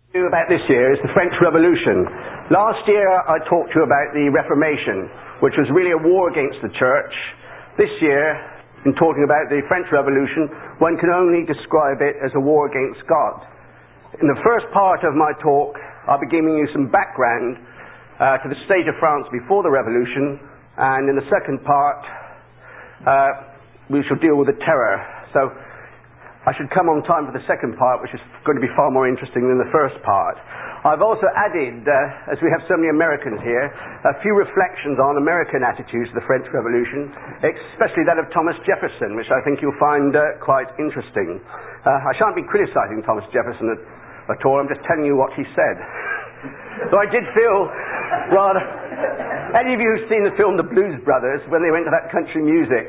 About this year is the French Revolution. Last year I talked to you about the Reformation, which was really a war against the church. This year, in talking about the French Revolution, one can only describe it as a war against God. In the first part of my talk, I'll be giving you some background to the state of France before the Revolution, and in the second part we shall deal with the terror. So I should come on time for the second part, which is going to be far more interesting than the first part. I've also added, as we have so many Americans here, a few reflections on American attitudes to the French Revolution, especially that of Thomas Jefferson, which I think you'll find quite interesting. I shan't be criticizing Thomas Jefferson at all, I'm just telling you what he said. So I did feel rather... Any of you who've seen the film The Blues Brothers, when they went to that country music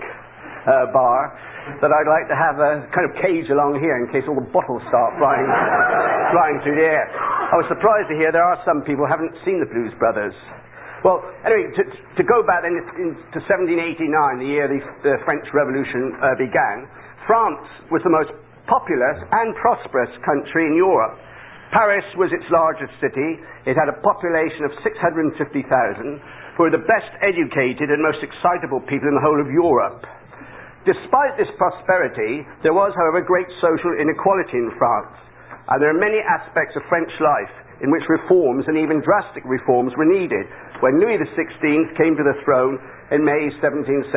bar, that I'd like to have a kind of cage along here in case all the bottles start flying through the air. I was surprised to hear there are some people who haven't seen the Blues Brothers. Well, anyway, to go back then to 1789, the year the French Revolution began, France was the most populous and prosperous country in Europe. Paris was its largest city. It had a population of 650,000, who were the best educated and most excitable people in the whole of Europe. Despite this prosperity, there was, however, great social inequality in France, and there are many aspects of French life in which reforms, and even drastic reforms, were needed when Louis XVI came to the throne in May 1774.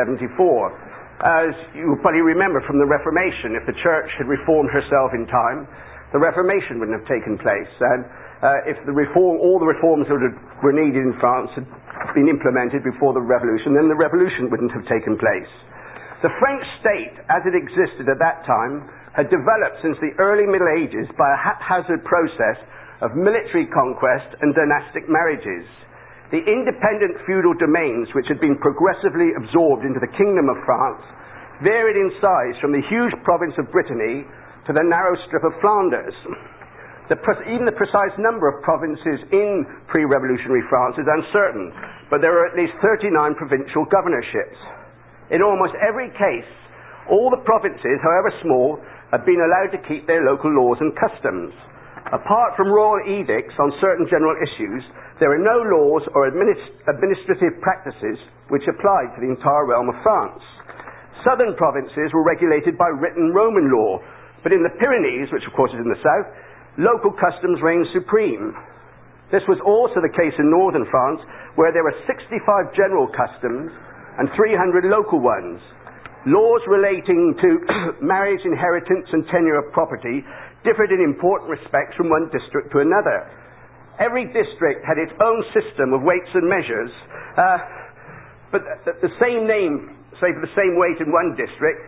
As you probably remember from the Reformation, if the Church had reformed herself in time, the Reformation wouldn't have taken place, and if all the reforms that were needed in France had been implemented before the Revolution, then the Revolution wouldn't have taken place. The French state, as it existed at that time, had developed since the early Middle Ages by a haphazard process of military conquest and dynastic marriages. The independent feudal domains, which had been progressively absorbed into the Kingdom of France, varied in size from the huge province of Brittany to the narrow strip of Flanders. Even the precise number of provinces in pre-revolutionary France is uncertain, but there were at least 39 provincial governorships. In almost every case, all the provinces, however small, had been allowed to keep their local laws and customs. Apart from royal edicts on certain general issues, there were no laws or administrative practices which applied to the entire realm of France. Southern provinces were regulated by written Roman law, but in the Pyrenees, which of course is in the south, local customs reigned supreme. This was also the case in northern France, where there were 65 general customs and 300 local ones. Laws relating to marriage, inheritance, and tenure of property differed in important respects from one district to another. Every district had its own system of weights and measures, but the same name, say for the same weight in one district,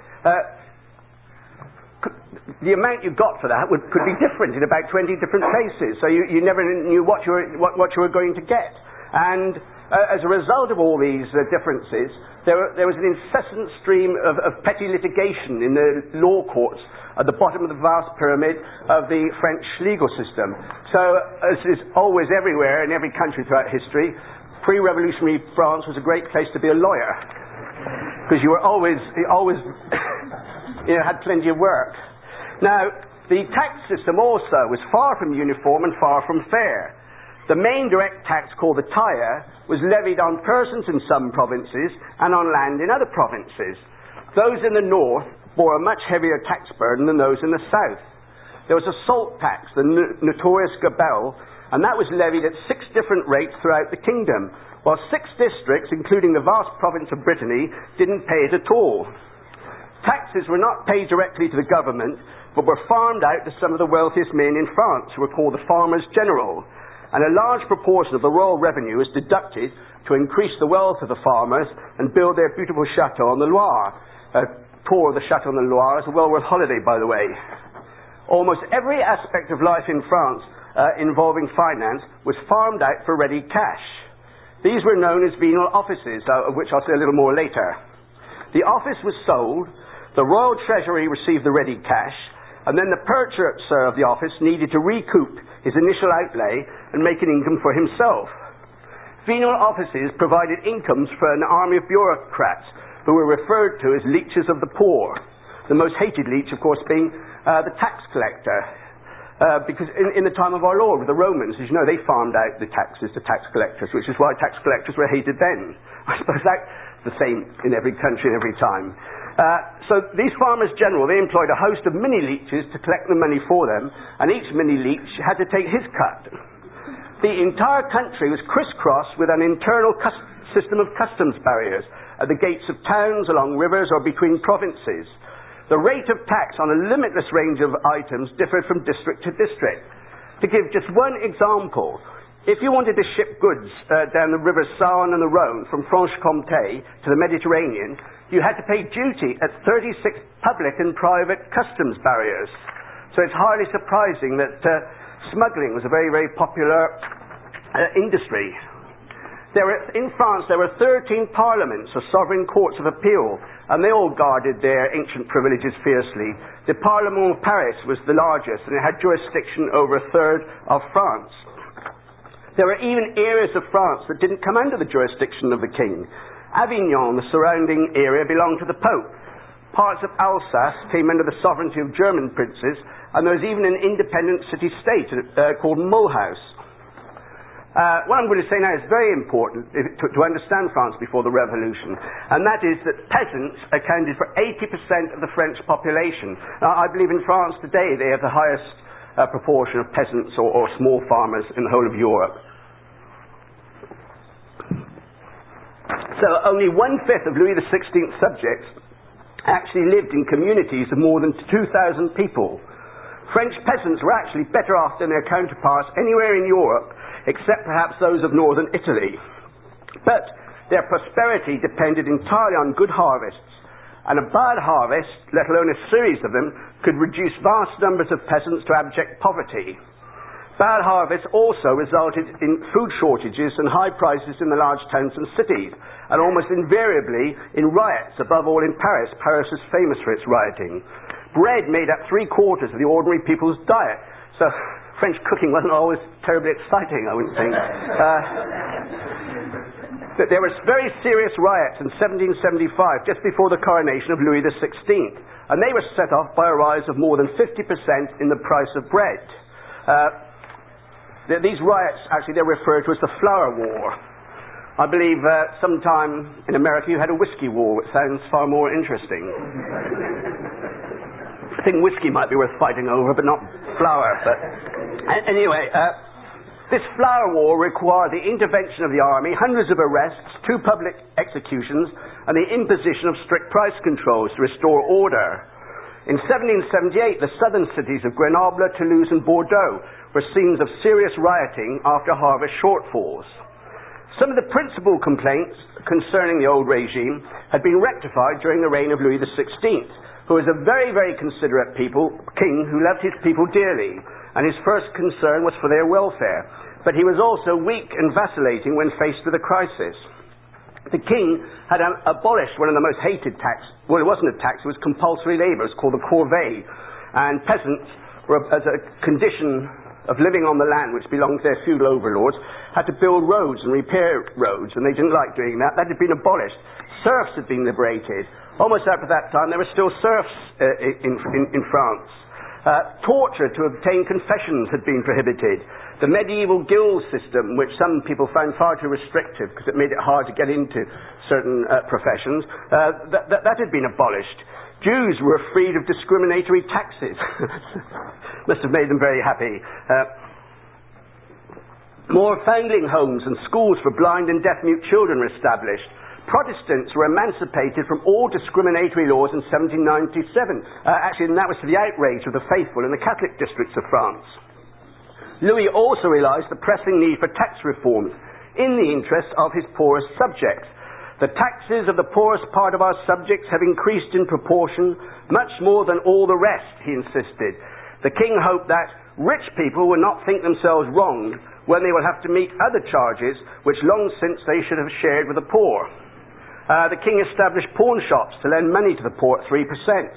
the amount you got for that could be different in about 20 different places, so you never knew what you were going to get. And as a result of all these differences, there was an incessant stream of petty litigation in the law courts at the bottom of the vast pyramid of the French legal system. So, as is always everywhere in every country throughout history, pre-revolutionary France was a great place to be a lawyer, because you always had plenty of work. Now, the tax system also was far from uniform and far from fair. The main direct tax, called the taille, was levied on persons in some provinces and on land in other provinces. Those in the north bore a much heavier tax burden than those in the south. There was a salt tax, the notorious gabelle, and that was levied at 6 different rates throughout the kingdom, while 6 districts, including the vast province of Brittany, didn't pay it at all. Taxes were not paid directly to the government, but were farmed out to some of the wealthiest men in France, who were called the farmers general. And a large proportion of the royal revenue is deducted to increase the wealth of the farmers and build their beautiful chateau on the Loire. A tour of the chateau on the Loire is a well worth holiday, by the way. Almost every aspect of life in France involving finance was farmed out for ready cash. These were known as venal offices, of which I'll say a little more later. The office was sold, the royal treasury received the ready cash, and then the purchaser of the office needed to recoup his initial outlay and make an income for himself. Venal offices provided incomes for an army of bureaucrats who were referred to as leeches of the poor. The most hated leech, of course, being the tax collector. because in the time of our Lord, with the Romans, as you know, they farmed out the taxes to tax collectors, which is why tax collectors were hated then. I suppose that's the same in every country and every time. So these farmers general, they employed a host of mini-leeches to collect the money for them, and each mini-leech had to take his cut. The entire country was crisscrossed with an internal system of customs barriers at the gates of towns, along rivers, or between provinces. The rate of tax on a limitless range of items differed from district to district. To give just one example, if you wanted to ship goods down the rivers Saône and the Rhône from Franche-Comté to the Mediterranean, you had to pay duty at 36 public and private customs barriers. So it's hardly surprising that smuggling was a very, very popular industry. In France, there were 13 parliaments, or sovereign courts of appeal, and they all guarded their ancient privileges fiercely. The Parlement of Paris was the largest, and it had jurisdiction over a third of France. There were even areas of France that didn't come under the jurisdiction of the king. Avignon, the surrounding area, belonged to the Pope. Parts of Alsace came under the sovereignty of German princes, and there was even an independent city-state called Mulhouse. What I'm going to say now is very important to understand France before the Revolution, and that is that peasants accounted for 80% of the French population. I believe in France today they have the highest proportion of peasants or small farmers in the whole of Europe. So only 1/5 of Louis XVI's subjects actually lived in communities of more than 2,000 people. French peasants were actually better off than their counterparts anywhere in Europe, except perhaps those of northern Italy. But their prosperity depended entirely on good harvests, and a bad harvest, let alone a series of them, could reduce vast numbers of peasants to abject poverty. Bad harvests also resulted in food shortages and high prices in the large towns and cities, and almost invariably in riots, above all in Paris. Paris is famous for its rioting. Bread made up 3/4 of the ordinary people's diet, so French cooking wasn't always terribly exciting, I wouldn't think. There were very serious riots in 1775, just before the coronation of Louis XVI, and they were set off by a rise of more than 50% in the price of bread. These riots, actually, they're referred to as the Flour War. I believe sometime in America you had a whiskey war, which sounds far more interesting. I think whiskey might be worth fighting over, but not flour. But anyway, this flour war required the intervention of the army, hundreds of arrests, 2 public executions, and the imposition of strict price controls to restore order. In 1778, the southern cities of Grenoble, Toulouse, and Bordeaux were scenes of serious rioting after harvest shortfalls. Some of the principal complaints concerning the old regime had been rectified during the reign of Louis XVI, who was a very, very considerate king who loved his people dearly, and his first concern was for their welfare. But he was also weak and vacillating when faced with a crisis. The king had abolished one of the most hated taxes. Well, it wasn't a tax, it was compulsory labor. It was called the corvée. And peasants, as a condition of living on the land which belonged to their feudal overlords, had to build roads and repair roads, and they didn't like doing that. That had been abolished. Serfs had been liberated. Almost up to that time, there were still serfs in France. Torture to obtain confessions had been prohibited. The medieval guild system, which some people found far too restrictive because it made it hard to get into certain professions, that had been abolished. Jews were freed of discriminatory taxes. Must have made them very happy. More foundling homes and schools for blind and deaf-mute children were established. Protestants were emancipated from all discriminatory laws in 1797. Actually, and that was to the outrage of the faithful in the Catholic districts of France. Louis also realized the pressing need for tax reforms in the interest of his poorest subjects. The taxes of the poorest part of our subjects have increased in proportion, much more than all the rest, he insisted. The king hoped that rich people will not think themselves wronged when they will have to meet other charges which long since they should have shared with the poor. The king established pawn shops to lend money to the poor at 3%.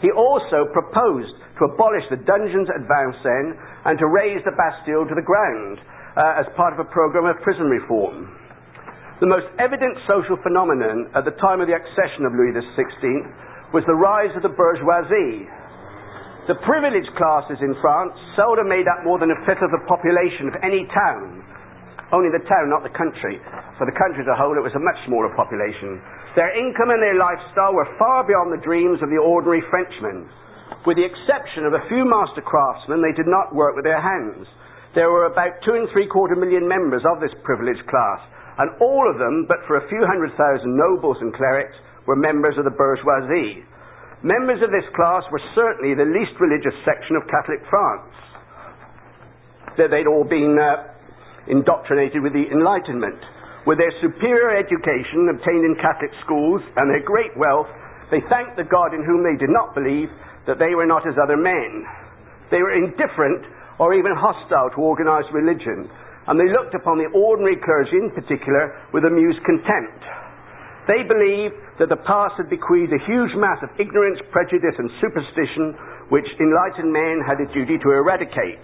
He also proposed to abolish the dungeons at Vincennes and to raise the Bastille to the ground as part of a program of prison reform. The most evident social phenomenon at the time of the accession of Louis XVI was the rise of the bourgeoisie. The privileged classes in France seldom made up more than a fifth of the population of any town. Only the town, not the country. For the country as a whole, it was a much smaller population. Their income and their lifestyle were far beyond the dreams of the ordinary Frenchman. With the exception of a few master craftsmen, they did not work with their hands. There were about 2.75 million members of this privileged class, and all of them, but for a few 100,000 nobles and clerics, were members of the bourgeoisie. Members of this class were certainly the least religious section of Catholic France. They'd all been indoctrinated with the Enlightenment. With their superior education obtained in Catholic schools and their great wealth, they thanked the God in whom they did not believe that they were not as other men. They were indifferent or even hostile to organized religion, and they looked upon the ordinary clergy in particular with amused contempt. They believed that the past had bequeathed a huge mass of ignorance, prejudice, and superstition which enlightened men had a duty to eradicate.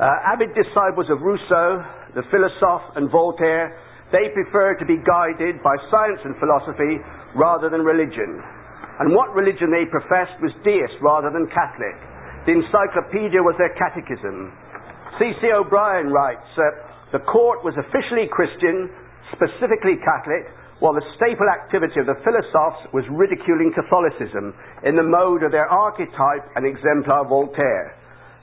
Avid disciples of Rousseau, the philosophe, and Voltaire, they preferred to be guided by science and philosophy rather than religion. And what religion they professed was deist rather than Catholic. The encyclopedia was their catechism. C.C. O'Brien writes, the court was officially Christian, specifically Catholic, while the staple activity of the philosophes was ridiculing Catholicism in the mode of their archetype and exemplar Voltaire.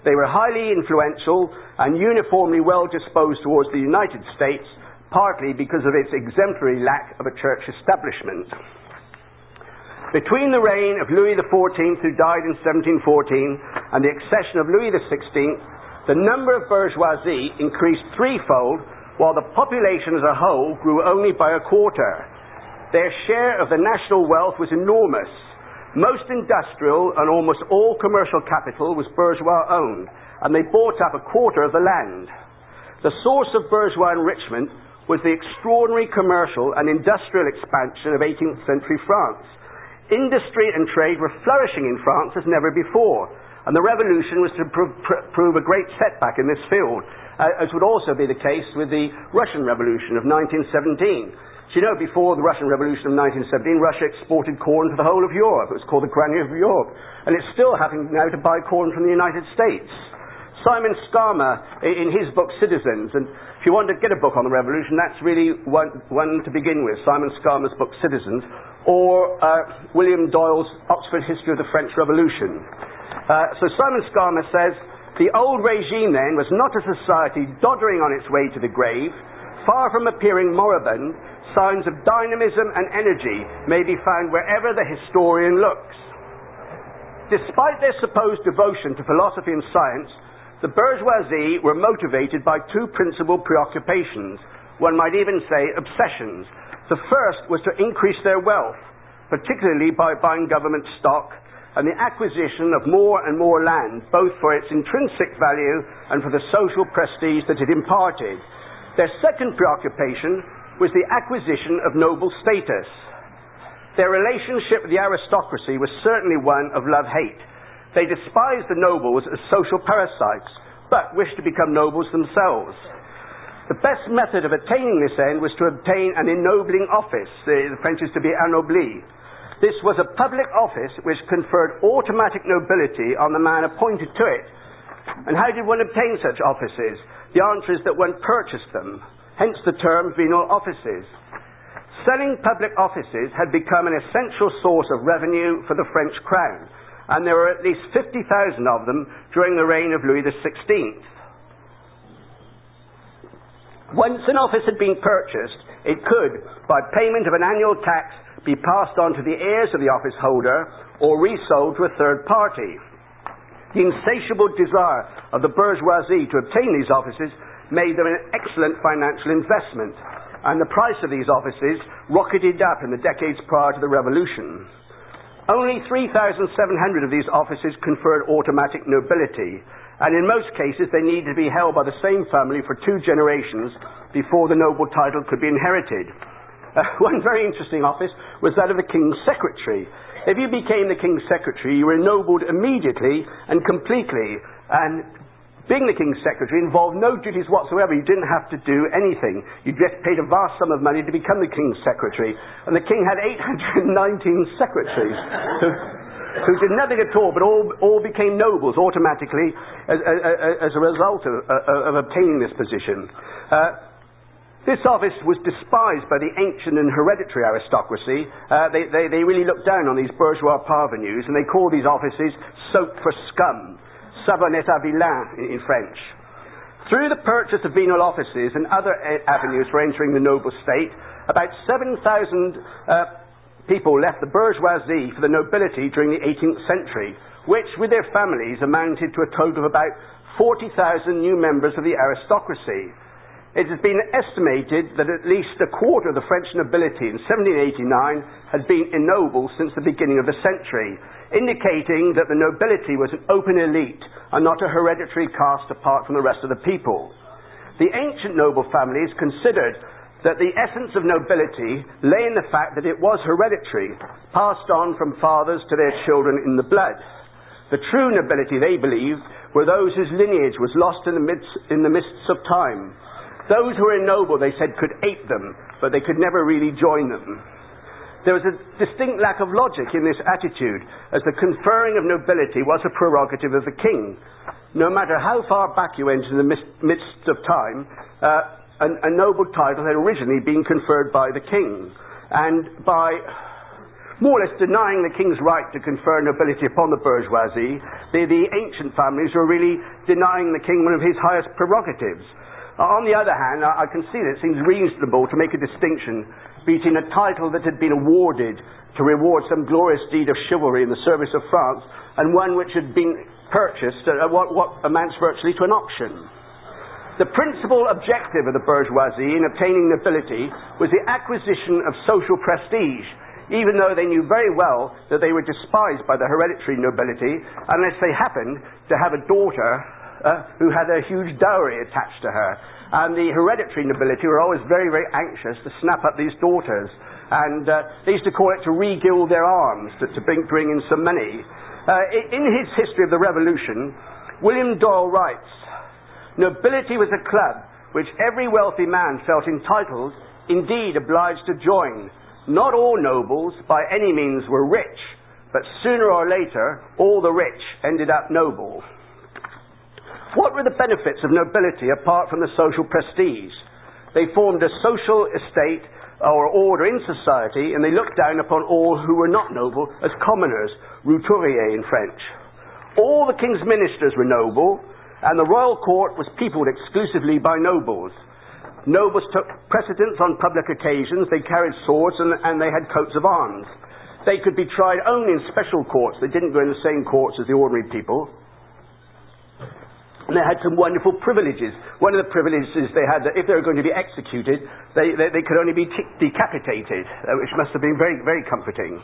They were highly influential and uniformly well disposed towards the United States, partly because of its exemplary lack of a church establishment. Between the reign of Louis XIV, who died in 1714, and the accession of Louis XVI, the number of bourgeoisie increased threefold, while the population as a whole grew only by a quarter. Their share of the national wealth was enormous. Most industrial and almost all commercial capital was bourgeois-owned, and they bought up a quarter of the land. The source of bourgeois enrichment was the extraordinary commercial and industrial expansion of 18th century France. Industry and trade were flourishing in France as never before, and the revolution was to prove a great setback in this field, as would also be the case with the Russian Revolution of 1917. So you know, before the Russian Revolution of 1917, Russia exported corn to the whole of Europe. It was called the Granary of Europe. And it's still having now to buy corn from the United States. Simon Schama, in his book Citizens, and if you want to get a book on the revolution, that's really one to begin with, Simon Schama's book Citizens, or William Doyle's Oxford History of the French Revolution. So Simon Schama says, the old regime then was not a society doddering on its way to the grave. Far from appearing moribund, signs of dynamism and energy may be found wherever the historian looks. Despite their supposed devotion to philosophy and science, the bourgeoisie were motivated by two principal preoccupations, one might even say obsessions. The first was to increase their wealth, particularly by buying government stock, and the acquisition of more and more land, both for its intrinsic value and for the social prestige that it imparted. Their second preoccupation was the acquisition of noble status. Their relationship with the aristocracy was certainly one of love-hate. They despised the nobles as social parasites, but wished to become nobles themselves. The best method of attaining this end was to obtain an ennobling office. The French is to be anobli. This was a public office which conferred automatic nobility on the man appointed to it. And how did one obtain such offices? The answer is that one purchased them, hence the term venal offices. Selling public offices had become an essential source of revenue for the French crown, and there were at least 50,000 of them during the reign of Louis XVI. Once an office had been purchased, it could, by payment of an annual tax, be passed on to the heirs of the office holder or resold to a third party. The insatiable desire of the bourgeoisie to obtain these offices made them an excellent financial investment, and the price of these offices rocketed up in the decades prior to the revolution. Only 3,700 of these offices conferred automatic nobility, and in most cases they needed to be held by the same family for 2 generations before the noble title could be inherited. One very interesting office was that of the King's Secretary. If you became the King's Secretary, you were ennobled immediately and completely, and being the King's Secretary involved no duties whatsoever. You didn't have to do anything. You just paid a vast sum of money to become the King's Secretary, and the King had 819 secretaries. who did nothing at all, but all became nobles automatically as a result of obtaining this position. This office was despised by the ancient and hereditary aristocracy. They really looked down on these bourgeois parvenus, and they called these offices soap for scum, savonnette à vilain in French. Through the purchase of venal offices and other avenues for entering the noble state, about 7,000 people left the bourgeoisie for the nobility during the 18th century, which, with their families, amounted to a total of about 40,000 new members of the aristocracy. It has been estimated that at least a quarter of the French nobility in 1789 had been ennobled since the beginning of the century, indicating that the nobility was an open elite and not a hereditary caste apart from the rest of the people. The ancient noble families considered that the essence of nobility lay in the fact that it was hereditary, passed on from fathers to their children in the blood. The true nobility, they believed, were those whose lineage was lost in the mists of time. Those who were ennobled, they said, could ape them, but they could never really join them. There was a distinct lack of logic in this attitude, as the conferring of nobility was a prerogative of the king. No matter how far back you went in the midst of time, a noble title had originally been conferred by the king. And by more or less denying the king's right to confer nobility upon the bourgeoisie, the ancient families were really denying the king one of his highest prerogatives. On the other hand, I can see that it seems reasonable to make a distinction between a title that had been awarded to reward some glorious deed of chivalry in the service of France and one which had been purchased at what amounts virtually to an auction. The principal objective of the bourgeoisie in obtaining nobility was the acquisition of social prestige, even though they knew very well that they were despised by the hereditary nobility unless they happened to have a daughter who had a huge dowry attached to her. And the hereditary nobility were always very, very anxious to snap up these daughters. And they used to call it to re-gild their arms, to bring in some money. In his History of the Revolution, William Doyle writes, "Nobility was a club which every wealthy man felt entitled, indeed obliged to join. Not all nobles by any means were rich, but sooner or later all the rich ended up noble." What were the benefits of nobility apart from the social prestige? They formed a social estate or order in society, and they looked down upon all who were not noble as commoners, roturiers in French. All the king's ministers were noble, and the royal court was peopled exclusively by nobles. Nobles took precedence on public occasions, they carried swords, and they had coats of arms. They could be tried only in special courts. They didn't go in the same courts as the ordinary people. And they had some wonderful privileges. One of the privileges they had, that if they were going to be executed, they could only be decapitated, which must have been very, very comforting.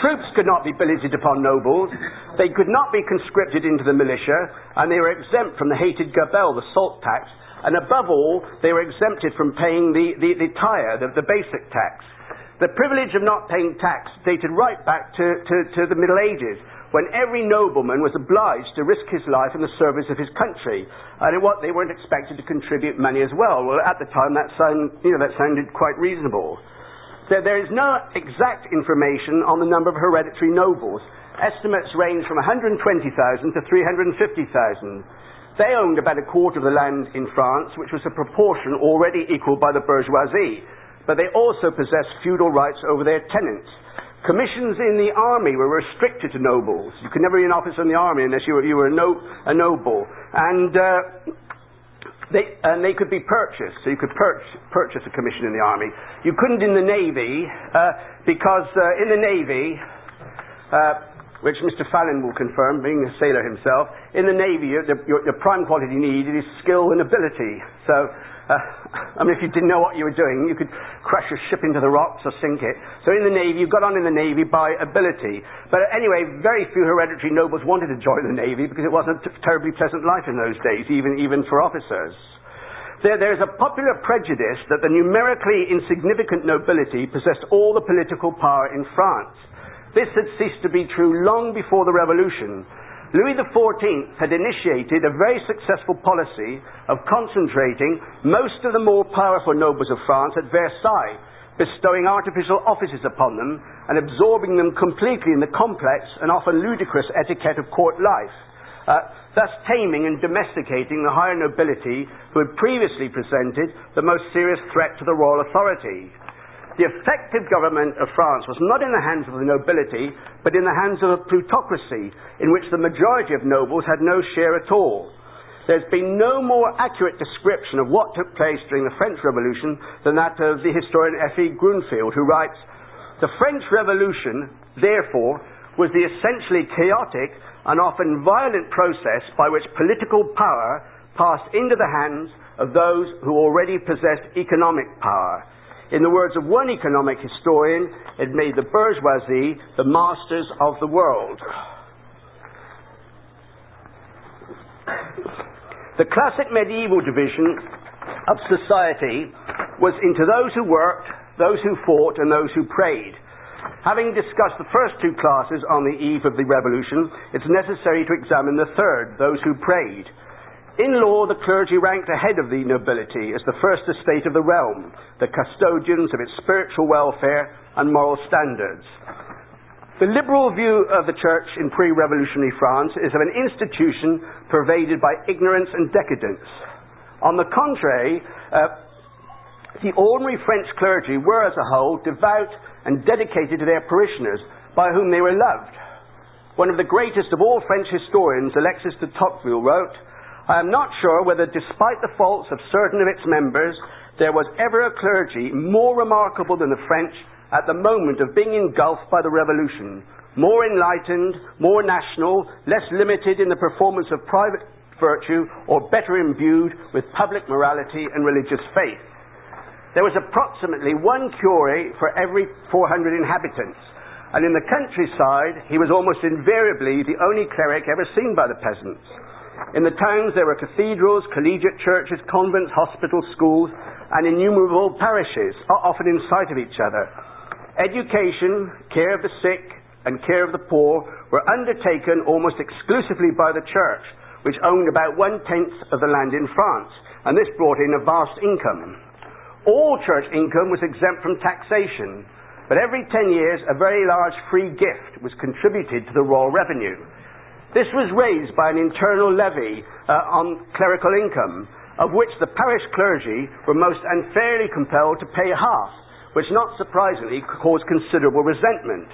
Troops could not be billeted upon nobles. They could not be conscripted into the militia, and they were exempt from the hated gabelle, the salt tax. And above all, they were exempted from paying the tire, the basic tax. The privilege of not paying tax dated right back to the Middle Ages, when every nobleman was obliged to risk his life in the service of his country, and they weren't expected to contribute money as well. Well, at the time that sounded quite reasonable. There is no exact information on the number of hereditary nobles. Estimates range from 120,000 to 350,000. They owned about a quarter of the land in France, which was a proportion already equalled by the bourgeoisie, but they also possessed feudal rights over their tenants. Commissions in the army were restricted to nobles. You could never be an officer in the army unless you were a noble. And they could be purchased. So you could purchase a commission in the army. You couldn't in the Navy, because in the Navy, which Mr. Fallon will confirm, being a sailor himself, in the Navy your prime quality needed is skill and ability. So if you didn't know what you were doing, you could crash a ship into the rocks or sink it. So in the Navy, you got on in the Navy by ability. But anyway, very few hereditary nobles wanted to join the Navy because it wasn't a terribly pleasant life in those days, even for officers. There's a popular prejudice that the numerically insignificant nobility possessed all the political power in France. This had ceased to be true long before the Revolution. Louis XIV had initiated a very successful policy of concentrating most of the more powerful nobles of France at Versailles, bestowing artificial offices upon them and absorbing them completely in the complex and often ludicrous etiquette of court life, thus taming and domesticating the higher nobility who had previously presented the most serious threat to the royal authority. The effective government of France was not in the hands of the nobility, but in the hands of a plutocracy in which the majority of nobles had no share at all. There's been no more accurate description of what took place during the French Revolution than that of the historian F.E. Grunfeld, who writes, "The French Revolution, therefore, was the essentially chaotic and often violent process by which political power passed into the hands of those who already possessed economic power. In the words of one economic historian, it made the bourgeoisie the masters of the world." The classic medieval division of society was into those who worked, those who fought, and those who prayed. Having discussed the first two classes on the eve of the revolution, it's necessary to examine the third, those who prayed. In law, the clergy ranked ahead of the nobility as the first estate of the realm, the custodians of its spiritual welfare and moral standards. The liberal view of the church in pre-revolutionary France is of an institution pervaded by ignorance and decadence. On the contrary, the ordinary French clergy were as a whole devout and dedicated to their parishioners, by whom they were loved. One of the greatest of all French historians, Alexis de Tocqueville, wrote, "I am not sure whether, despite the faults of certain of its members, there was ever a clergy more remarkable than the French at the moment of being engulfed by the revolution, more enlightened, more national, less limited in the performance of private virtue, or better imbued with public morality and religious faith. There was approximately one curé for every 400 inhabitants, and in the countryside he was almost invariably the only cleric ever seen by the peasants. In the towns there were cathedrals, collegiate churches, convents, hospitals, schools, and innumerable parishes, often in sight of each other. Education, care of the sick, and care of the poor were undertaken almost exclusively by the church, which owned about 1/10 of the land in France, and this brought in a vast income. All church income was exempt from taxation, but every 10 years a very large free gift was contributed to the royal revenue. This was raised by an internal levy on clerical income, of which the parish clergy were most unfairly compelled to pay half, which not surprisingly caused considerable resentment.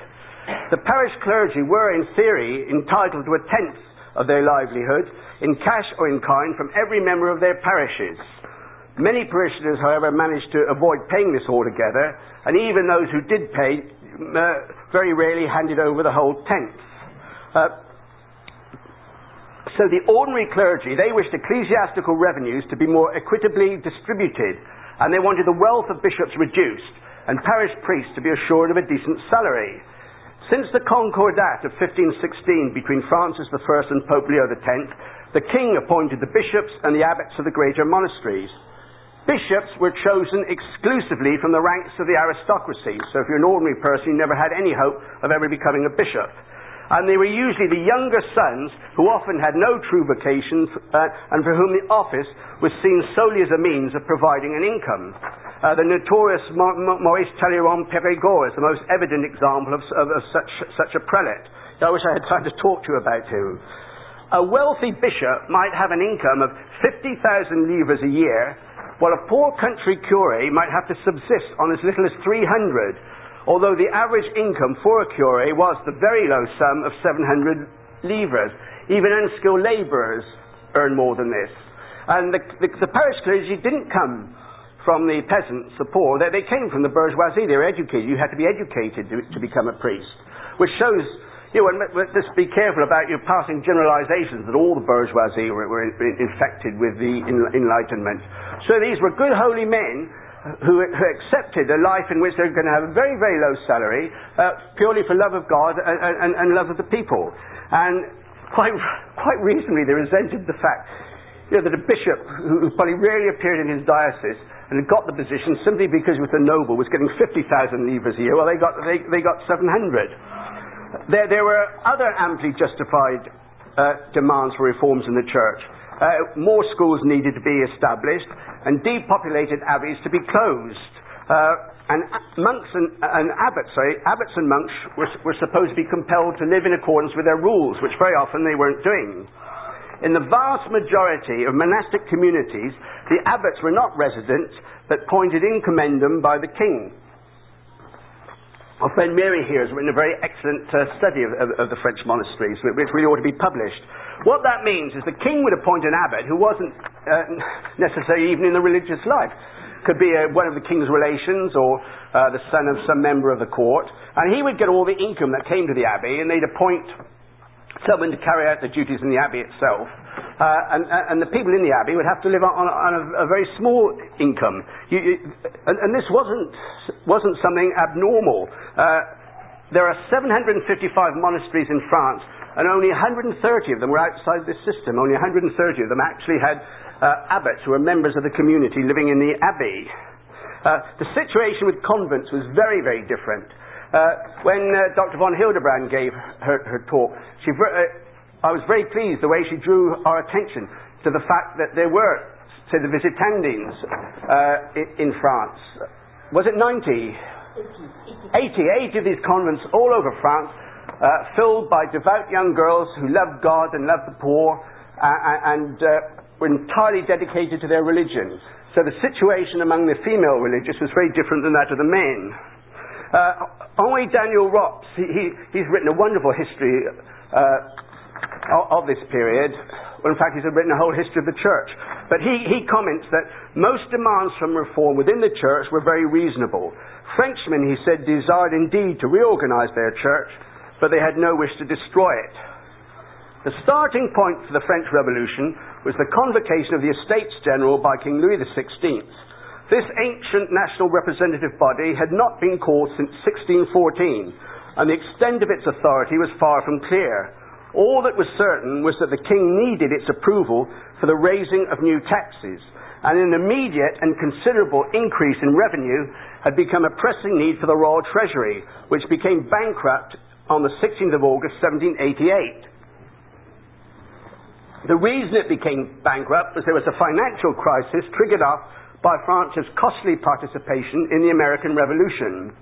The parish clergy were, in theory, entitled to 1/10 of their livelihood in cash or in kind from every member of their parishes. Many parishioners, however, managed to avoid paying this altogether, and even those who did pay very rarely handed over the whole 1/10. So the ordinary clergy, they wished ecclesiastical revenues to be more equitably distributed, and they wanted the wealth of bishops reduced, and parish priests to be assured of a decent salary. Since the Concordat of 1516 between Francis I and Pope Leo X, the king appointed the bishops and the abbots of the greater monasteries. Bishops were chosen exclusively from the ranks of the aristocracy, so if you're an ordinary person, you never had any hope of ever becoming a bishop. And they were usually the younger sons who often had no true vocation and for whom the office was seen solely as a means of providing an income. The notorious Maurice Talleyrand-Périgord is the most evident example of such a prelate. I wish I had time to talk to you about him. A wealthy bishop might have an income of 50,000 livres a year, while a poor country curé might have to subsist on as little as 300, although the average income for a curé was the very low sum of 700 livres. Even unskilled labourers earn more than this. And the parish clergy didn't come from the peasants, the poor. They came from the bourgeoisie. They were educated. You had to be educated to become a priest, which shows, let's be careful about passing generalizations that all the bourgeoisie were infected with the Enlightenment. So these were good holy men who accepted a life in which they're going to have a very, very low salary, purely for love of God and love of the people. And quite reasonably they resented the fact that a bishop who probably rarely appeared in his diocese and had got the position simply because he was a noble was getting 50,000 livres a year. Well, they got 700. There were other amply justified demands for reforms in the church. More schools needed to be established and depopulated abbeys to be closed. monks and abbots, abbots and monks were supposed to be compelled to live in accordance with their rules, which very often they weren't doing. In the vast majority of monastic communities, the abbots were not residents, but appointed in commendam by the king. Our friend Mary here has written a very excellent study of the French monasteries, which really ought to be published. What that means is the king would appoint an abbot who wasn't necessarily even in the religious life. Could be one of the king's relations or the son of some member of the court, and he would get all the income that came to the abbey, and they'd appoint someone to carry out the duties in the abbey itself, and the people in the abbey would have to live on a very small income. And this wasn't something abnormal. There are 755 monasteries in France, and only 130 of them were outside this system. Only 130 of them actually had abbots who were members of the community living in the abbey. The situation with convents was very, very different. When Dr. von Hildebrand gave her talk, I was very pleased the way she drew our attention to the fact that there were, say, the visitandines in France. Was it 90? 80 of these convents all over France, filled by devout young girls who loved God and loved the poor, and were entirely dedicated to their religion. So the situation among the female religious was very different than that of the men. Henri Daniel Rops, he's written a wonderful history of this period. Well, in fact, he's written a whole history of the church. But he comments that most demands from reform within the church were very reasonable. Frenchmen, he said, desired indeed to reorganize their church, but they had no wish to destroy it. The starting point for the French Revolution was the convocation of the Estates General by King Louis XVI. This ancient national representative body had not been called since 1614, and the extent of its authority was far from clear. All that was certain was that the king needed its approval for the raising of new taxes, and an immediate and considerable increase in revenue had become a pressing need for the royal treasury, which became bankrupt on the 16th of August 1788. The reason it became bankrupt was there was a financial crisis triggered off by France's costly participation in the American Revolution.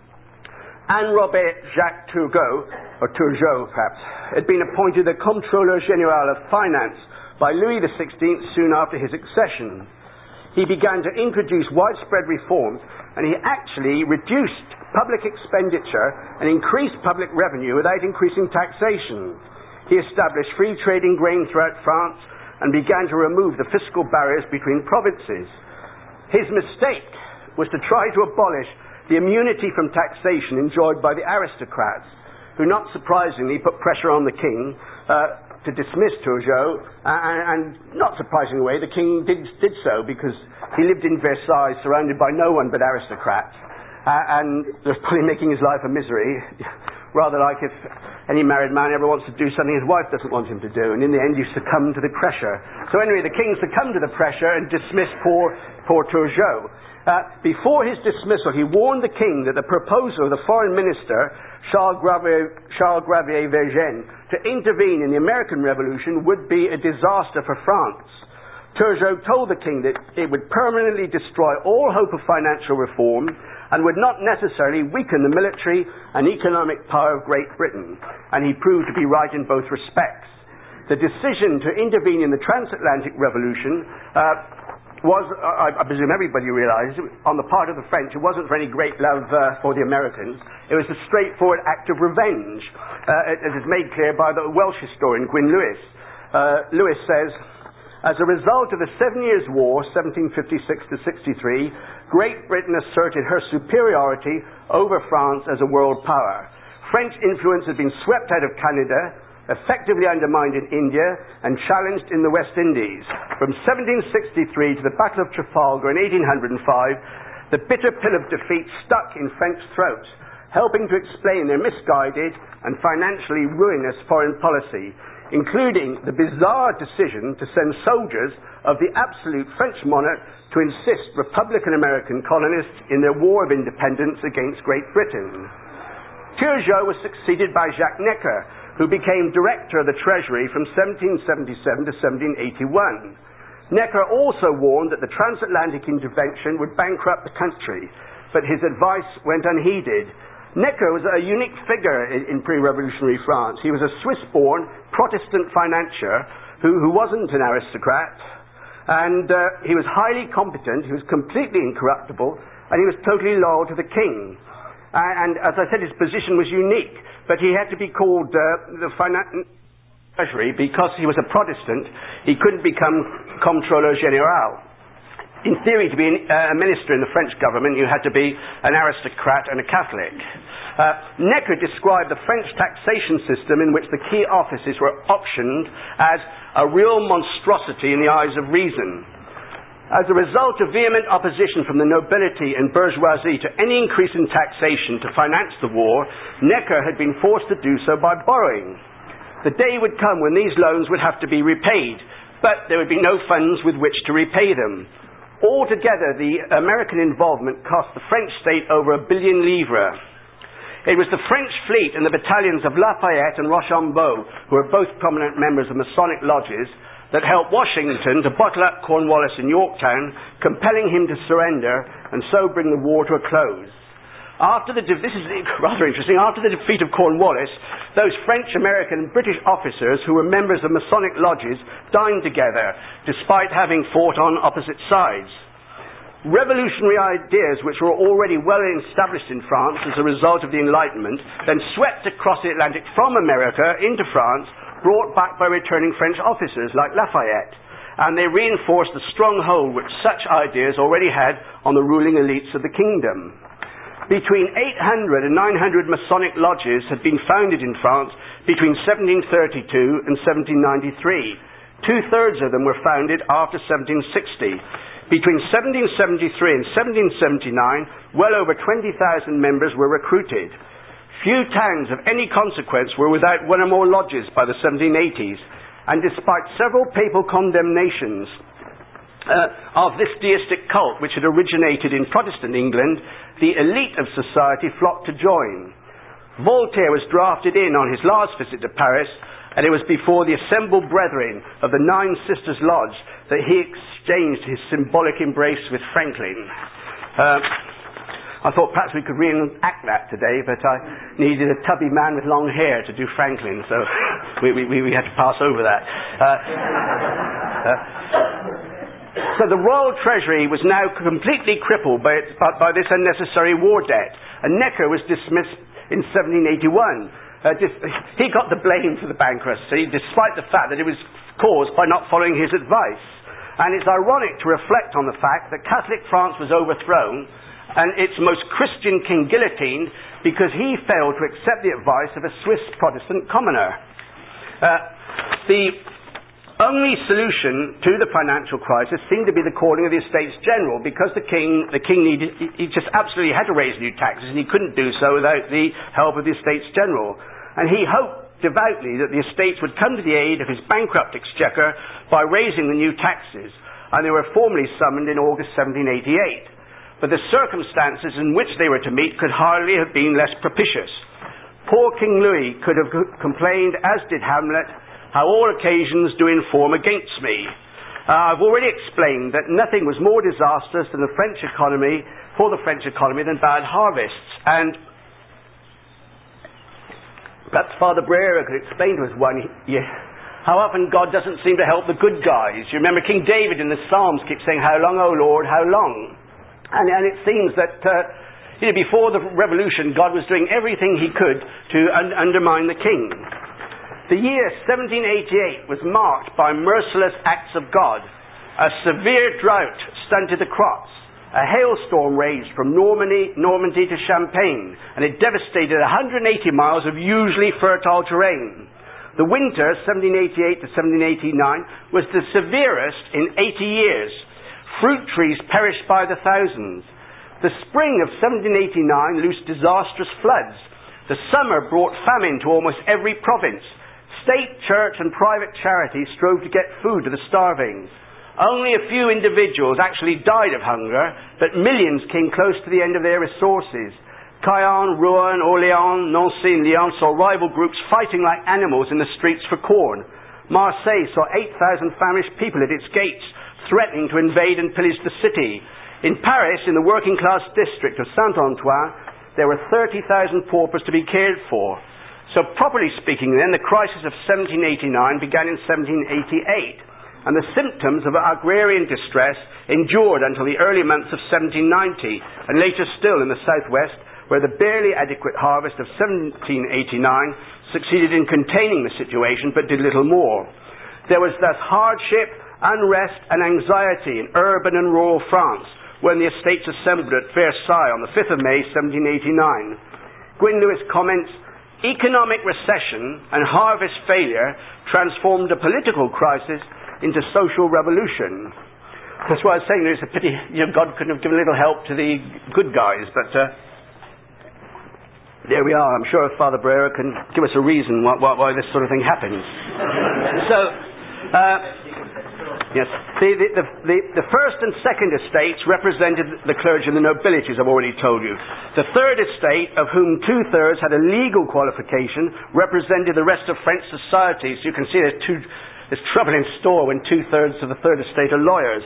Anne-Robert Jacques Turgot, or Turgot perhaps, had been appointed the Comptroller General of Finance by Louis XVI soon after his accession. He began to introduce widespread reforms, and he actually reduced public expenditure and increased public revenue without increasing taxation. He established free trading grain throughout France and began to remove the fiscal barriers between provinces. His mistake was to try to abolish the immunity from taxation enjoyed by the aristocrats, who not surprisingly put pressure on the king to dismiss Turgot, and not surprisingly the king did so because he lived in Versailles surrounded by no one but aristocrats, and was probably making his life a misery. Rather like if any married man ever wants to do something his wife doesn't want him to do, and in the end you succumb to the pressure. So anyway, the king succumbed to the pressure and dismissed poor Turgot. Before his dismissal, he warned the king that the proposal of the foreign minister, Charles Gravier Vergennes, to intervene in the American Revolution would be a disaster for France. Turgot told the king that it would permanently destroy all hope of financial reform and would not necessarily weaken the military and economic power of Great Britain, and he proved to be right in both respects. The decision to intervene in the transatlantic revolution was, I presume everybody realized, on the part of the French, it wasn't for any great love for the Americans. It was a straightforward act of revenge, as is made clear by the Welsh historian Gwyn Lewis. Lewis says, as a result of the 7 Years' War, 1756 to 63, Great Britain asserted her superiority over France as a world power. French influence had been swept out of Canada, effectively undermined in India, and challenged in the West Indies. From 1763 to the Battle of Trafalgar in 1805, the bitter pill of defeat stuck in French throats, helping to explain their misguided and financially ruinous foreign policy, including the bizarre decision to send soldiers of the absolute French monarch to assist Republican American colonists in their war of independence against Great Britain. Turgot was succeeded by Jacques Necker, who became director of the Treasury from 1777 to 1781. Necker also warned that the transatlantic intervention would bankrupt the country. but his advice went unheeded. Necker was a unique figure in pre-revolutionary France. He was a Swiss-born Protestant financier who wasn't an aristocrat, and he was highly competent, he was completely incorruptible, and he was totally loyal to the king. And as I said, his position was unique, but he had to be called the treasury because he was a Protestant. He couldn't become comptroller général. In theory, to be a minister in the French government, you had to be an aristocrat and a Catholic. Necker described the French taxation system in which the key offices were optioned as a real monstrosity in the eyes of reason. As a result of vehement opposition from the nobility and bourgeoisie to any increase in taxation to finance the war, Necker had been forced to do so by borrowing. The day would come when these loans would have to be repaid, but there would be no funds with which to repay them. Altogether, the American involvement cost the French state over £1 billion. It was the French fleet and the battalions of Lafayette and Rochambeau, who were both prominent members of Masonic lodges, that helped Washington to bottle up Cornwallis in Yorktown, compelling him to surrender and so bring the war to a close. This is rather interesting. After the defeat of Cornwallis, those French, American, and British officers who were members of Masonic lodges dined together, despite having fought on opposite sides. Revolutionary ideas, which were already well established in France as a result of the Enlightenment, then swept across the Atlantic from America into France, brought back by returning French officers like Lafayette. And they reinforced the strong hold which such ideas already had on the ruling elites of the kingdom. Between 800 and 900 Masonic lodges had been founded in France between 1732 and 1793. Two-thirds of them were founded after 1760. Between 1773 and 1779, well over 20,000 members were recruited. Few towns of any consequence were without one or more lodges by the 1780s, and despite several papal condemnations of this deistic cult which had originated in Protestant England, the elite of society flocked to join. Voltaire was drafted in on his last visit to Paris, and it was before the assembled brethren of the Nine Sisters Lodge that he exchanged his symbolic embrace with Franklin. I thought perhaps we could reenact that today, but I needed a tubby man with long hair to do Franklin, so we had to pass over that. So the royal treasury was now completely crippled by this unnecessary war debt, and Necker was dismissed in 1781. He got the blame for the bankruptcy, despite the fact that it was caused by not following his advice. And it's ironic to reflect on the fact that Catholic France was overthrown and its most Christian king guillotined because he failed to accept the advice of a Swiss Protestant commoner. The only solution to the financial crisis seemed to be the calling of the Estates General, because the king he just absolutely had to raise new taxes, and he couldn't do so without the help of the Estates General. And he hoped devoutly that the estates would come to the aid of his bankrupt exchequer by raising the new taxes, and they were formally summoned in August 1788. But the circumstances in which they were to meet could hardly have been less propitious. Poor King Louis could have complained, as did Hamlet, how all occasions do inform against me. I've already explained that nothing was more disastrous than the French economy, for the French economy, than bad harvests. And perhaps Father Breyer could explain to us how often God doesn't seem to help the good guys. You remember King David in the Psalms keeps saying, "How long, O Lord, how long?" And it seems that before the revolution, God was doing everything he could to undermine the king. The year 1788 was marked by merciless acts of God. A severe drought stunted the crops. A hailstorm raged from Normandy to Champagne, and it devastated 180 miles of usually fertile terrain. The winter, 1788 to 1789, was the severest in 80 years. Fruit trees perished by the thousands. The spring of 1789 loosed disastrous floods. The summer brought famine to almost every province. State, church, and private charities strove to get food to the starving. Only a few individuals actually died of hunger, but millions came close to the end of their resources. Caen, Rouen, Orléans, Nancy, and Lyon saw rival groups fighting like animals in the streets for corn. Marseille saw 8,000 famished people at its gates, threatening to invade and pillage the city. In Paris, in the working class district of Saint-Antoine, there were 30,000 paupers to be cared for. So properly speaking then, the crisis of 1789 began in 1788, and the symptoms of agrarian distress endured until the early months of 1790, and later still in the southwest, where the barely adequate harvest of 1789 succeeded in containing the situation but did little more. There was thus hardship, unrest and anxiety in urban and rural France when the estates assembled at Versailles on the 5th of May 1789. Gwyn Lewis comments, economic recession and harvest failure transformed a political crisis into social revolution. That's why I was saying it's a pity God couldn't have given a little help to the good guys, but there we are. I'm sure Father Brera can give us a reason why this sort of thing happens. So, yes, the first and second estates represented the clergy and the nobility, as I've already told you. The third estate, of whom 2/3 had a legal qualification, represented the rest of French society. So you can see there's trouble in store when 2/3 of the third estate are lawyers.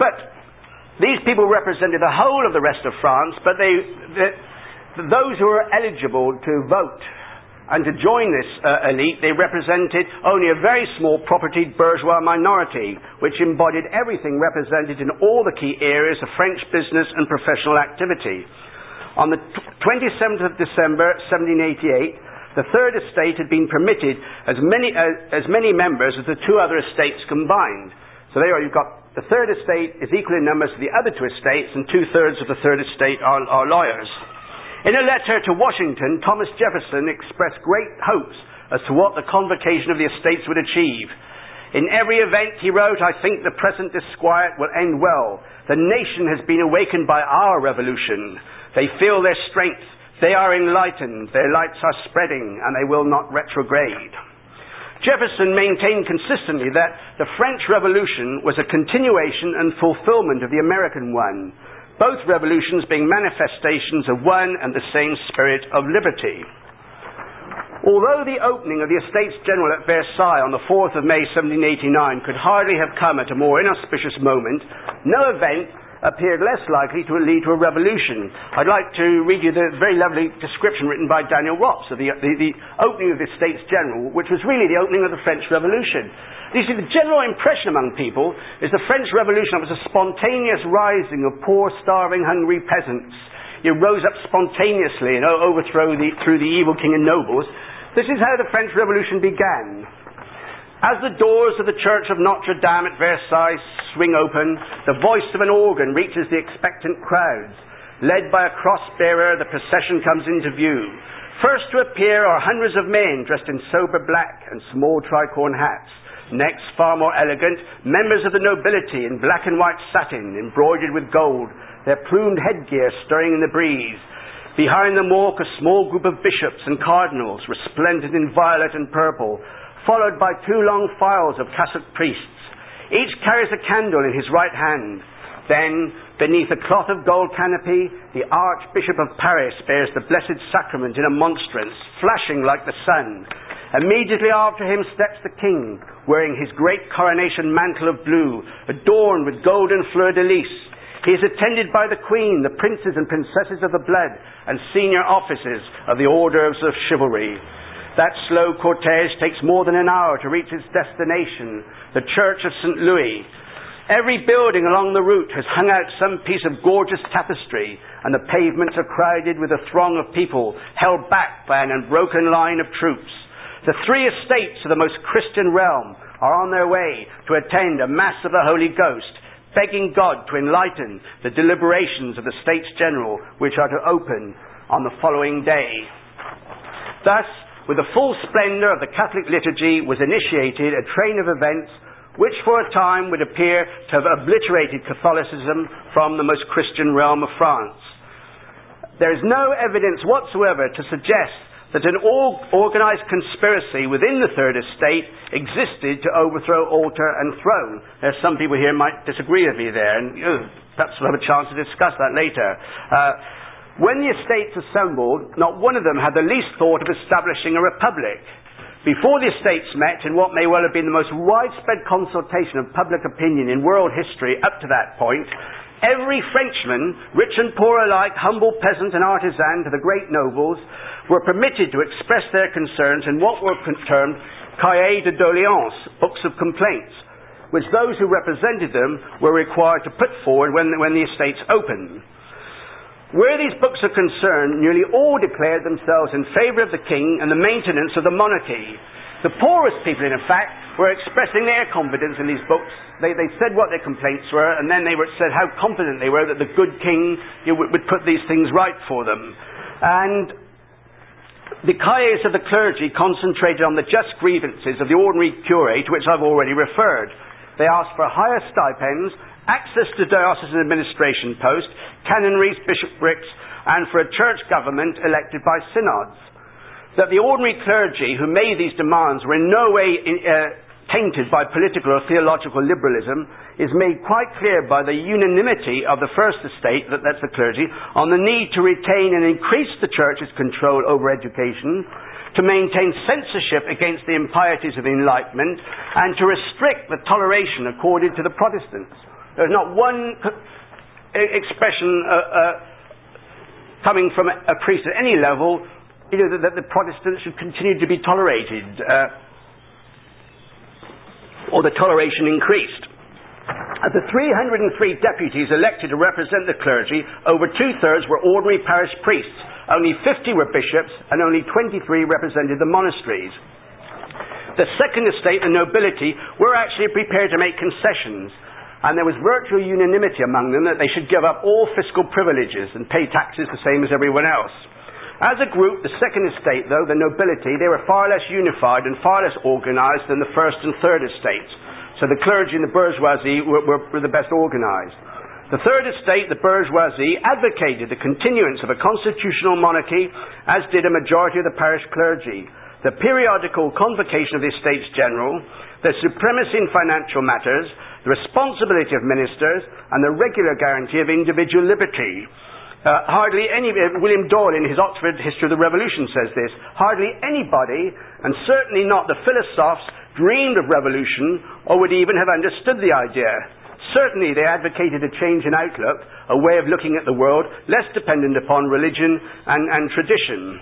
But these people represented the whole of the rest of France, but those who were eligible to vote and to join this elite, they represented only a very small propertied bourgeois minority, which embodied everything represented in all the key areas of French business and professional activity. On the 27th of December 1788, the third estate had been permitted as many members as the two other estates combined. So there you've got the third estate is equal in numbers to the other two estates, and 2/3 of the third estate are lawyers. In a letter to Washington, Thomas Jefferson expressed great hopes as to what the convocation of the estates would achieve. In every event, he wrote, I think the present disquiet will end well. The nation has been awakened by our revolution. They feel their strength. They are enlightened. Their lights are spreading, and they will not retrograde. Jefferson maintained consistently that the French Revolution was a continuation and fulfillment of the American one, both revolutions being manifestations of one and the same spirit of liberty. Although the opening of the Estates General at Versailles on the 4th of May 1789 could hardly have come at a more inauspicious moment, no event appeared less likely to lead to a revolution. I'd like to read you the very lovely description written by Daniel Rops of the opening of the Estates General, which was really the opening of the French Revolution. You see, the general impression among people is the French Revolution was a spontaneous rising of poor, starving, hungry peasants. It rose up spontaneously and overthrew through the evil king and nobles. This is how the French Revolution began. As the doors of the Church of Notre Dame at Versailles swing open, the voice of an organ reaches the expectant crowds. Led by a cross-bearer, the procession comes into view. First to appear are hundreds of men dressed in sober black and small tricorn hats. Next, far more elegant, members of the nobility in black and white satin embroidered with gold, their plumed headgear stirring in the breeze. Behind them walk a small group of bishops and cardinals, resplendent in violet and purple, followed by two long files of cassocked priests. Each carries a candle in his right hand. Then, beneath a cloth of gold canopy, the Archbishop of Paris bears the Blessed Sacrament in a monstrance, flashing like the sun. Immediately after him steps the king, wearing his great coronation mantle of blue, adorned with golden fleur-de-lis. He is attended by the Queen, the princes and princesses of the blood, and senior officers of the orders of chivalry. That slow cortege takes more than an hour to reach its destination, the Church of St. Louis. Every building along the route has hung out some piece of gorgeous tapestry, and the pavements are crowded with a throng of people held back by an unbroken line of troops. The three estates of the most Christian realm are on their way to attend a Mass of the Holy Ghost, begging God to enlighten the deliberations of the States General, which are to open on the following day. Thus, with the full splendor of the Catholic liturgy was initiated a train of events which for a time would appear to have obliterated Catholicism from the most Christian realm of France. There is no evidence whatsoever to suggest that an organized conspiracy within the Third Estate existed to overthrow, alter, and throne. There's some people here might disagree with me there, and perhaps we'll have a chance to discuss that later. When the estates assembled, not one of them had the least thought of establishing a republic. Before the estates met in what may well have been the most widespread consultation of public opinion in world history up to that point, every Frenchman, rich and poor alike, humble peasant and artisan to the great nobles, were permitted to express their concerns in what were termed cahiers de doléances, books of complaints, which those who represented them were required to put forward when the estates opened. Where these books are concerned, nearly all declared themselves in favour of the king and the maintenance of the monarchy. The poorest people, in fact, were expressing their confidence in these books. They said what their complaints were, and then they said how confident they were that the good king would put these things right for them. And the cahiers of the clergy concentrated on the just grievances of the ordinary curate, to which I've already referred. They asked for higher stipends, access to diocesan administration posts, canonries, bishoprics, and for a church government elected by synods. That the ordinary clergy who made these demands were in no way tainted by political or theological liberalism is made quite clear by the unanimity of the First Estate, that's the clergy, on the need to retain and increase the Church's control over education, to maintain censorship against the impieties of the Enlightenment, and to restrict the toleration accorded to the Protestants. There's not one expression coming from a priest at any level, that the Protestants should continue to be tolerated, or the toleration increased. Of the 303 deputies elected to represent the clergy, over two-thirds were ordinary parish priests. Only 50 were bishops, and only 23 represented the monasteries. The second estate, the nobility, were actually prepared to make concessions, and there was virtual unanimity among them that they should give up all fiscal privileges and pay taxes the same as everyone else. As a group, the second estate, though, the nobility, they were far less unified and far less organised than the first and third estates. So the clergy and the bourgeoisie were the best organised. The third estate, the bourgeoisie, advocated the continuance of a constitutional monarchy, as did a majority of the parish clergy. The periodical convocation of the Estates General, the supremacy in financial matters, the responsibility of ministers, and the regular guarantee of individual liberty. William Doyle in his Oxford History of the Revolution says this, hardly anybody, and certainly not the philosophes, dreamed of revolution or would even have understood the idea. Certainly they advocated a change in outlook, a way of looking at the world, less dependent upon religion and tradition.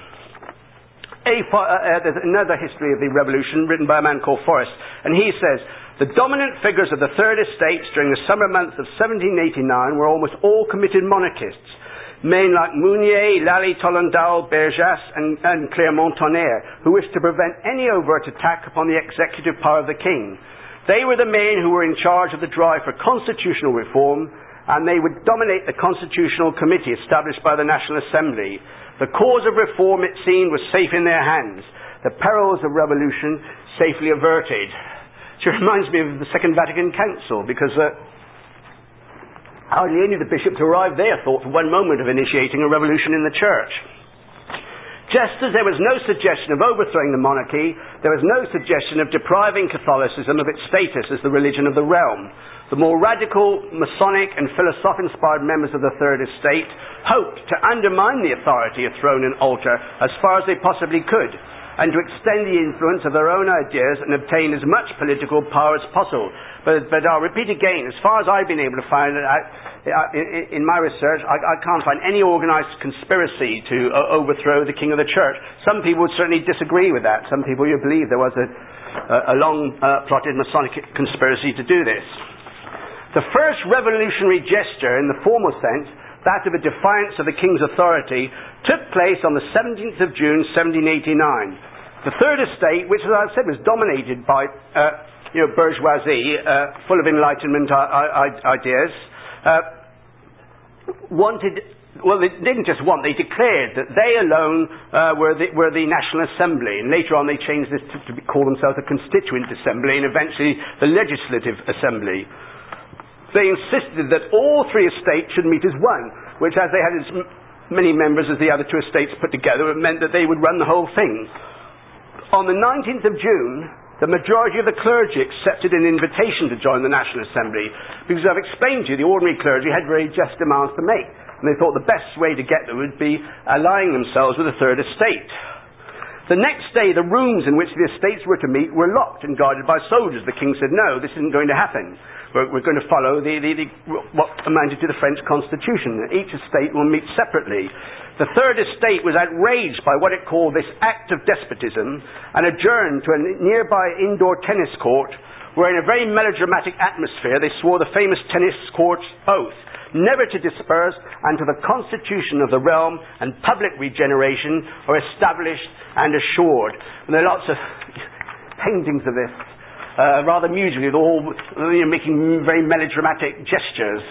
There's another history of the revolution written by a man called Forrest, and he says, the dominant figures of the Third Estates during the summer months of 1789 were almost all committed monarchists. Men like Mounier, Lally, Tollendal, Berjas, and Clermont-Tonnerre, who wished to prevent any overt attack upon the executive power of the king. They were the men who were in charge of the drive for constitutional reform, and they would dominate the constitutional committee established by the National Assembly. The cause of reform, it seemed, was safe in their hands. The perils of revolution safely averted. It reminds me of the Second Vatican Council, because hardly any of the bishops who arrived there thought for one moment of initiating a revolution in the church. Just as there was no suggestion of overthrowing the monarchy, there was no suggestion of depriving Catholicism of its status as the religion of the realm. The more radical, Masonic and philosoph-inspired members of the Third Estate hoped to undermine the authority of throne and altar as far as they possibly could, and to extend the influence of their own ideas and obtain as much political power as possible. But I'll repeat again, as far as I've been able to find it out, in my research, I can't find any organised conspiracy to overthrow the king of the church. Some people would certainly disagree with that. Some people would believe there was a long plotted Masonic conspiracy to do this. The first revolutionary gesture, in the formal sense, that of a defiance of the king's authority, took place on the 17th of June 1789. The Third Estate, which, as I've said, was dominated by bourgeoisie, full of Enlightenment ideas, they didn't just want, they declared that they alone were the National Assembly, and later on they changed this to call themselves a Constituent Assembly, and eventually the Legislative Assembly. They insisted that all three estates should meet as one, which, as they had as many members as the other two estates put together, it meant that they would run the whole thing. On the 19th of June, the majority of the clergy accepted an invitation to join the National Assembly, because I've explained to you, the ordinary clergy had very just demands to make, and they thought the best way to get them would be allying themselves with the Third Estate. The next day, the rooms in which the estates were to meet were locked and guarded by soldiers. The king said, no, this isn't going to happen. We're going to follow what amounted to the French Constitution. Each estate will meet separately. The third estate was outraged by what it called this act of despotism and adjourned to a nearby indoor tennis court where, in a very melodramatic atmosphere, they swore the famous tennis court oath, never to disperse until the constitution of the realm and public regeneration are established and assured. And there are lots of paintings of this, rather musically, they're all making very melodramatic gestures.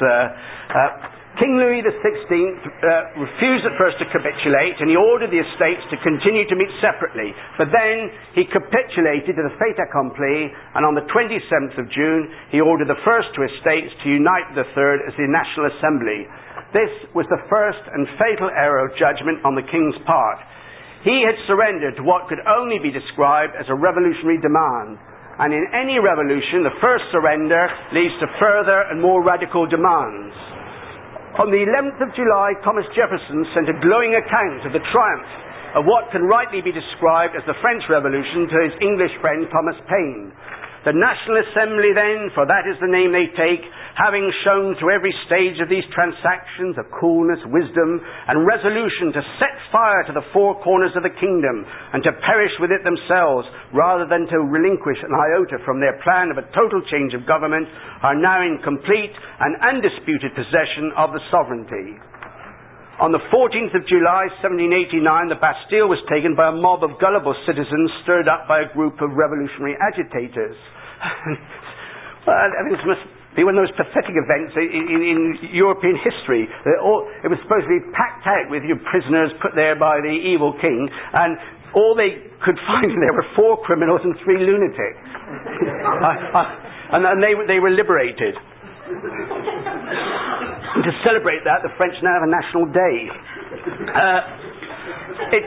King Louis XVI refused at first to capitulate, and he ordered the estates to continue to meet separately. But then he capitulated to the fait accompli, and on the 27th of June, he ordered the first two estates to unite the third as the National Assembly. This was the first and fatal error of judgment on the king's part. He had surrendered to what could only be described as a revolutionary demand. And in any revolution, the first surrender leads to further and more radical demands. On the 11th of July, Thomas Jefferson sent a glowing account of the triumph of what can rightly be described as the French Revolution to his English friend Thomas Paine. The National Assembly then, for that is the name they take, having shown through every stage of these transactions a coolness, wisdom, and resolution to set fire to the four corners of the kingdom, and to perish with it themselves, rather than to relinquish an iota from their plan of a total change of government, are now in complete and undisputed possession of the sovereignty. On the 14th of July, 1789, the Bastille was taken by a mob of gullible citizens stirred up by a group of revolutionary agitators. Well, I think this must be one of those pathetic events in European history. It was supposed to be packed out with your prisoners put there by the evil king, and all they could find in there were 4 criminals and 3 lunatics. And they were liberated. And to celebrate that, the French now have a national day.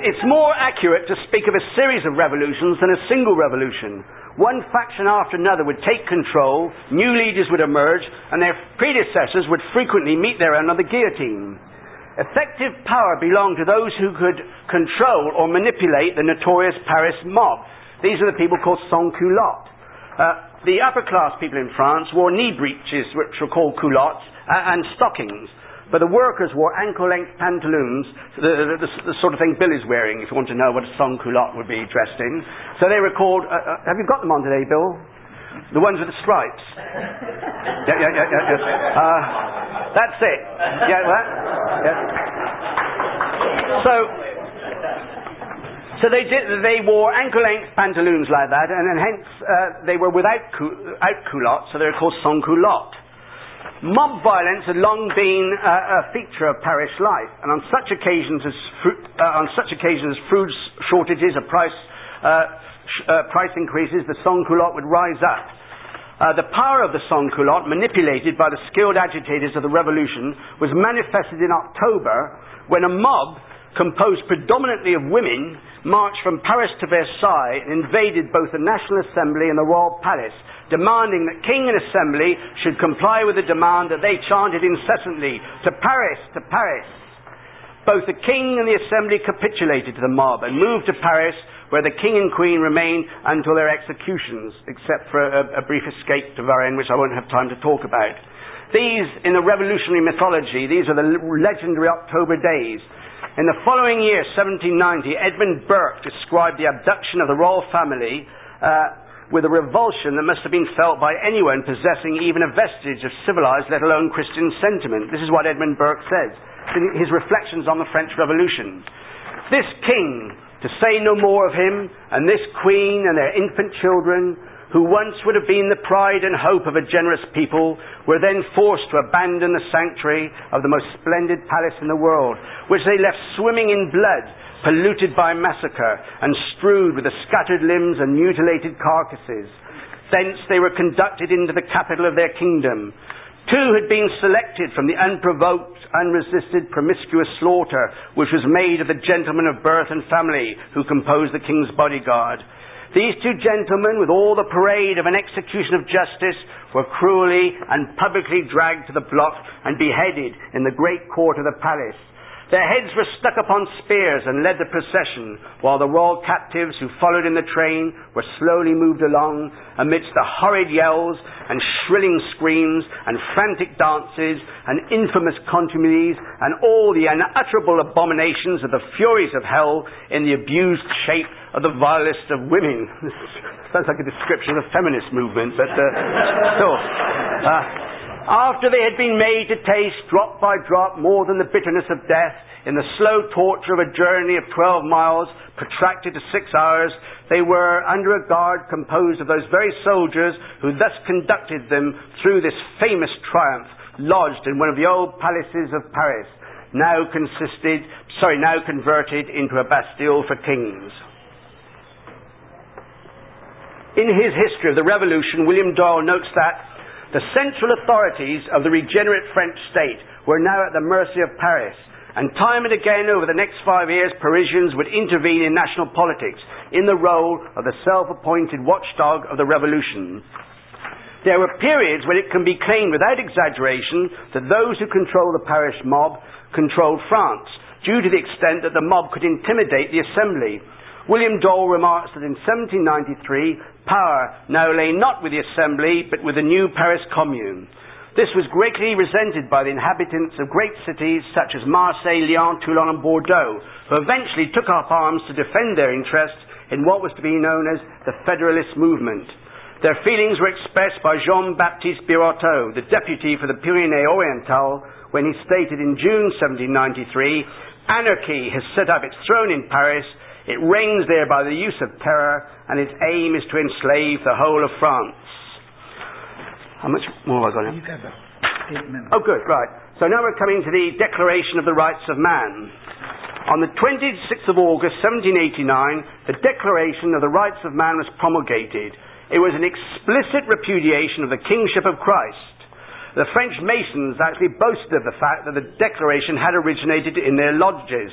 It's more accurate to speak of a series of revolutions than a single revolution. One faction after another would take control, new leaders would emerge, and their predecessors would frequently meet their own on the guillotine. Effective power belonged to those who could control or manipulate the notorious Paris mob. These are the people called sans-culottes. The upper class people in France wore knee breeches, which were called culottes, and stockings. But the workers wore ankle-length pantaloons, the sort of thing Bill is wearing, if you want to know what a sans-culotte would be dressed in. So they were called, have you got them on today, Bill? The ones with the stripes. Yeah. That's it. Yeah, that? Yeah. So they wore ankle-length pantaloons like that, and then hence they were without culottes, so they were called sans-culottes. Mob violence had long been a feature of parish life, and on such occasions as food shortages or price increases, the sans-culotte would rise up. The power of the sans-culotte, manipulated by the skilled agitators of the revolution, was manifested in October when a mob composed predominantly of women marched from Paris to Versailles and invaded both the National Assembly and the Royal Palace, demanding that King and Assembly should comply with the demand that they chanted incessantly, "To Paris, to Paris." Both the King and the Assembly capitulated to the mob and moved to Paris, where the King and Queen remained until their executions, except for a brief escape to Varennes, which I won't have time to talk about. These, in the revolutionary mythology, these are the legendary October days. In the following year, 1790, Edmund Burke described the abduction of the royal family with a revulsion that must have been felt by anyone possessing even a vestige of civilized, let alone Christian sentiment. This is what Edmund Burke says in his reflections on the French Revolution. "This king, to say no more of him, and this queen and their infant children, who once would have been the pride and hope of a generous people, were then forced to abandon the sanctuary of the most splendid palace in the world, which they left swimming in blood, polluted by massacre, and strewed with the scattered limbs and mutilated carcasses. Thence they were conducted into the capital of their kingdom. 2 had been selected from the unprovoked, unresisted, promiscuous slaughter which was made of the gentlemen of birth and family who composed the king's bodyguard. These 2 gentlemen, with all the parade of an execution of justice, were cruelly and publicly dragged to the block and beheaded in the great court of the palace. Their heads were stuck upon spears and led the procession, while the royal captives who followed in the train were slowly moved along amidst the horrid yells and shrilling screams and frantic dances and infamous contumelies and all the unutterable abominations of the furies of hell in the abused shape of the vilest of women. Sounds like a description of the feminist movement, but after they had been made to taste, drop by drop, more than the bitterness of death, in the slow torture of a journey of 12 miles, protracted to 6 hours, they were under a guard composed of those very soldiers who thus conducted them through this famous triumph, lodged in one of the old palaces of Paris, now converted into a Bastille for kings. In his history of the Revolution, William Doyle notes that the central authorities of the regenerate French state were now at the mercy of Paris, and time and again over the next 5 years Parisians would intervene in national politics in the role of the self-appointed watchdog of the Revolution. There were periods when it can be claimed without exaggeration that those who control the Paris mob controlled France, due to the extent that the mob could intimidate the assembly. William Doyle remarks that in 1793, power now lay not with the Assembly, but with the new Paris Commune. This was greatly resented by the inhabitants of great cities such as Marseille, Lyon, Toulon and Bordeaux, who eventually took up arms to defend their interests in what was to be known as the Federalist movement. Their feelings were expressed by Jean-Baptiste Birotteau, the deputy for the Pyrénées-Orientales, when he stated in June 1793, "Anarchy has set up its throne in Paris. It reigns there by the use of terror, and its aim is to enslave the whole of France." How much more have I got now? You've got about 8 minutes. Oh, good, right. So now we're coming to the Declaration of the Rights of Man. On the 26th of August, 1789, the Declaration of the Rights of Man was promulgated. It was an explicit repudiation of the kingship of Christ. The French Masons actually boasted of the fact that the Declaration had originated in their lodges.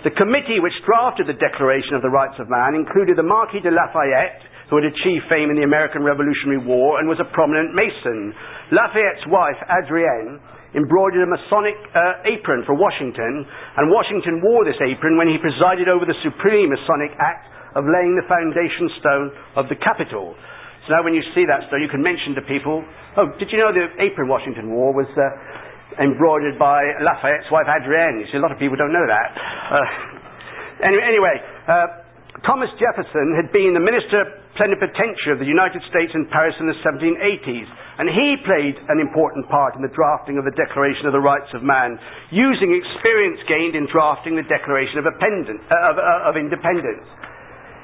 The committee which drafted the Declaration of the Rights of Man included the Marquis de Lafayette, who had achieved fame in the American Revolutionary War and was a prominent Mason. Lafayette's wife, Adrienne, embroidered a Masonic apron for Washington, and Washington wore this apron when he presided over the supreme Masonic act of laying the foundation stone of the Capitol. So now when you see that stone, you can mention to people, "Oh, did you know the apron Washington wore was embroidered by Lafayette's wife Adrienne?" You see, a lot of people don't know that. Anyway, Thomas Jefferson had been the minister plenipotentiary of the United States in Paris in the 1780s, and he played an important part in the drafting of the Declaration of the Rights of Man, using experience gained in drafting the Declaration of Independence.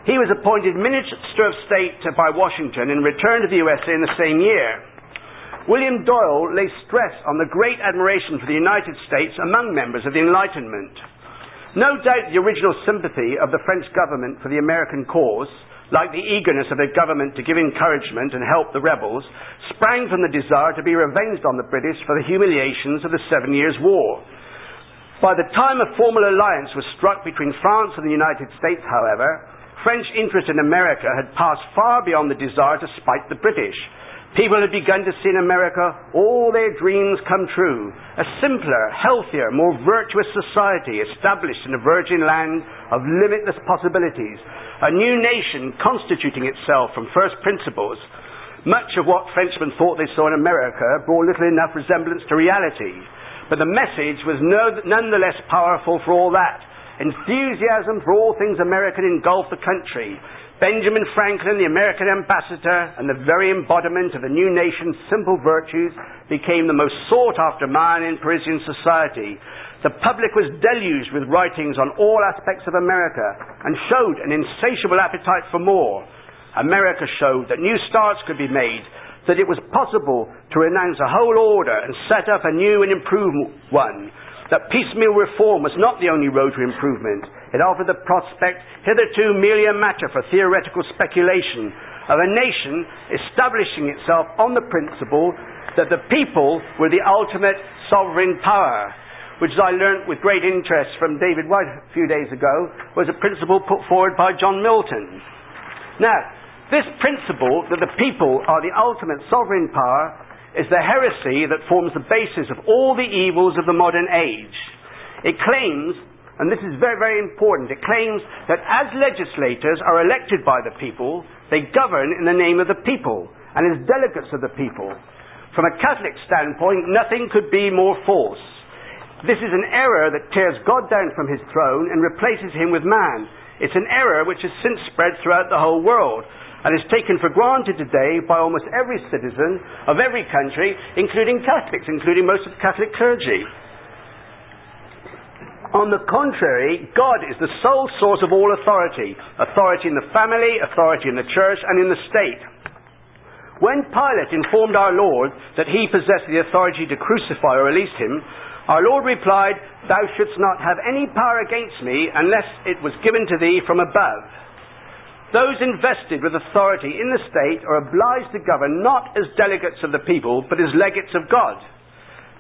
He was appointed Minister of State by Washington and returned to the USA in the same year. William Doyle lays stress on the great admiration for the United States among members of the Enlightenment. No doubt the original sympathy of the French government for the American cause, like the eagerness of their government to give encouragement and help the rebels, sprang from the desire to be revenged on the British for the humiliations of the 7 Years' War. By the time a formal alliance was struck between France and the United States, however, French interest in America had passed far beyond the desire to spite the British. People had begun to see in America all their dreams come true, a simpler, healthier, more virtuous society established in a virgin land of limitless possibilities, a new nation constituting itself from first principles. Much of what Frenchmen thought they saw in America bore little enough resemblance to reality, but the message was nonetheless powerful for all that. Enthusiasm for all things American engulfed the country. Benjamin Franklin, the American ambassador, and the very embodiment of the new nation's simple virtues, became the most sought-after man in Parisian society. The public was deluged with writings on all aspects of America and showed an insatiable appetite for more. America showed that new starts could be made, that it was possible to renounce a whole order and set up a new and improved one, that piecemeal reform was not the only road to improvement. It offered the prospect, hitherto merely a matter for theoretical speculation, of a nation establishing itself on the principle that the people were the ultimate sovereign power, which, as I learnt with great interest from David White a few days ago, was a principle put forward by John Milton. Now, this principle that the people are the ultimate sovereign power is the heresy that forms the basis of all the evils of the modern age. It claims, and this is very, very important, it claims that as legislators are elected by the people, they govern in the name of the people and as delegates of the people. From a Catholic standpoint, nothing could be more false. This is an error that tears God down from his throne and replaces him with man. It's an error which has since spread throughout the whole world and is taken for granted today by almost every citizen of every country, including Catholics, including most of the Catholic clergy. On the contrary, God is the sole source of all authority. Authority in the family, authority in the church, and in the state. When Pilate informed our Lord that he possessed the authority to crucify or release him, our Lord replied, "Thou shouldst not have any power against me unless it was given to thee from above." Those invested with authority in the state are obliged to govern not as delegates of the people, but as legates of God.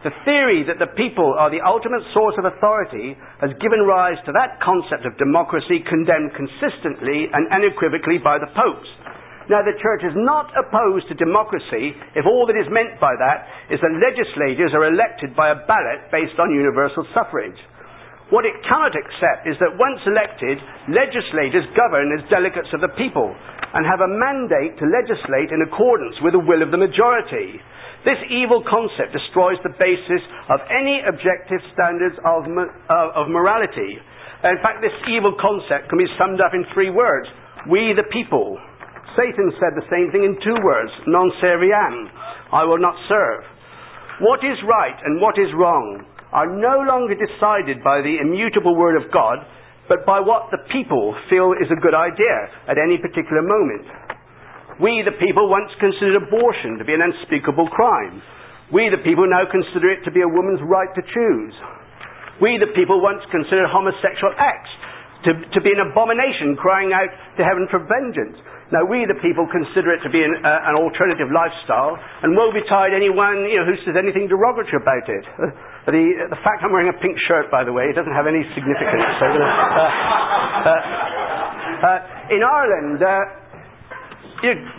The theory that the people are the ultimate source of authority has given rise to that concept of democracy condemned consistently and unequivocally by the popes. Now, the Church is not opposed to democracy if all that is meant by that is that legislators are elected by a ballot based on universal suffrage. What it cannot accept is that once elected, legislators govern as delegates of the people and have a mandate to legislate in accordance with the will of the majority. This evil concept destroys the basis of any objective standards of morality. In fact, this evil concept can be summed up in 3 words: we the people. Satan said the same thing in 2 words: non serviam, I will not serve. What is right and what is wrong are no longer decided by the immutable word of God, but by what the people feel is a good idea at any particular moment. We, the people, once considered abortion to be an unspeakable crime. We, the people, now consider it to be a woman's right to choose. We, the people, once considered homosexual acts to be an abomination crying out to heaven for vengeance. Now, we, the people, consider it to be an alternative lifestyle, and woe betide anyone who says anything derogatory about it. The fact I'm wearing a pink shirt, by the way, doesn't have any significance. So, in Ireland,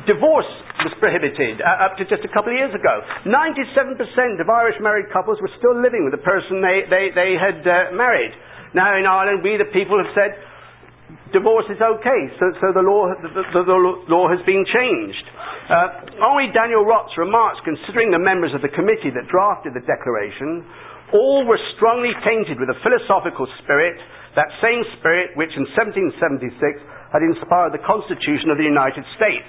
divorce was prohibited up to just a couple of years ago. 97% of Irish married couples were still living with the person they had married. Now, in Ireland, we, the people, have said divorce is okay, so the law has been changed. Henri Daniel Roth's remarks, considering the members of the committee that drafted the declaration, all were strongly tainted with a philosophical spirit, that same spirit which in 1776 had inspired the Constitution of the United States.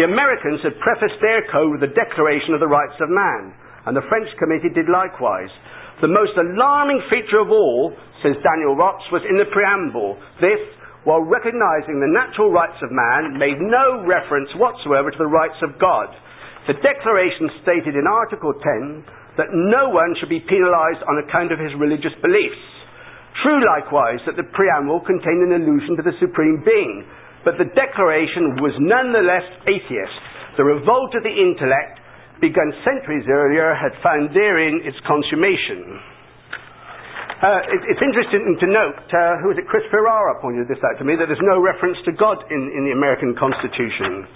The Americans had prefaced their code with the Declaration of the Rights of Man, and the French committee did likewise. The most alarming feature of all, says Daniel Roth, was in the preamble. This, while recognizing the natural rights of man, made no reference whatsoever to the rights of God. The Declaration stated in Article 10 that no one should be penalized on account of his religious beliefs. True, likewise, that the preamble contained an allusion to the Supreme Being, but the Declaration was nonetheless atheist. The revolt of the intellect, begun centuries earlier, had found therein its consummation. It's interesting to note, who was it, Chris Ferrara pointed this out to me, that there's no reference to God in the American Constitution.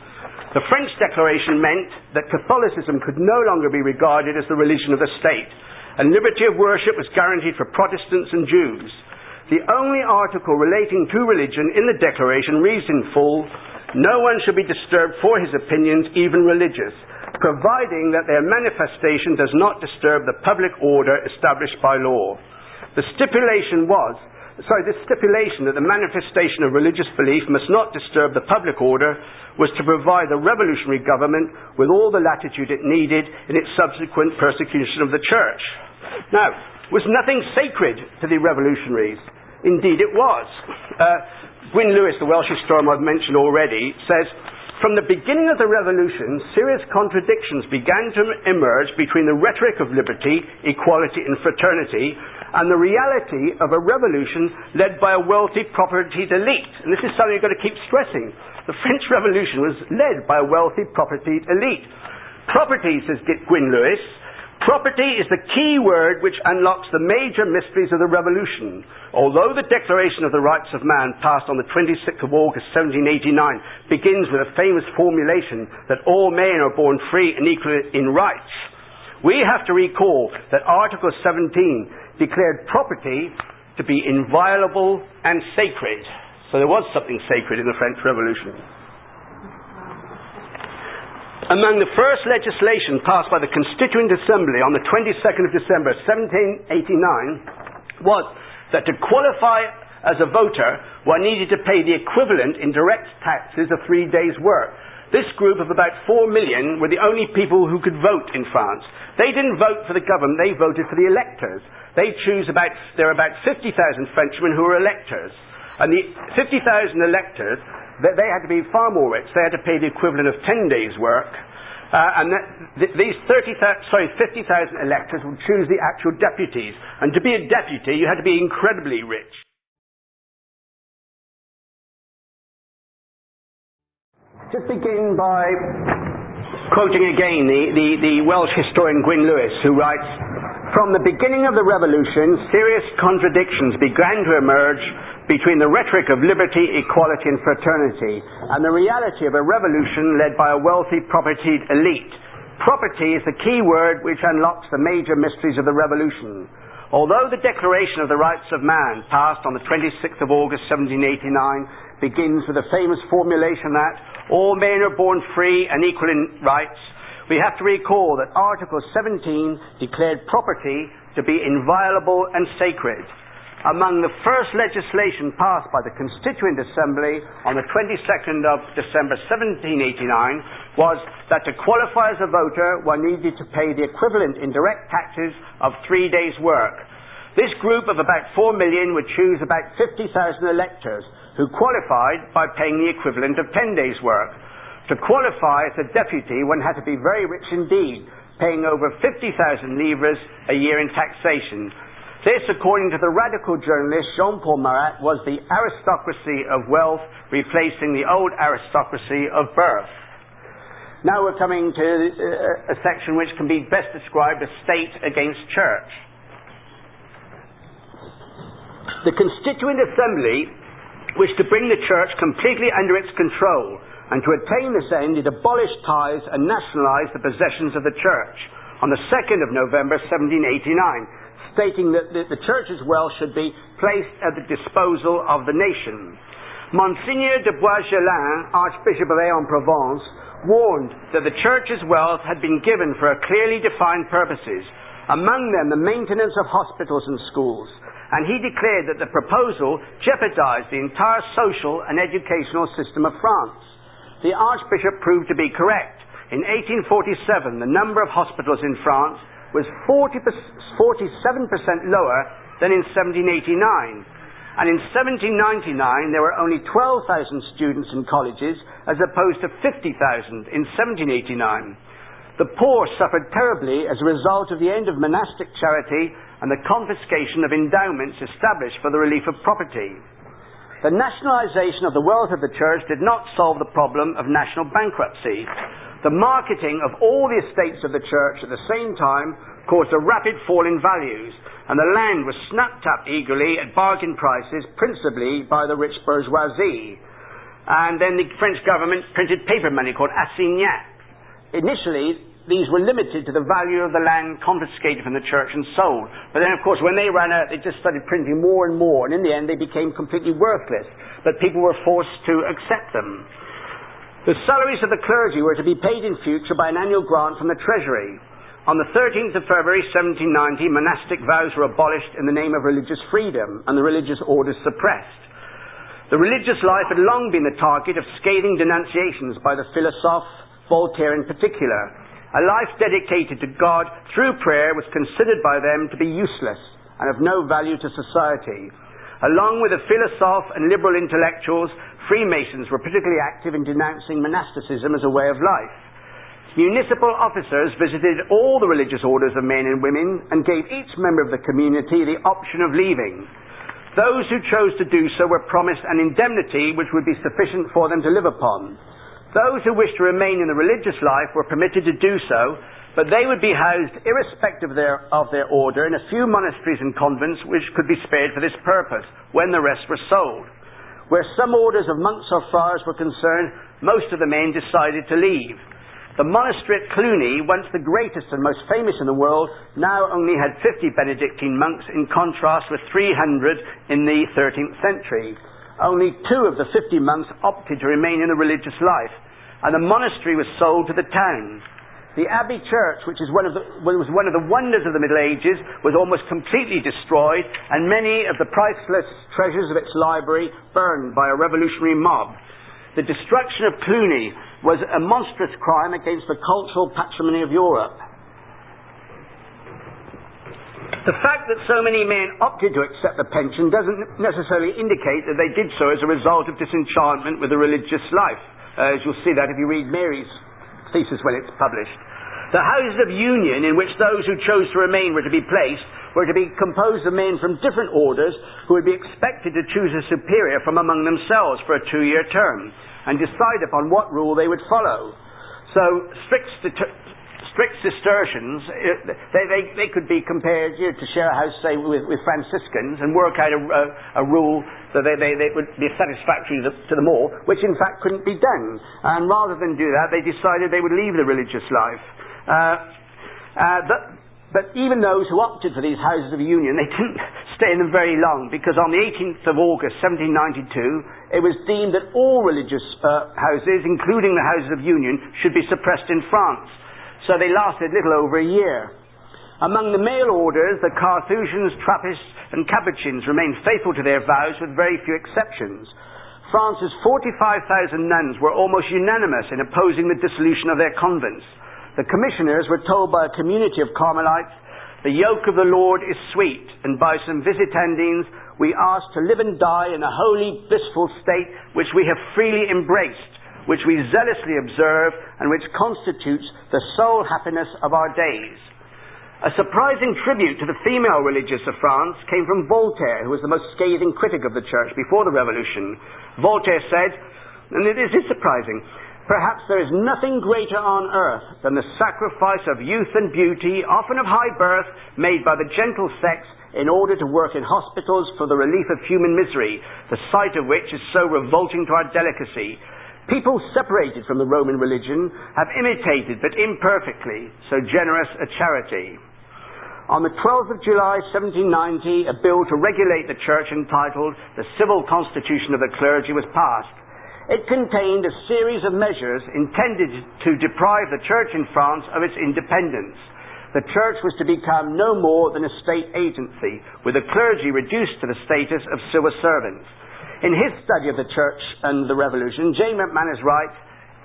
The French Declaration meant that Catholicism could no longer be regarded as the religion of the state, and liberty of worship was guaranteed for Protestants and Jews. The only article relating to religion in the Declaration reads in full, "No one should be disturbed for his opinions, even religious, providing that their manifestation does not disturb the public order established by law." The stipulation that the manifestation of religious belief must not disturb the public order was to provide the revolutionary government with all the latitude it needed in its subsequent persecution of the church. Now, was nothing sacred to the revolutionaries? Indeed it was. Gwyn Lewis, the Welsh historian I've mentioned already, says, "From the beginning of the revolution, serious contradictions began to emerge between the rhetoric of liberty, equality and fraternity and the reality of a revolution led by a wealthy propertied elite." And this is something you've got to keep stressing. The French Revolution was led by a wealthy propertied elite. Property, says Gwyn Lewis, property is the key word which unlocks the major mysteries of the revolution. Although the Declaration of the Rights of Man, passed on the 26th of August 1789, begins with a famous formulation that all men are born free and equal in rights, we have to recall that Article 17 declared property to be inviolable and sacred. So there was something sacred in the French Revolution. Among the first legislation passed by the Constituent Assembly on the 22nd of December 1789 was that to qualify as a voter, one needed to pay the equivalent in direct taxes of 3 days' work. This group of about 4 million were the only people who could vote in France. They didn't vote for the government, they voted for the electors. There are about 50,000 Frenchmen who were electors. And the 50,000 electors, they had to be far more rich. They had to pay the equivalent of 10 days' work. These 50,000 electors would choose the actual deputies. And to be a deputy, you had to be incredibly rich. Just begin by quoting again the Welsh historian Gwyn Lewis, who writes, "From the beginning of the revolution, serious contradictions began to emerge between the rhetoric of liberty, equality and fraternity and the reality of a revolution led by a wealthy propertied elite. Property is the key word which unlocks the major mysteries of the revolution. Although the Declaration of the Rights of Man, passed on the 26th of August 1789, begins with the famous formulation that all men are born free and equal in rights, we have to recall that Article 17 declared property to be inviolable and sacred. Among the first legislation passed by the Constituent Assembly on the 22nd of December 1789 was that to qualify as a voter, one needed to pay the equivalent in direct taxes of 3 days' work. This group of about 4 million would choose about 50,000 electors who qualified by paying the equivalent of 10 days' work. To qualify as a deputy, one had to be very rich indeed, paying over 50,000 livres a year in taxation. This, according to the radical journalist Jean-Paul Marat, was the aristocracy of wealth replacing the old aristocracy of birth." Now we're coming to a section which can be best described as state against church. The Constituent Assembly wished to bring the church completely under its control, and to attain this end it abolished tithes and nationalized the possessions of the church on the 2nd of November 1789, stating that the church's wealth should be placed at the disposal of the nation. Monsignor de Boisgelin, Archbishop of Aix-en-Provence, warned that the church's wealth had been given for a clearly defined purposes, among them the maintenance of hospitals and schools, and he declared that the proposal jeopardized the entire social and educational system of France. The Archbishop proved to be correct. In 1847, the number of hospitals in France was 47% lower than in 1789. And in 1799, there were only 12,000 students in colleges, as opposed to 50,000 in 1789. The poor suffered terribly as a result of the end of monastic charity and the confiscation of endowments established for the relief of property. The nationalization of the wealth of the church did not solve the problem of national bankruptcy. The marketing of all the estates of the church at the same time caused a rapid fall in values, and the land was snapped up eagerly at bargain prices, principally by the rich bourgeoisie. And then the French government printed paper money called assignats. Initially, these were limited to the value of the land confiscated from the church and sold. But then, of course, when they ran out, they just started printing more and more, and in the end they became completely worthless. But people were forced to accept them. The salaries of the clergy were to be paid in future by an annual grant from the treasury. On the 13th of February 1790, monastic vows were abolished in the name of religious freedom, and the religious orders suppressed. The religious life had long been the target of scathing denunciations by the philosophe, Voltaire in particular. A life dedicated to God through prayer was considered by them to be useless and of no value to society. Along with the philosophe and liberal intellectuals, Freemasons were particularly active in denouncing monasticism as a way of life. Municipal officers visited all the religious orders of men and women and gave each member of the community the option of leaving. Those who chose to do so were promised an indemnity which would be sufficient for them to live upon. Those who wished to remain in the religious life were permitted to do so, but they would be housed irrespective of their order in a few monasteries and convents which could be spared for this purpose, when the rest were sold. Where some orders of monks or friars were concerned, most of the men decided to leave. The monastery at Cluny, once the greatest and most famous in the world, now only had 50 Benedictine monks, in contrast with 300 in the 13th century. Only 2 of the 50 monks opted to remain in the religious life, and the monastery was sold to the town. The Abbey Church, which was one of the wonders of the Middle Ages, was almost completely destroyed, and many of the priceless treasures of its library burned by a revolutionary mob. The destruction of Cluny was a monstrous crime against the cultural patrimony of Europe. The fact that so many men opted to accept the pension doesn't necessarily indicate that they did so as a result of disenchantment with the religious life, as you'll see that if you read Mary's thesis when it's published. The houses of union in which those who chose to remain were to be placed were to be composed of men from different orders who would be expected to choose a superior from among themselves for a 2-year term and decide upon what rule they would follow. So strict Cistercians, they could be compared to share a house, say, with Franciscans and work out a rule that they would be satisfactory to them all, which in fact couldn't be done. And rather than do that, they decided they would leave the religious life. But even those who opted for these houses of union, they didn't stay in them very long, because on the 18th of August 1792, it was deemed that all religious houses, including the houses of union, should be suppressed in France. So they lasted little over a year. Among the male orders, the Carthusians, Trappists, and Capuchins remained faithful to their vows with very few exceptions. France's 45,000 nuns were almost unanimous in opposing the dissolution of their convents. The commissioners were told by a community of Carmelites, "The yoke of the Lord is sweet," and by some visitandines, "We ask to live and die in a holy, blissful state which we have freely embraced, which we zealously observe, and which constitutes the sole happiness of our days." A surprising tribute to the female religious of France came from Voltaire, who was the most scathing critic of the church before the Revolution. Voltaire said, and it is surprising, "Perhaps there is nothing greater on earth than the sacrifice of youth and beauty, often of high birth, made by the gentle sex in order to work in hospitals for the relief of human misery, the sight of which is so revolting to our delicacy. People separated from the Roman religion have imitated, but imperfectly, so generous a charity." On the 12th of July 1790, a bill to regulate the church entitled "The Civil Constitution of the Clergy" was passed. It contained a series of measures intended to deprive the church in France of its independence. The church was to become no more than a state agency, with the clergy reduced to the status of civil servants. In his study of the church and the revolution, J. McManus writes,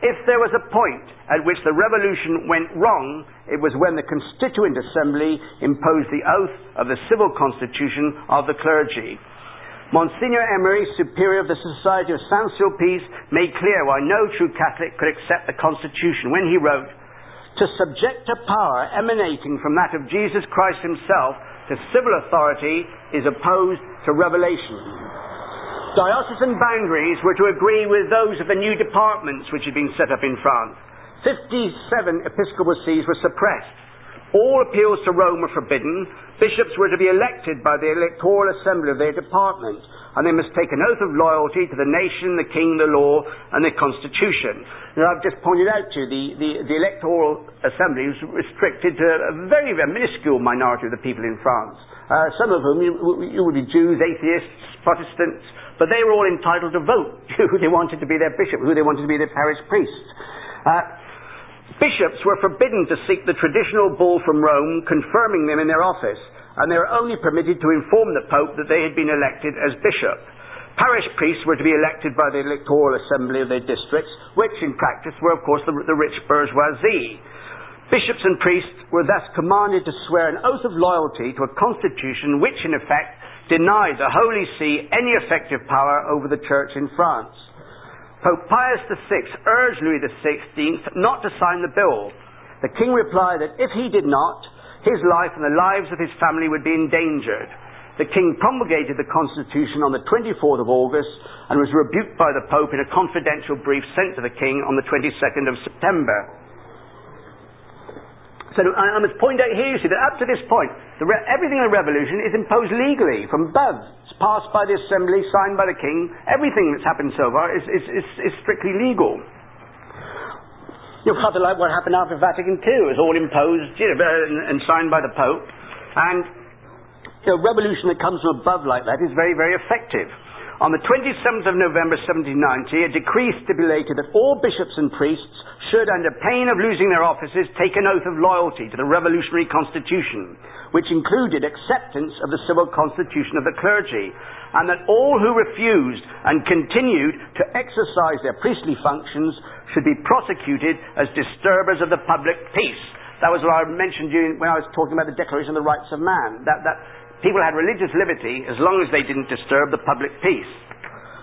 "If there was a point at which the revolution went wrong, it was when the Constituent Assembly imposed the oath of the civil constitution of the clergy." Monsignor Emery, superior of the Society of Saint-Sulpice, made clear why no true Catholic could accept the Constitution when he wrote, "To subject a power emanating from that of Jesus Christ himself to civil authority is opposed to revelation." Diocesan boundaries were to agree with those of the new departments which had been set up in France. 57 episcopal sees were suppressed. All appeals to Rome were forbidden. Bishops were to be elected by the electoral assembly of their department, and they must take an oath of loyalty to the nation, the king, the law, and the constitution. Now, I've just pointed out to you the electoral assembly was restricted to a very, very minuscule minority of the people in France, some of whom you would be Jews, atheists, Protestants, but they were all entitled to vote who they wanted to be their bishop, who they wanted to be their parish priest. Bishops were forbidden to seek the traditional bull from Rome confirming them in their office, and they were only permitted to inform the Pope that they had been elected as bishop. Parish priests were to be elected by the electoral assembly of their districts, which in practice were of course the rich bourgeoisie. Bishops and priests were thus commanded to swear an oath of loyalty to a constitution which in effect denied the Holy See any effective power over the church in France. Pope Pius VI urged Louis XVI not to sign the bill. The king replied that if he did not, his life and the lives of his family would be endangered. The king promulgated the constitution on the 24th of August and was rebuked by the Pope in a confidential brief sent to the king on the 22nd of September. So I must point out here, you see, that up to this point, everything in the revolution is imposed legally from above. It's passed by the assembly, signed by the king. Everything that's happened so far is strictly legal. Rather like what happened after Vatican II. It was all imposed, and signed by the Pope. And a revolution that comes from above like that is very, very effective. On the 27th of November 1790, a decree stipulated that all bishops and priests should, under pain of losing their offices, take an oath of loyalty to the revolutionary constitution, which included acceptance of the civil constitution of the clergy, and that all who refused and continued to exercise their priestly functions should be prosecuted as disturbers of the public peace. That was what I mentioned when I was talking about the Declaration of the Rights of Man. That people had religious liberty as long as they didn't disturb the public peace.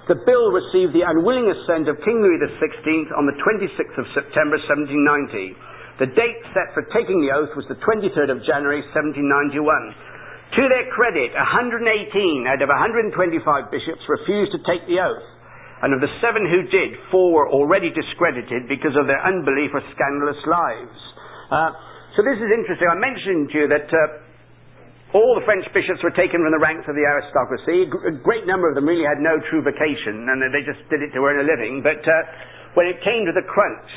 The bill received the unwilling assent of King Louis XVI on the 26th of September 1790. The date set for taking the oath was the 23rd of January 1791. To their credit, 118 out of 125 bishops refused to take the oath, and of the 7 who did, 4 were already discredited because of their unbelief or scandalous lives. So this is interesting. I mentioned to you that all the French bishops were taken from the ranks of the aristocracy. A great number of them really had no true vocation, and they just did it to earn a living. But when it came to the crunch,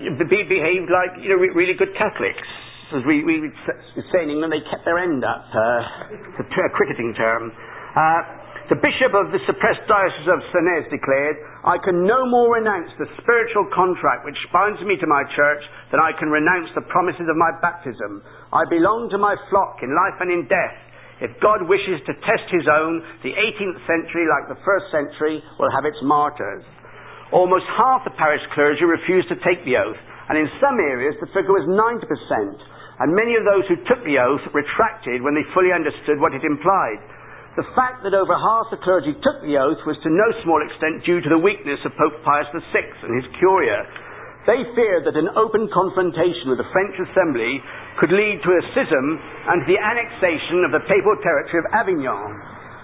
they behaved like really good Catholics. As we say in England, they kept their end up. It's a cricketing term. The bishop of the suppressed diocese of Senez declared, "I can no more renounce the spiritual contract which binds me to my church than I can renounce the promises of my baptism. I belong to my flock in life and in death. If God wishes to test his own, the 18th century, like the first century, will have its martyrs." Almost half the parish clergy refused to take the oath, and in some areas the figure was 90%, and many of those who took the oath retracted when they fully understood what it implied. The fact that over half the clergy took the oath was to no small extent due to the weakness of Pope Pius VI and his curia. They feared that an open confrontation with the French Assembly could lead to a schism and the annexation of the papal territory of Avignon.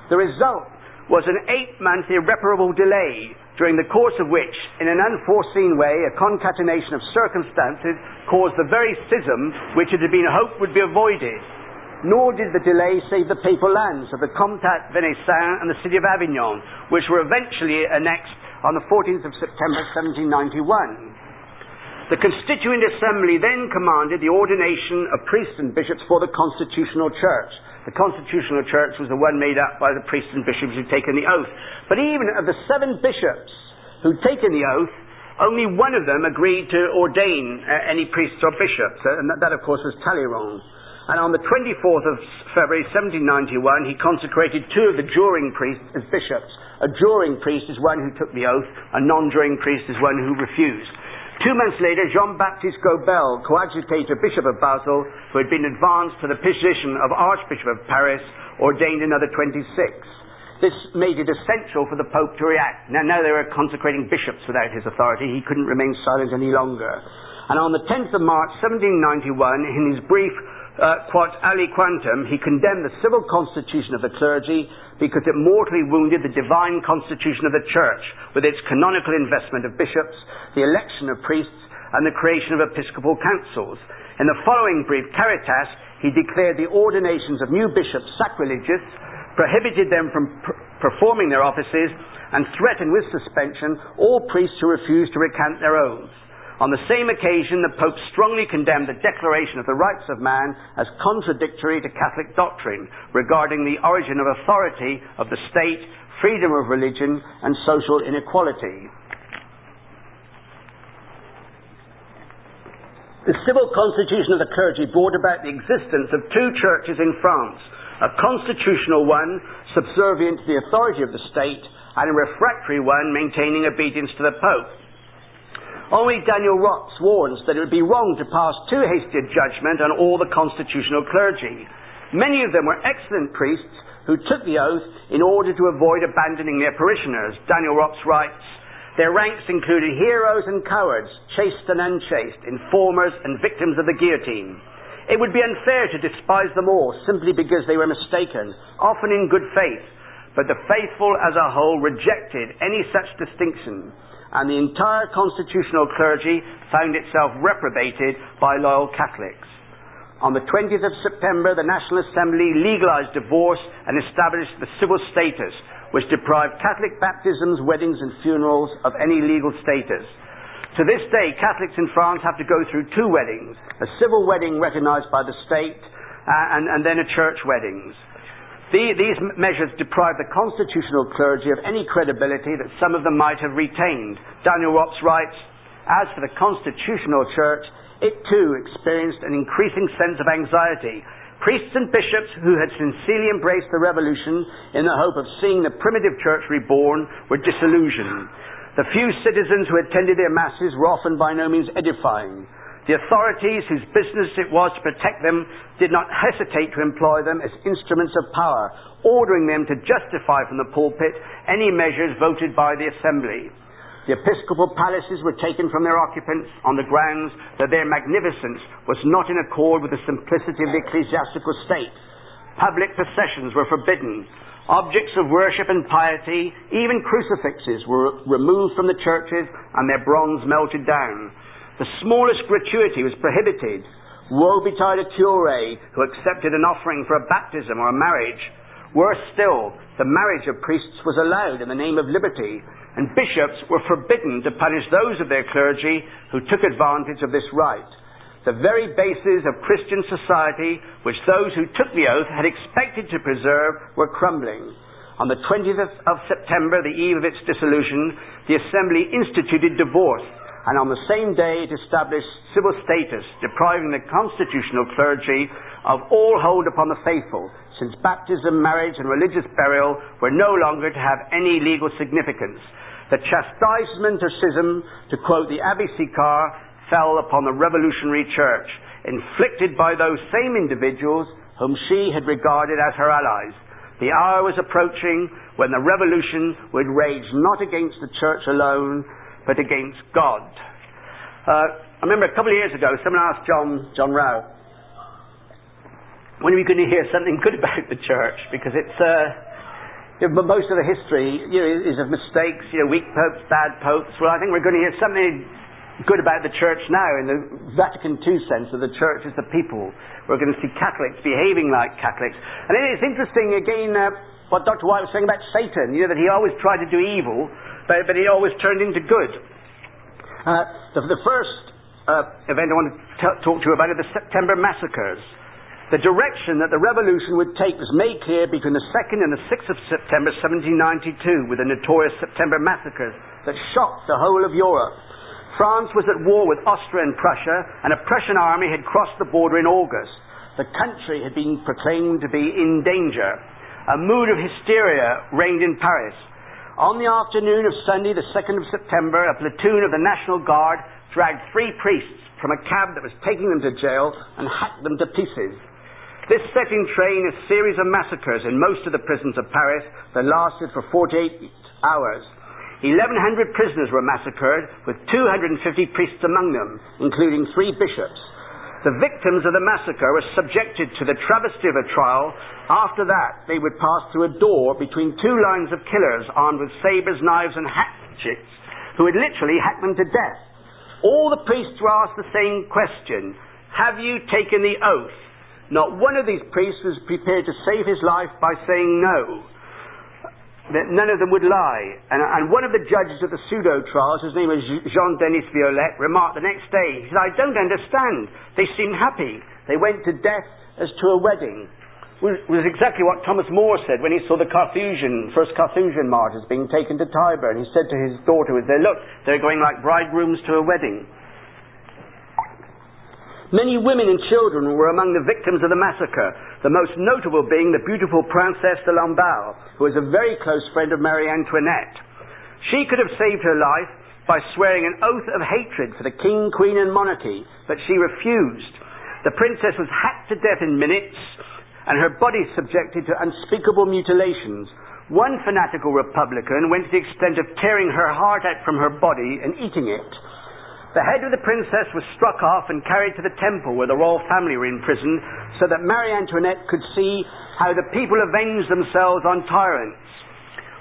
The result was an 8-month irreparable delay, during the course of which, in an unforeseen way, a concatenation of circumstances caused the very schism which it had been hoped would be avoided. Nor did the delay save the papal lands of the Comtat Venaissin and the city of Avignon, which were eventually annexed on the 14th of September 1791. The Constituent Assembly then commanded the ordination of priests and bishops for the Constitutional Church. The Constitutional Church was the one made up by the priests and bishops who'd taken the oath. But even of the 7 bishops who'd taken the oath, only one of them agreed to ordain any priests or bishops, and that of course was Talleyrand. And on the 24th of February 1791, he consecrated 2 of the juring priests as bishops. A juring priest is one who took the oath, a non-juring priest is one who refused. 2 months later, Jean-Baptiste Gobel, coadjutor Bishop of Basel, who had been advanced to the position of Archbishop of Paris, ordained another 26. This made it essential for the Pope to react. Now they were consecrating bishops without his authority. He couldn't remain silent any longer. And on the 10th of March 1791, in his brief Quod aliquantum, he condemned the civil constitution of the clergy because it mortally wounded the divine constitution of the church with its canonical investment of bishops, the election of priests, and the creation of episcopal councils. In the following brief, Caritas, he declared the ordinations of new bishops sacrilegious, prohibited them from performing their offices, and threatened with suspension all priests who refused to recant their oaths. On the same occasion, the Pope strongly condemned the Declaration of the Rights of Man as contradictory to Catholic doctrine regarding the origin of authority of the state, freedom of religion, and social inequality. The civil constitution of the clergy brought about the existence of 2 churches in France, a constitutional one subservient to the authority of the state, and a refractory one maintaining obedience to the Pope. Only Daniel Rotz warns that it would be wrong to pass too hasty a judgment on all the constitutional clergy. Many of them were excellent priests who took the oath in order to avoid abandoning their parishioners. Daniel Rotz writes, "Their ranks included heroes and cowards, chaste and unchaste, informers and victims of the guillotine. It would be unfair to despise them all simply because they were mistaken, often in good faith, but the faithful as a whole rejected any such distinction, and the entire constitutional clergy found itself reprobated by loyal Catholics." On the 20th of September, the National Assembly legalized divorce and established the civil status, which deprived Catholic baptisms, weddings and funerals of any legal status. To this day, Catholics in France have to go through two weddings, a civil wedding recognized by the state and then a church weddings. These measures deprive the constitutional clergy of any credibility that some of them might have retained. Daniel Rops writes, "As for the constitutional church, it too experienced an increasing sense of anxiety. Priests and bishops who had sincerely embraced the revolution in the hope of seeing the primitive church reborn were disillusioned. The few citizens who attended their masses were often by no means edifying. The authorities whose business it was to protect them did not hesitate to employ them as instruments of power, ordering them to justify from the pulpit any measures voted by the assembly. The episcopal palaces were taken from their occupants on the grounds that their magnificence was not in accord with the simplicity of the ecclesiastical state. Public processions were forbidden. Objects of worship and piety, even crucifixes, were removed from the churches and their bronze melted down. The smallest gratuity was prohibited. Woe betide a cure who accepted an offering for a baptism or a marriage. Worse still, the marriage of priests was allowed in the name of liberty, and bishops were forbidden to punish those of their clergy who took advantage of this right. The very bases of Christian society, which those who took the oath had expected to preserve, were crumbling. On the 20th of September, the eve of its dissolution, the Assembly instituted divorce, and on the same day it established civil status, depriving the constitutional clergy of all hold upon the faithful, since baptism, marriage, and religious burial were no longer to have any legal significance. The chastisement of schism, to quote the Abbé Sicard, fell upon the revolutionary church, inflicted by those same individuals whom she had regarded as her allies. The hour was approaching when the revolution would rage not against the church alone, but against God. I remember a couple of years ago, someone asked John Rowe, when are we going to hear something good about the church? Because it's most of the history is of mistakes, weak popes, bad popes. Well, I think we're going to hear something good about the church now, in the Vatican II sense of the church is the people. We're going to see Catholics behaving like Catholics. And it's interesting, again, what Dr. White was saying about Satan, that he always tried to do evil, but he always turned into good. The first event I want to talk to you about are the September massacres. The direction that the revolution would take was made clear between the 2nd and the 6th of September 1792 with the notorious September massacres that shocked the whole of Europe. France was at war with Austria and Prussia, and a Prussian army had crossed the border in August. The country had been proclaimed to be in danger. A mood of hysteria reigned in Paris. On the afternoon of Sunday, the 2nd of September, a platoon of the National Guard dragged 3 priests from a cab that was taking them to jail and hacked them to pieces. This set in train a series of massacres in most of the prisons of Paris that lasted for 48 hours. 1,100 prisoners were massacred, with 250 priests among them, including 3 bishops. The victims of the massacre were subjected to the travesty of a trial. After that, they would pass through a door between 2 lines of killers armed with sabres, knives, and hatchets, who would literally hack them to death. All the priests were asked the same question: have you taken the oath? Not one of these priests was prepared to save his life by saying no. That none of them would lie. And one of the judges of the pseudo-trials, his name was Jean-Denis Violet, remarked the next day, he said, "I don't understand. They seemed happy. They went to death as to a wedding." It was exactly what Thomas More said when he saw the first Carthusian martyrs being taken to Tyburn. He said to his daughter who was there, "Look, they're going like bridegrooms to a wedding." Many women and children were among the victims of the massacre, the most notable being the beautiful Princess de Lamballe, who was a very close friend of Marie Antoinette. She could have saved her life by swearing an oath of hatred for the king, queen and monarchy, but she refused. The princess was hacked to death in minutes, and her body subjected to unspeakable mutilations. One fanatical Republican went to the extent of tearing her heart out from her body and eating it. The head of the princess was struck off and carried to the temple where the royal family were imprisoned, so that Marie Antoinette could see how the people avenged themselves on tyrants.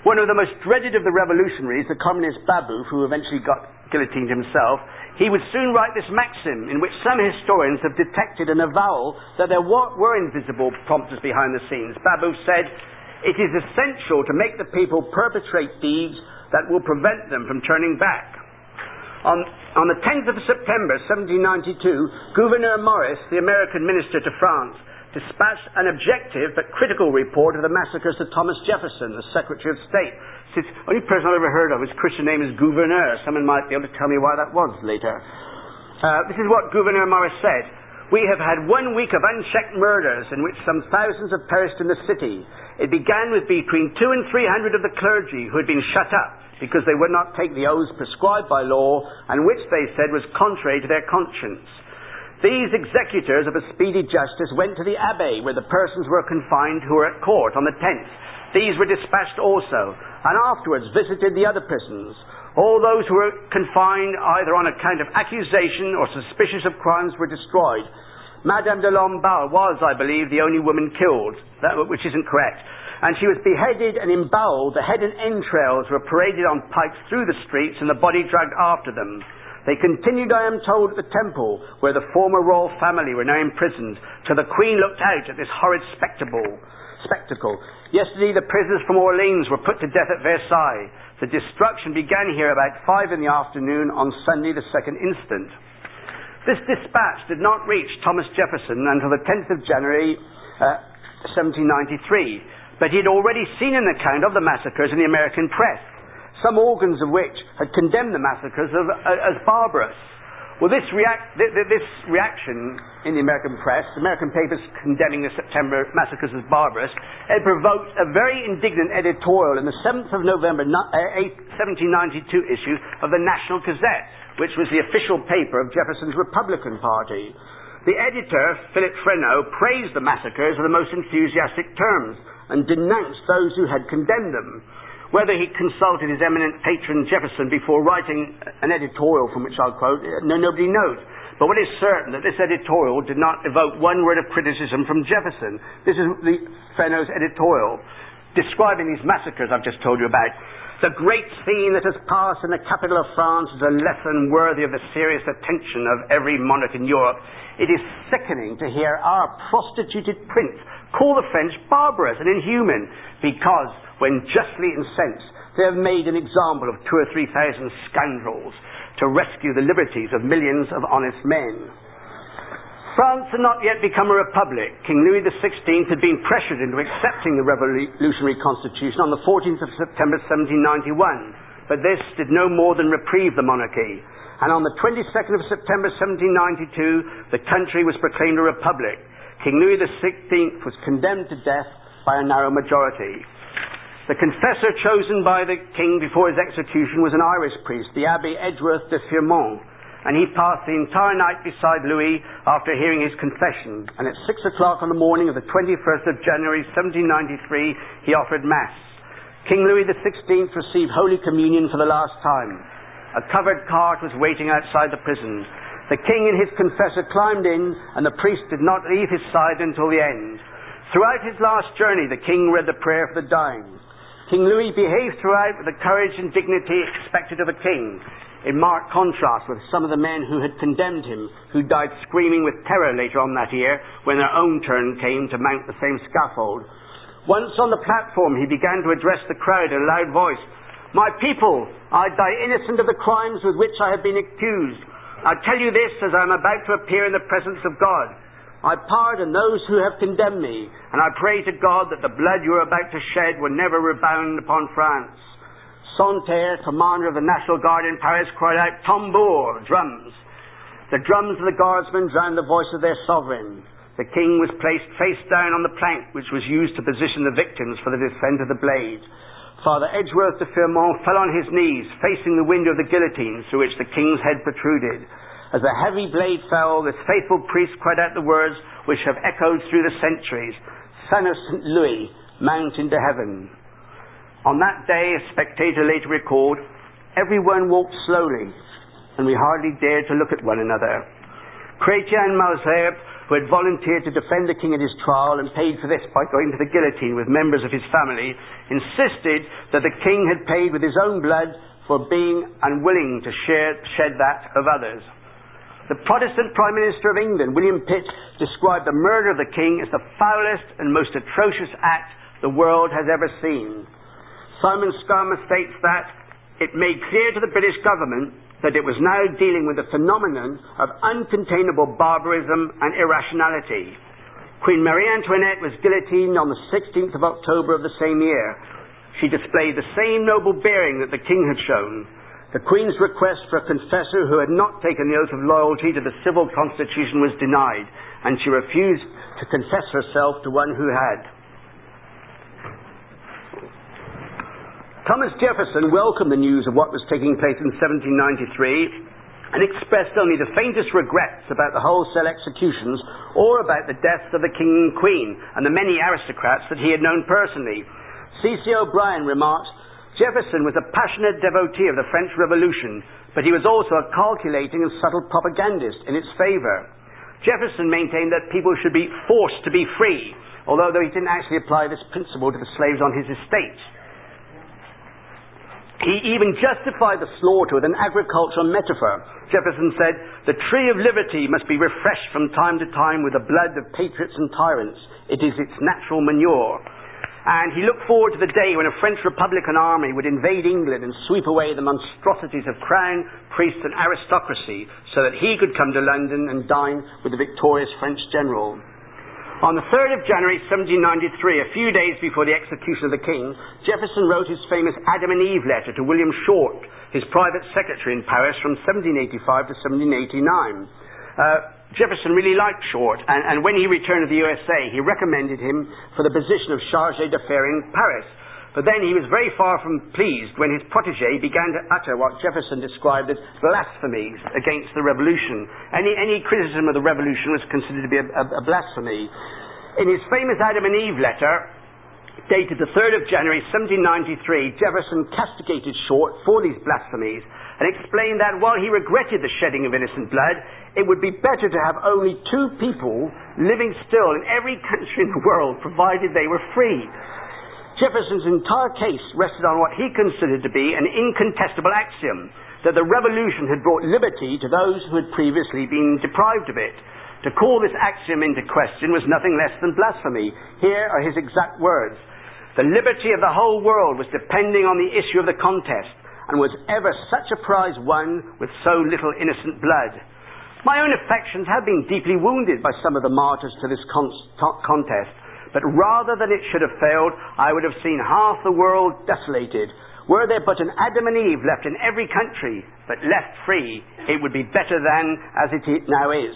One of the most dreaded of the revolutionaries, the communist Babu, who eventually got guillotined himself, he would soon write this maxim, in which some historians have detected an avowal that there were invisible prompters behind the scenes. Babu said, It is essential to make the people perpetrate deeds that will prevent them from turning back. On the 10th of September 1792, Gouverneur Morris, the American minister to France, dispatched an objective but critical report of the massacres to Thomas Jefferson, the Secretary of State. The only person I've ever heard of, his Christian name is Gouverneur. Someone might be able to tell me why that was later. This is what Gouverneur Morris said. We have had 1 week of unchecked murders in which some thousands have perished in the city. It began with between 200 and 300 of the clergy who had been shut up because they would not take the oaths prescribed by law and which they said was contrary to their conscience. These executors of a speedy justice went to the abbey where the persons were confined who were at court on the 10th. These were dispatched also, and afterwards visited the other prisons. All those who were confined either on account of accusation or suspicious of crimes were destroyed. Madame de Lamballe was, I believe, the only woman killed, which isn't correct. And she was beheaded and emboweled. The head and entrails were paraded on pikes through the streets and the body dragged after them. They continued, I am told, at the temple, where the former royal family were now imprisoned, till the Queen looked out at this horrid spectacle. Yesterday the prisoners from Orleans were put to death at Versailles. The destruction began here about 5 in the afternoon on Sunday the 2nd instant. This dispatch did not reach Thomas Jefferson until the 10th of January 1793, but he had already seen an account of the massacres in the American press, some organs of which had condemned the massacres as barbarous. Well, this reaction in the American press, American papers condemning the September massacres as barbarous, it provoked a very indignant editorial in the 7th of November 1792 issue of the National Gazette, which was the official paper of Jefferson's Republican Party. The editor, Philip Freneau, praised the massacres in the most enthusiastic terms and denounced those who had condemned them. Whether he consulted his eminent patron Jefferson before writing an editorial from which I'll quote, nobody knows. But what is certain that this editorial did not evoke one word of criticism from Jefferson. This is Freneau's editorial describing these massacres I've just told you about. The great scene that has passed in the capital of France is a lesson worthy of the serious attention of every monarch in Europe. It is sickening to hear our prostituted prince call the French barbarous and inhuman because, when justly incensed, they have made an example of 2,000 or 3,000 scoundrels to rescue the liberties of millions of honest men. France had not yet become a republic. King Louis XVI had been pressured into accepting the revolutionary constitution on the 14th of September 1791, but this did no more than reprieve the monarchy. And on the 22nd of September 1792, the country was proclaimed a republic. King Louis XVI was condemned to death by a narrow majority. The confessor chosen by the king before his execution was an Irish priest, the Abbé Edgeworth de Firmont, and he passed the entire night beside Louis after hearing his confession, and at 6 o'clock on the morning of the 21st of January 1793 he offered Mass. King Louis XVI received Holy Communion for the last time. A covered cart was waiting outside the prison. The king and his confessor climbed in, and the priest did not leave his side until the end. Throughout his last journey, the king read the prayer for the dying. King Louis behaved throughout with the courage and dignity expected of a king, in marked contrast with some of the men who had condemned him, who died screaming with terror later on that year when their own turn came to mount the same scaffold. Once on the platform, he began to address the crowd in a loud voice. "My people, I die innocent of the crimes with which I have been accused. I tell you this as I am about to appear in the presence of God. I pardon those who have condemned me, and I pray to God that the blood you are about to shed will never rebound upon France." Santerre, commander of the National Guard in Paris, cried out, "Tambour," drums. The drums of the guardsmen drowned the voice of their sovereign. The king was placed face down on the plank which was used to position the victims for the descent of the blade. Father Edgeworth de Firmont fell on his knees, facing the window of the guillotine through which the king's head protruded. As the heavy blade fell, this faithful priest cried out the words which have echoed through the centuries, "Son of St. Louis, mount into heaven." On that day, a spectator later recalled, everyone walked slowly, and we hardly dared to look at one another. Chrétien Malesherbes, who had volunteered to defend the king at his trial and paid for this by going to the guillotine with members of his family, insisted that the king had paid with his own blood for being unwilling to shed that of others. The Protestant Prime Minister of England, William Pitt, described the murder of the king as the foulest and most atrocious act the world has ever seen. Simon Schama states that it made clear to the British government that it was now dealing with a phenomenon of uncontainable barbarism and irrationality. Queen Marie Antoinette was guillotined on the 16th of October of the same year. She displayed the same noble bearing that the king had shown. The Queen's request for a confessor who had not taken the oath of loyalty to the civil constitution was denied, and she refused to confess herself to one who had. Thomas Jefferson welcomed the news of what was taking place in 1793 and expressed only the faintest regrets about the wholesale executions or about the deaths of the king and queen and the many aristocrats that he had known personally. C.C. O'Brien remarked, Jefferson was a passionate devotee of the French Revolution, but he was also a calculating and subtle propagandist in its favour. Jefferson maintained that people should be forced to be free, although he didn't actually apply this principle to the slaves on his estate. He even justified the slaughter with an agricultural metaphor. Jefferson said, the tree of liberty must be refreshed from time to time with the blood of patriots and tyrants. It is its natural manure. And he looked forward to the day when a French Republican army would invade England and sweep away the monstrosities of crown, priests and aristocracy, so that he could come to London and dine with the victorious French general. On the 3rd of January 1793, a few days before the execution of the king, Jefferson wrote his famous Adam and Eve letter to William Short, his private secretary in Paris from 1785 to 1789. Jefferson really liked Short, and when he returned to the USA, he recommended him for the position of chargé d'affaires in Paris. But then he was very far from pleased when his protégé began to utter what Jefferson described as blasphemies against the revolution. Any criticism of the revolution was considered to be a blasphemy. In his famous Adam and Eve letter, dated the 3rd of January 1793, Jefferson castigated Short for these blasphemies and explained that while he regretted the shedding of innocent blood, it would be better to have only 2 people living still in every country in the world, provided they were free. Jefferson's entire case rested on what he considered to be an incontestable axiom, that the revolution had brought liberty to those who had previously been deprived of it. To call this axiom into question was nothing less than blasphemy. Here are his exact words. The liberty of the whole world was depending on the issue of the contest, and was ever such a prize won with so little innocent blood. My own affections have been deeply wounded by some of the martyrs to this contest, but rather than it should have failed, I would have seen half the world desolated. Were there but an Adam and Eve left in every country, but left free, it would be better than as it now is.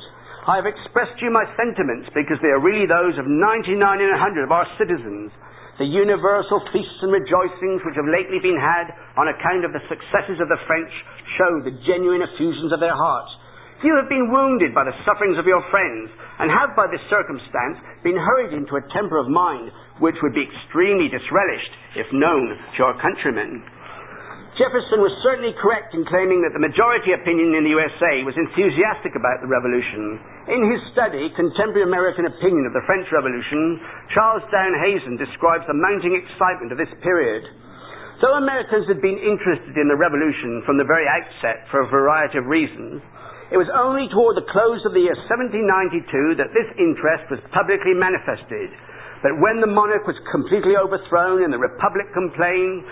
I have expressed to you my sentiments because they are really those of 99 in 100 of our citizens. The universal feasts and rejoicings which have lately been had on account of the successes of the French show the genuine effusions of their hearts. You have been wounded by the sufferings of your friends, and have by this circumstance been hurried into a temper of mind which would be extremely disrelished if known to your countrymen. Jefferson was certainly correct in claiming that the majority opinion in the USA was enthusiastic about the revolution. In his study, Contemporary American Opinion of the French Revolution, Charles Downe Hazen describes the mounting excitement of this period. Though Americans had been interested in the revolution from the very outset for a variety of reasons, it was only toward the close of the year 1792 that this interest was publicly manifested. But when the monarch was completely overthrown and the Republic proclaimed,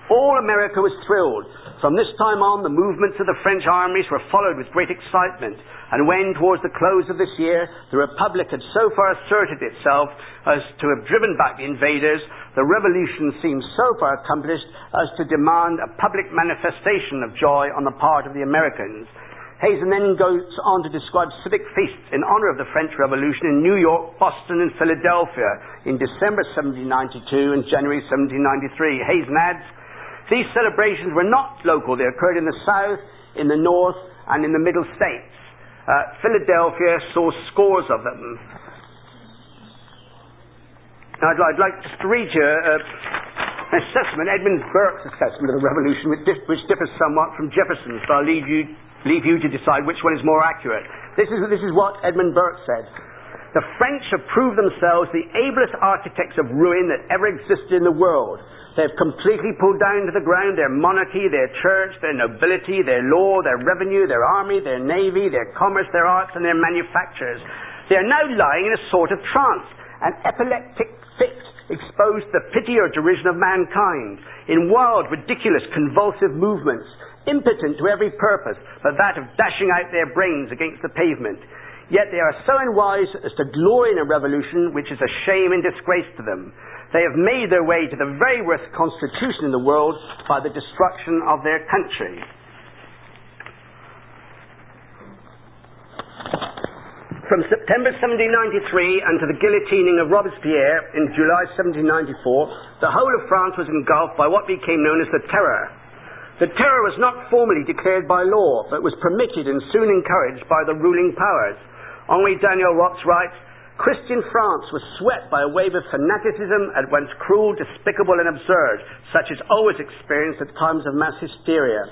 all America was thrilled. From this time on, the movements of the French armies were followed with great excitement, and when, towards the close of this year, the Republic had so far asserted itself as to have driven back the invaders, the revolution seemed so far accomplished as to demand a public manifestation of joy on the part of the Americans. Hazen then goes on to describe civic feasts in honor of the French Revolution in New York, Boston, and Philadelphia in December 1792 and January 1793. Hazen adds, these celebrations were not local. They occurred in the South, in the North, and in the Middle States. Philadelphia saw scores of them. Now, I'd like just to read you an assessment, Edmund Burke's assessment of the Revolution, which differs somewhat from Jefferson's, so I'll leave you to decide which one is more accurate. This is what Edmund Burke said. The French have proved themselves the ablest architects of ruin that ever existed in the world. They have completely pulled down to the ground their monarchy, their church, their nobility, their law, their revenue, their army, their navy, their commerce, their arts, and their manufactures. They are now lying in a sort of trance, an epileptic fit exposed to the pity or derision of mankind, in wild, ridiculous, convulsive movements, impotent to every purpose but that of dashing out their brains against the pavement. Yet they are so unwise as to glory in a revolution which is a shame and disgrace to them. They have made their way to the very worst constitution in the world by the destruction of their country. From September 1793 unto the guillotining of Robespierre in July 1794, the whole of France was engulfed by what became known as the Terror. The Terror was not formally declared by law, but was permitted and soon encouraged by the ruling powers. Henri Daniel Rops writes, Christian France was swept by a wave of fanaticism at once cruel, despicable and absurd, such as always experienced at times of mass hysteria.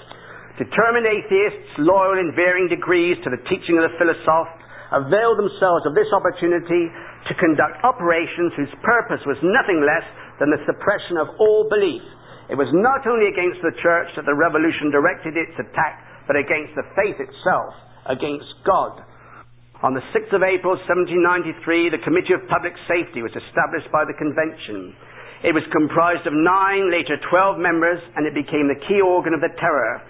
Determined atheists, loyal in varying degrees to the teaching of the philosophe, availed themselves of this opportunity to conduct operations whose purpose was nothing less than the suppression of all belief. It was not only against the Church that the revolution directed its attack, but against the faith itself, against God. On the 6th of April 1793, the Committee of Public Safety was established by the Convention. It was comprised of 9, later 12 members, and it became the key organ of the Terror.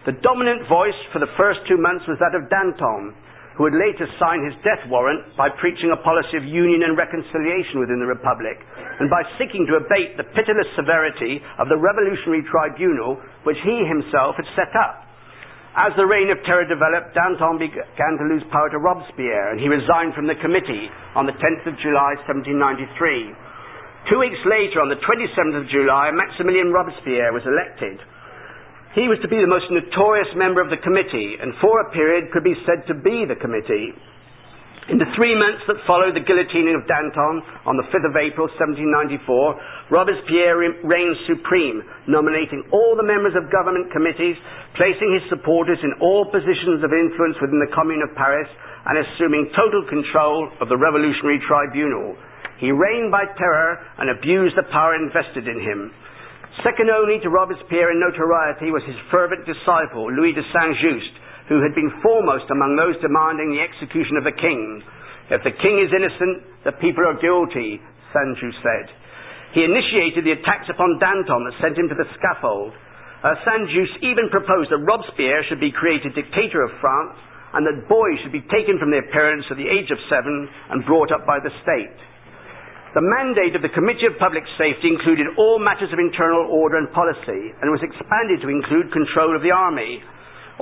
The dominant voice for the first 2 months was that of Danton, who would later sign his death warrant by preaching a policy of union and reconciliation within the Republic, and by seeking to abate the pitiless severity of the revolutionary tribunal which he himself had set up. As the reign of terror developed, Danton began to lose power to Robespierre, and he resigned from the committee on the 10th of July 1793. 2 weeks later, on the 27th of July, Maximilien Robespierre was elected. He was to be the most notorious member of the committee, and for a period could be said to be the committee. In the 3 months that followed the guillotining of Danton on the 5th of April 1794, Robespierre reigned supreme, nominating all the members of government committees, placing his supporters in all positions of influence within the Commune of Paris, and assuming total control of the revolutionary tribunal. He reigned by terror and abused the power invested in him. Second only to Robespierre in notoriety was his fervent disciple, Louis de Saint-Just, who had been foremost among those demanding the execution of the king. If the king is innocent, the people are guilty, Saint-Just said. He initiated the attacks upon Danton that sent him to the scaffold. Saint-Just even proposed that Robespierre should be created dictator of France, and that boys should be taken from their parents at the age of 7 and brought up by the state. The mandate of the Committee of Public Safety included all matters of internal order and policy, and was expanded to include control of the army.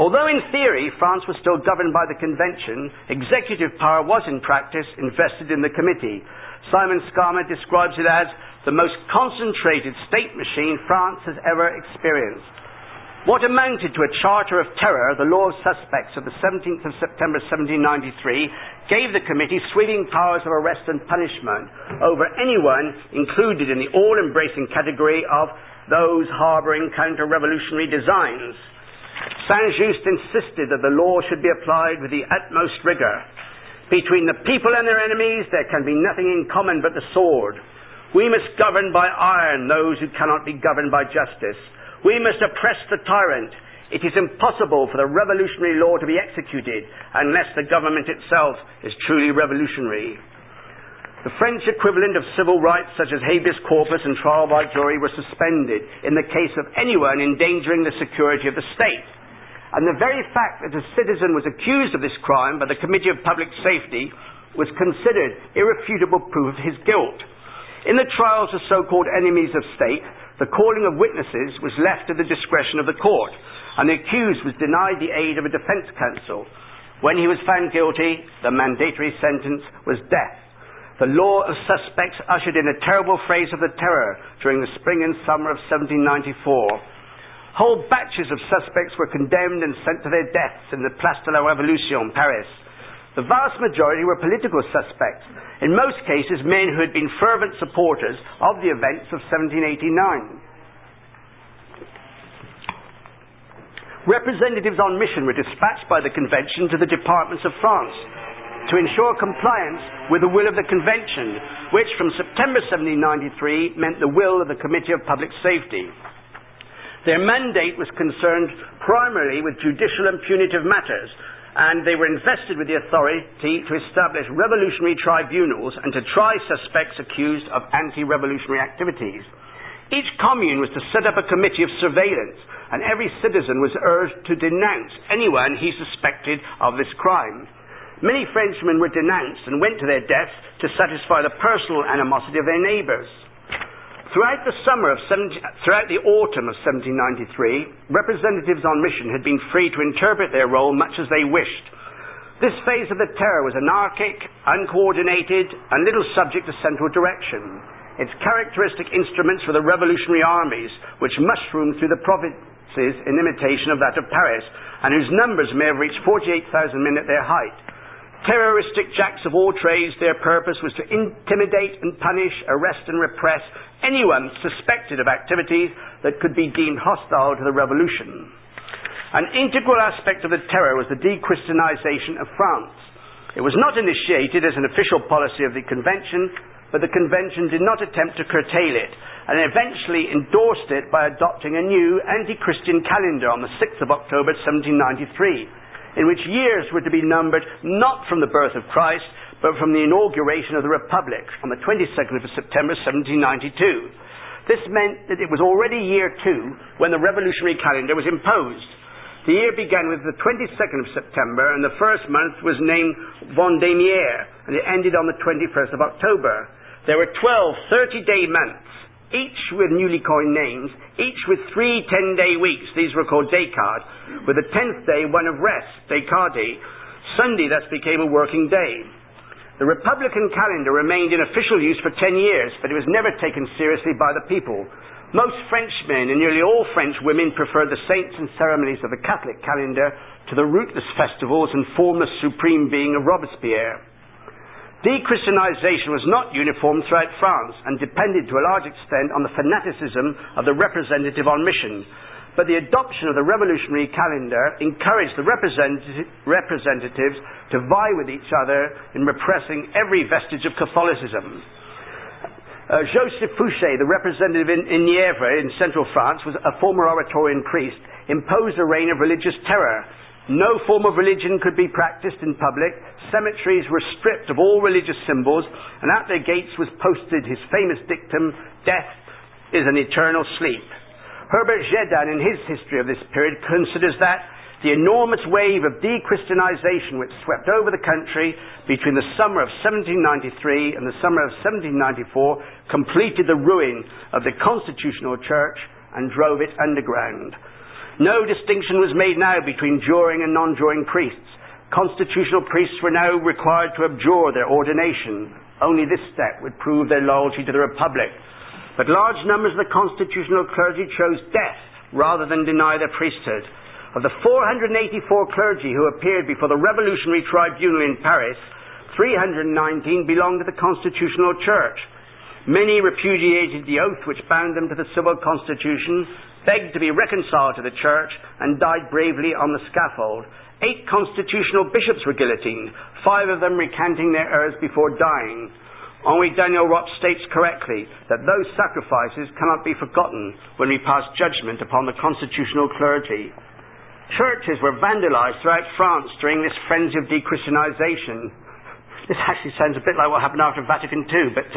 Although in theory France was still governed by the Convention, executive power was in practice invested in the committee. Simon Skarmer describes it as the most concentrated state machine France has ever experienced. What amounted to a charter of terror, the law of suspects of the 17th of September 1793, gave the committee sweeping powers of arrest and punishment over anyone included in the all-embracing category of those harbouring counter-revolutionary designs. Saint-Just insisted that the law should be applied with the utmost rigour. Between the people and their enemies there can be nothing in common but the sword. We must govern by iron those who cannot be governed by justice. We must oppress the tyrant. It is impossible for the revolutionary law to be executed unless the government itself is truly revolutionary. The French equivalent of civil rights such as habeas corpus and trial by jury were suspended in the case of anyone endangering the security of the state. And the very fact that a citizen was accused of this crime by the Committee of Public Safety was considered irrefutable proof of his guilt. In the trials of so-called enemies of state, the calling of witnesses was left to the discretion of the court, and the accused was denied the aid of a defence counsel. When he was found guilty, the mandatory sentence was death. The law of suspects ushered in a terrible phase of the terror during the spring and summer of 1794. Whole batches of suspects were condemned and sent to their deaths in the Place de la Révolution, Paris. The vast majority were political suspects, in most cases men who had been fervent supporters of the events of 1789. Representatives on mission were dispatched by the Convention to the departments of France to ensure compliance with the will of the Convention, which from September 1793 meant the will of the Committee of Public Safety. Their mandate was concerned primarily with judicial and punitive matters, and they were invested with the authority to establish revolutionary tribunals and to try suspects accused of anti-revolutionary activities. Each commune was to set up a committee of surveillance, and every citizen was urged to denounce anyone he suspected of this crime. Many Frenchmen were denounced and went to their deaths to satisfy the personal animosity of their neighbours. Throughout the autumn of 1793, representatives on mission had been free to interpret their role much as they wished. This phase of the terror was anarchic, uncoordinated, and little subject to central direction. Its characteristic instruments were the revolutionary armies, which mushroomed through the provinces in imitation of that of Paris, and whose numbers may have reached 48,000 men at their height. Terroristic jacks of all trades, their purpose was to intimidate and punish, arrest and repress anyone suspected of activities that could be deemed hostile to the revolution. An integral aspect of the terror was the de-Christianization of France. It was not initiated as an official policy of the Convention, but the Convention did not attempt to curtail it, and eventually endorsed it by adopting a new anti-Christian calendar on the 6th of October 1793, in which years were to be numbered not from the birth of Christ, but from the inauguration of the Republic on the 22nd of September 1792. This meant that it was already year 2 when the revolutionary calendar was imposed. The year began with the 22nd of September, and the first month was named Vendémiaire, and it ended on the 21st of October. There were 12 30-day months, each with newly coined names, each with 3 10-day weeks. These were called décades, with the 10th day one of rest, décade. Sunday thus became a working day. The Republican calendar remained in official use for 10 years, but it was never taken seriously by the people. Most Frenchmen and nearly all French women preferred the saints and ceremonies of the Catholic calendar to the rootless festivals and formless supreme being of Robespierre. De-Christianization was not uniform throughout France and depended to a large extent on the fanaticism of the representative on mission. But the adoption of the revolutionary calendar encouraged the representatives to vie with each other in repressing every vestige of Catholicism. Joseph Fouché, the representative in Nièvre in central France, was a former Oratorian priest, imposed a reign of religious terror. No form of religion could be practiced in public. Cemeteries were stripped of all religious symbols, and at their gates was posted his famous dictum, "Death is an eternal sleep." Herbert Gédan, in his history of this period, considers that the enormous wave of de-Christianization which swept over the country between the summer of 1793 and the summer of 1794 completed the ruin of the constitutional church and drove it underground. No distinction was made now between juring and non-juring priests. Constitutional priests were now required to abjure their ordination. Only this step would prove their loyalty to the Republic. But large numbers of the constitutional clergy chose death rather than deny their priesthood. Of the 484 clergy who appeared before the Revolutionary Tribunal in Paris, 319 belonged to the Constitutional Church. Many repudiated the oath which bound them to the civil constitution, begged to be reconciled to the Church, and died bravely on the scaffold. 8 constitutional bishops were guillotined, 5 of them recanting their errors before dying. Henri Daniel Roch states correctly that those sacrifices cannot be forgotten when we pass judgment upon the constitutional clergy. Churches were vandalized throughout France during this frenzy of de-Christianization. This actually sounds a bit like what happened after Vatican II, but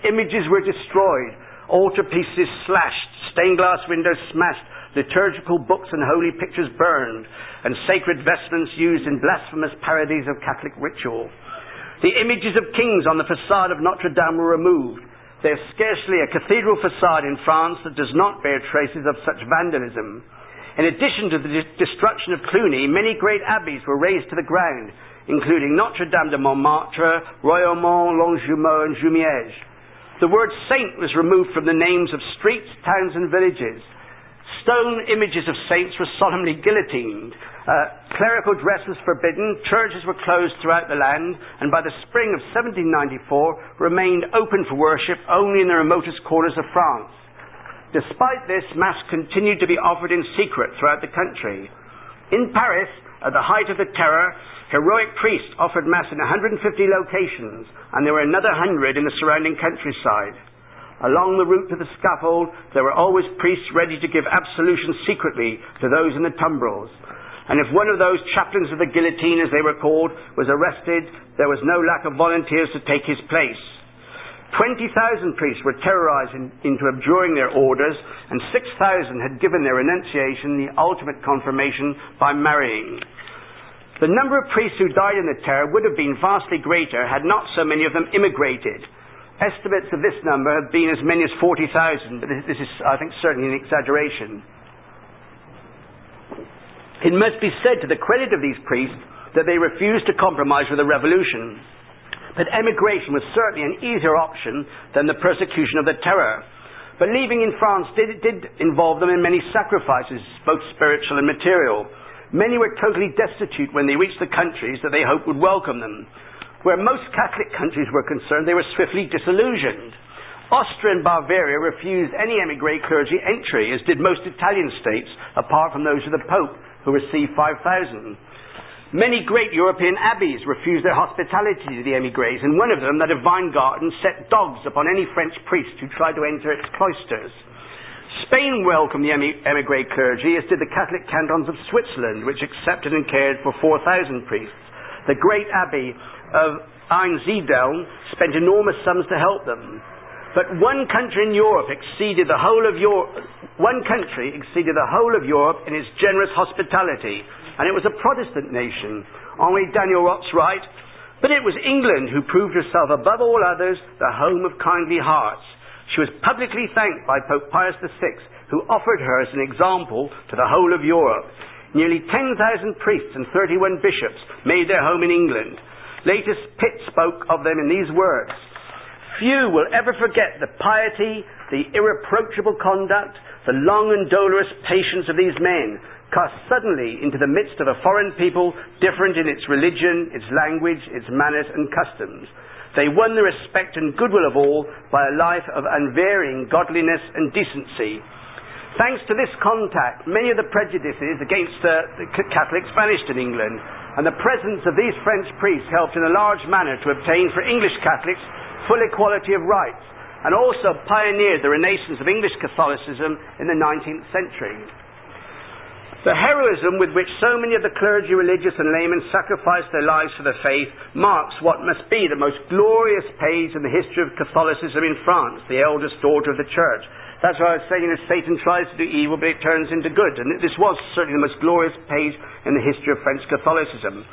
images were destroyed, altarpieces slashed, stained glass windows smashed, liturgical books and holy pictures burned, and sacred vestments used in blasphemous parodies of Catholic ritual. The images of kings on the facade of Notre Dame were removed. There is scarcely a cathedral facade in France that does not bear traces of such vandalism. In addition to the destruction of Cluny, many great abbeys were razed to the ground, including Notre Dame de Montmartre, Royaumont, Longjumeau, and Jumièges. The word saint was removed from the names of streets, towns, and villages. Stone images of saints were solemnly guillotined. Clerical dress was forbidden, churches were closed throughout the land, and by the spring of 1794 remained open for worship only in the remotest corners of France. Despite this, Mass continued to be offered in secret throughout the country. In Paris, at the height of the terror, heroic priests offered Mass in 150 locations, and there were another 100 in the surrounding countryside. Along the route to the scaffold, there were always priests ready to give absolution secretly to those in the tumbrils. And if one of those chaplains of the guillotine, as they were called, was arrested, there was no lack of volunteers to take his place. 20,000 priests were terrorized into abjuring their orders, and 6,000 had given their renunciation the ultimate confirmation by marrying. The number of priests who died in the terror would have been vastly greater had not so many of them immigrated. Estimates of this number have been as many as 40,000, but this is, I think, certainly an exaggeration. It must be said to the credit of these priests that they refused to compromise with the revolution. But emigration was certainly an easier option than the persecution of the terror. But leaving in France did involve them in many sacrifices, both spiritual and material. Many were totally destitute when they reached the countries that they hoped would welcome them. Where most Catholic countries were concerned, they were swiftly disillusioned. Austria and Bavaria refused any emigre clergy entry, as did most Italian states, apart from those of the Pope, who received 5,000. Many great European abbeys refused their hospitality to the emigres, and one of them, that of Weingarten, set dogs upon any French priest who tried to enter its cloisters. Spain welcomed the emigre clergy, as did the Catholic cantons of Switzerland, which accepted and cared for 4,000 priests. The great abbey of Einsiedeln spent enormous sums to help them. But one country in Europe exceeded the whole of Europe in its generous hospitality, and it was a Protestant nation. Henri Daniel Roth's right, but it was England who proved herself above all others the home of kindly hearts. She was publicly thanked by Pope Pius VI, who offered her as an example to the whole of Europe. Nearly 10,000 priests and 31 bishops made their home in England. Latest Pitt spoke of them in these words: "Few will ever forget the piety, the irreproachable conduct, the long and dolorous patience of these men, cast suddenly into the midst of a foreign people, different in its religion, its language, its manners and customs. They won the respect and goodwill of all by a life of unvarying godliness and decency." Thanks to this contact, many of the prejudices against the Catholics vanished in England, and the presence of these French priests helped in a large manner to obtain for English Catholics full equality of rights, and also pioneered the renaissance of English Catholicism in the 19th century. The heroism with which so many of the clergy, religious and laymen sacrificed their lives for the faith marks what must be the most glorious page in the history of Catholicism in France, the eldest daughter of the Church. That's why I was saying that Satan tries to do evil, but it turns into good. And this was certainly the most glorious page in the history of French Catholicism.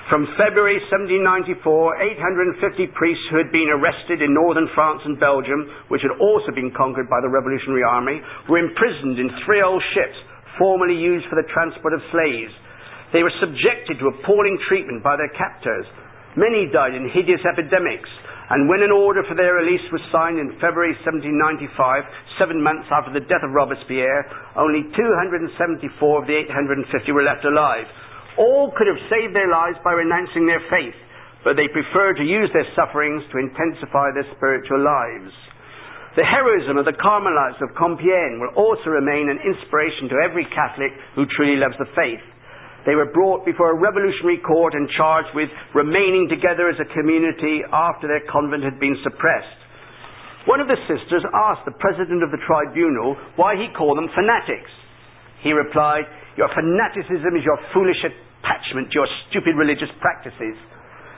From February 1794, 850 priests who had been arrested in northern France and Belgium, which had also been conquered by the Revolutionary Army, were imprisoned in 3 old ships, formerly used for the transport of slaves. They were subjected to appalling treatment by their captors. Many died in hideous epidemics, and when an order for their release was signed in February 1795, 7 months after the death of Robespierre, only 274 of the 850 were left alive. All could have saved their lives by renouncing their faith, but they preferred to use their sufferings to intensify their spiritual lives. The heroism of the Carmelites of Compiègne will also remain an inspiration to every Catholic who truly loves the faith. They were brought before a revolutionary court and charged with remaining together as a community after their convent had been suppressed. One of the sisters asked the president of the tribunal why he called them fanatics. He replied, "Your fanaticism is your foolish attachment to your stupid religious practices."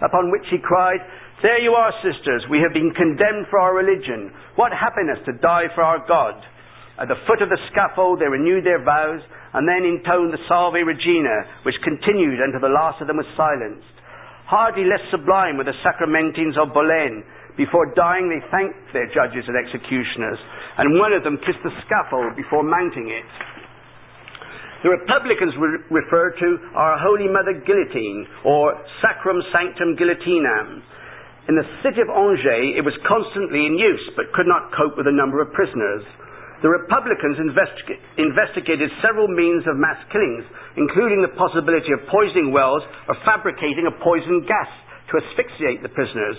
Upon which he cried, "There you are, sisters, we have been condemned for our religion. What happiness to die for our God." At the foot of the scaffold they renewed their vows, and then intoned the Salve Regina, which continued until the last of them was silenced. Hardly less sublime were the Sacramentines of Bolène. Before dying they thanked their judges and executioners, and one of them kissed the scaffold before mounting it. The Republicans referred to our Holy Mother Guillotine, or Sacrum Sanctum Guillotinam. In the city of Angers it was constantly in use, but could not cope with the number of prisoners. The Republicans investigated several means of mass killings, including the possibility of poisoning wells or fabricating a poison gas to asphyxiate the prisoners.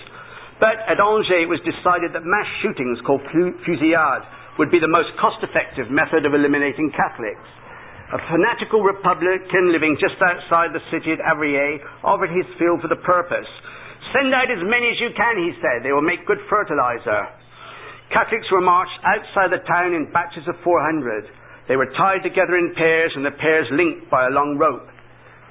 But at Angers it was decided that mass shootings, called fusillade, would be the most cost-effective method of eliminating Catholics. A fanatical Republican living just outside the city at Avrier offered his field for the purpose. "Send out as many as you can," he said. "They will make good fertilizer." Catholics were marched outside the town in batches of 400. They were tied together in pairs, and the pairs linked by a long rope.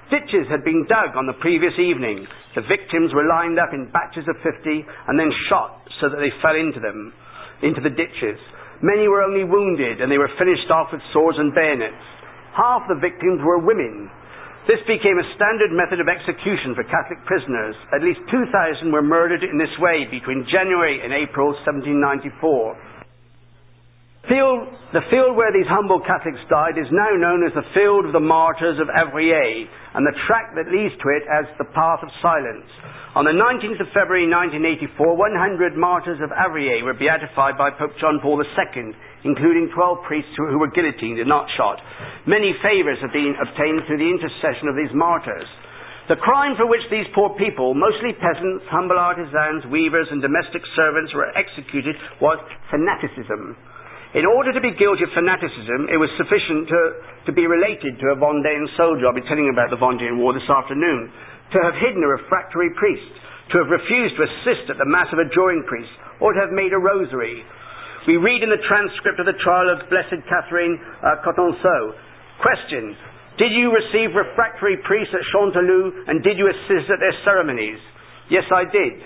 Ditches had been dug on the previous evening. The victims were lined up in batches of 50 and then shot so that they fell into the ditches. Many were only wounded, and they were finished off with swords and bayonets. Half the victims were women. This became a standard method of execution for Catholic prisoners. At least 2,000 were murdered in this way between January and April 1794. The field where these humble Catholics died is now known as the Field of the Martyrs of Avrier, and the track that leads to it as the Path of Silence. On the 19th of February 1984, 100 martyrs of Avrier were beatified by Pope John Paul II, including 12 priests who were guillotined and not shot. Many favours have been obtained through the intercession of these martyrs. The crime for which these poor people, mostly peasants, humble artisans, weavers and domestic servants, were executed was fanaticism. In order to be guilty of fanaticism, it was sufficient to be related to a Vendéan soldier. I'll be telling you about the Vendéan War this afternoon. To have hidden a refractory priest, to have refused to assist at the Mass of a juring priest, or to have made a rosary. We read in the transcript of the trial of Blessed Catherine Cotenceau. Question: did you receive refractory priests at Chanteloup, and did you assist at their ceremonies? Yes, I did.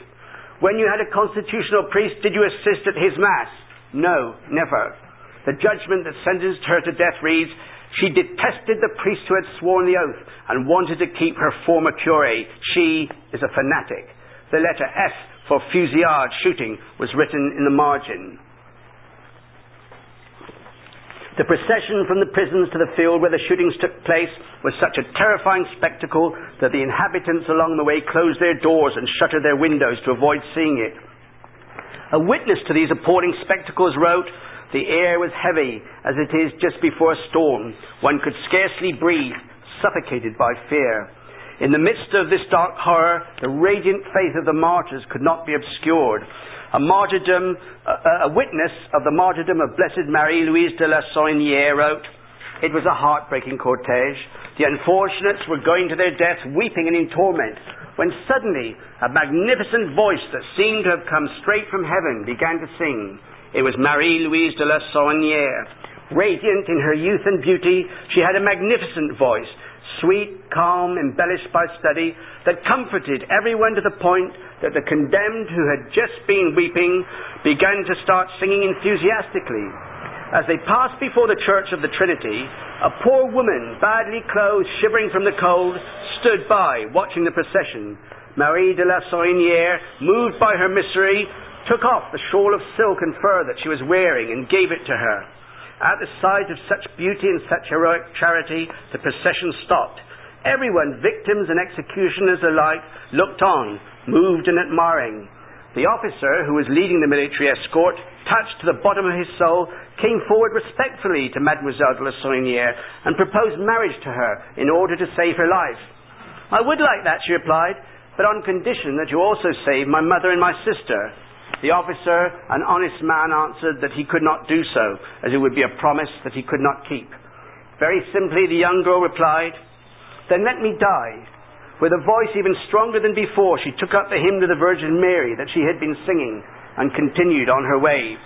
When you had a constitutional priest, did you assist at his Mass? No, never. The judgment that sentenced her to death reads, she detested the priest who had sworn the oath and wanted to keep her former curé. She is a fanatic. The letter F for fusillade, shooting, was written in the margin. The procession from the prisons to the field where the shootings took place was such a terrifying spectacle that the inhabitants along the way closed their doors and shuttered their windows to avoid seeing it. A witness to these appalling spectacles wrote, "The air was heavy, as it is just before a storm. One could scarcely breathe, suffocated by fear." In the midst of this dark horror, the radiant faith of the martyrs could not be obscured. A witness of the martyrdom of Blessed Marie-Louise de la Saunière wrote, "It was a heartbreaking cortege. The unfortunates were going to their death, weeping and in torment, when suddenly a magnificent voice that seemed to have come straight from heaven began to sing. It was Marie-Louise de la Saunière. Radiant in her youth and beauty, she had a magnificent voice, sweet, calm, embellished by study, that comforted everyone to the point that the condemned who had just been weeping began to start singing enthusiastically. As they passed before the Church of the Trinity, a poor woman, badly clothed, shivering from the cold, stood by, watching the procession. Marie de la Saunière, moved by her misery, took off the shawl of silk and fur that she was wearing and gave it to her. At the sight of such beauty and such heroic charity, the procession stopped. Everyone, victims and executioners alike, looked on, moved and admiring. The officer, who was leading the military escort, touched to the bottom of his soul, came forward respectfully to Mademoiselle de la Saunière and proposed marriage to her in order to save her life. "I would like that," she replied, "but on condition that you also save my mother and my sister." The officer, an honest man, answered that he could not do so, as it would be a promise that he could not keep. Very simply, the young girl replied, "Then let me die." With a voice even stronger than before, she took up the hymn to the Virgin Mary that she had been singing and continued on her way.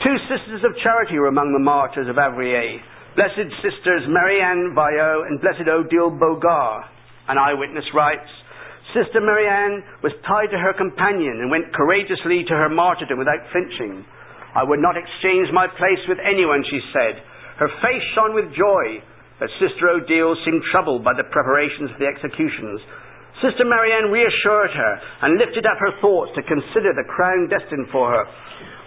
Two sisters of charity were among the martyrs of Avrier, Blessed Sisters Marianne Vaillot and Blessed Odile Bogard. An eyewitness writes, "Sister Marianne was tied to her companion and went courageously to her martyrdom without flinching. I would not exchange my place with anyone," she said. Her face shone with joy, but Sister Odile seemed troubled by the preparations for the executions. Sister Marianne reassured her and lifted up her thoughts to consider the crown destined for her.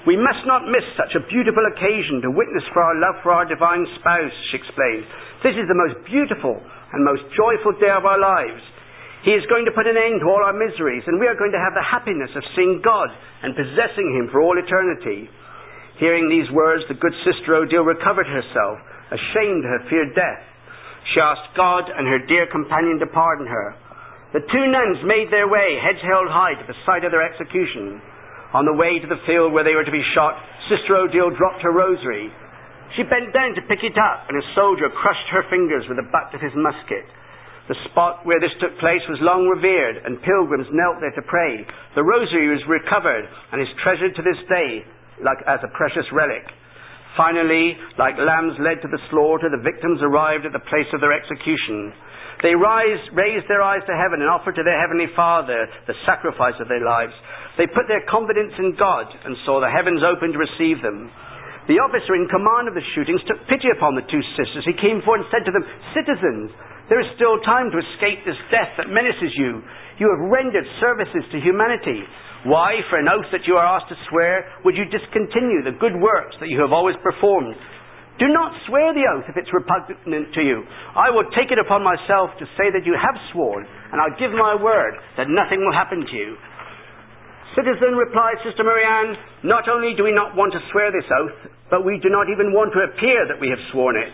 "We must not miss such a beautiful occasion to witness for our love for our divine spouse," she explained. "This is the most beautiful and most joyful day of our lives. He is going to put an end to all our miseries, and we are going to have the happiness of seeing God and possessing Him for all eternity." Hearing these words, the good Sister Odile recovered herself, ashamed to have feared death. She asked God and her dear companion to pardon her. The two nuns made their way, heads held high, to the site of their execution. On the way to the field where they were to be shot, Sister Odile dropped her rosary. She bent down to pick it up, and a soldier crushed her fingers with the butt of his musket. The spot where this took place was long revered, and pilgrims knelt there to pray. The rosary was recovered and is treasured to this day. like as a precious relic. Finally, like lambs led to the slaughter, the victims arrived at the place of their execution. They raised their eyes to heaven and offered to their heavenly Father the sacrifice of their lives. They put their confidence in God and saw the heavens open to receive them. The officer in command of the shootings took pity upon the two sisters. He came forward and said to them, "Citizens, there is still time to escape this death that menaces you. You have rendered services to humanity. Why, for an oath that you are asked to swear, would you discontinue the good works that you have always performed? Do not swear the oath if it's repugnant to you. I will take it upon myself to say that you have sworn, and I'll give my word that nothing will happen to you." "Citizen," replied Sister Marianne, "not only do we not want to swear this oath, but we do not even want to appear that we have sworn it.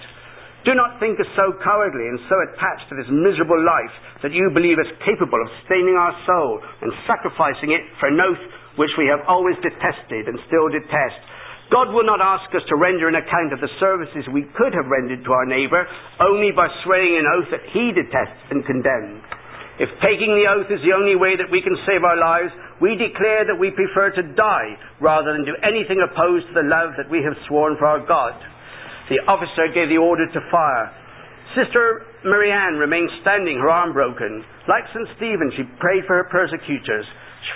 Do not think us so cowardly and so attached to this miserable life that you believe us capable of staining our soul and sacrificing it for an oath which we have always detested and still detest. God will not ask us to render an account of the services we could have rendered to our neighbour only by swearing an oath that he detests and condemns. If taking the oath is the only way that we can save our lives, we declare that we prefer to die rather than do anything opposed to the love that we have sworn for our God." The officer gave the order to fire. Sister Marianne remained standing, her arm broken. Like St. Stephen, she prayed for her persecutors.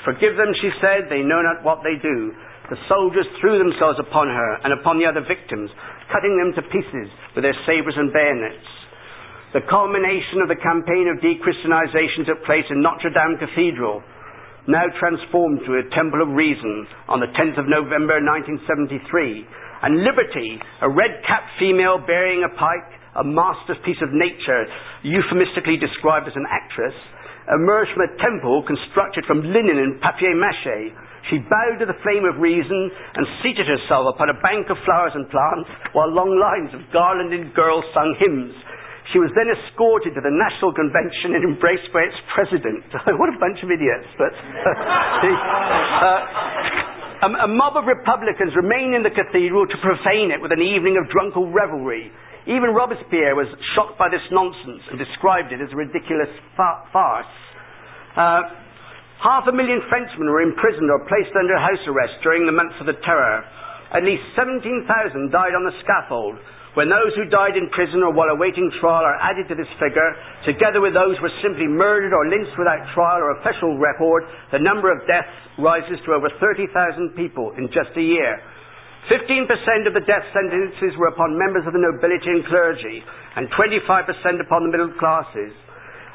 "Forgive them," she said, "they know not what they do." The soldiers threw themselves upon her and upon the other victims, cutting them to pieces with their sabres and bayonets. The culmination of the campaign of de-Christianization took place in Notre Dame Cathedral, now transformed to a temple of reason, on the 10th of November 1973. And Liberty, a red-capped female bearing a pike, a masterpiece of nature, euphemistically described as an actress, emerged from a temple constructed from linen and papier-mâché. She bowed to the flame of reason and seated herself upon a bank of flowers and plants while long lines of garlanded girls sung hymns. She was then escorted to the National Convention and embraced by its president. What a bunch of idiots. But a mob of Republicans remained in the cathedral to profane it with an evening of drunken revelry. Even Robespierre was shocked by this nonsense and described it as a ridiculous farce. 500,000 Frenchmen were imprisoned or placed under house arrest during the months of the Terror. At least 17,000 died on the scaffold. When those who died in prison or while awaiting trial are added to this figure, together with those who were simply murdered or lynched without trial or official record, the number of deaths rises to over 30,000 people in just a year. 15% of the death sentences were upon members of the nobility and clergy, and 25% upon the middle classes.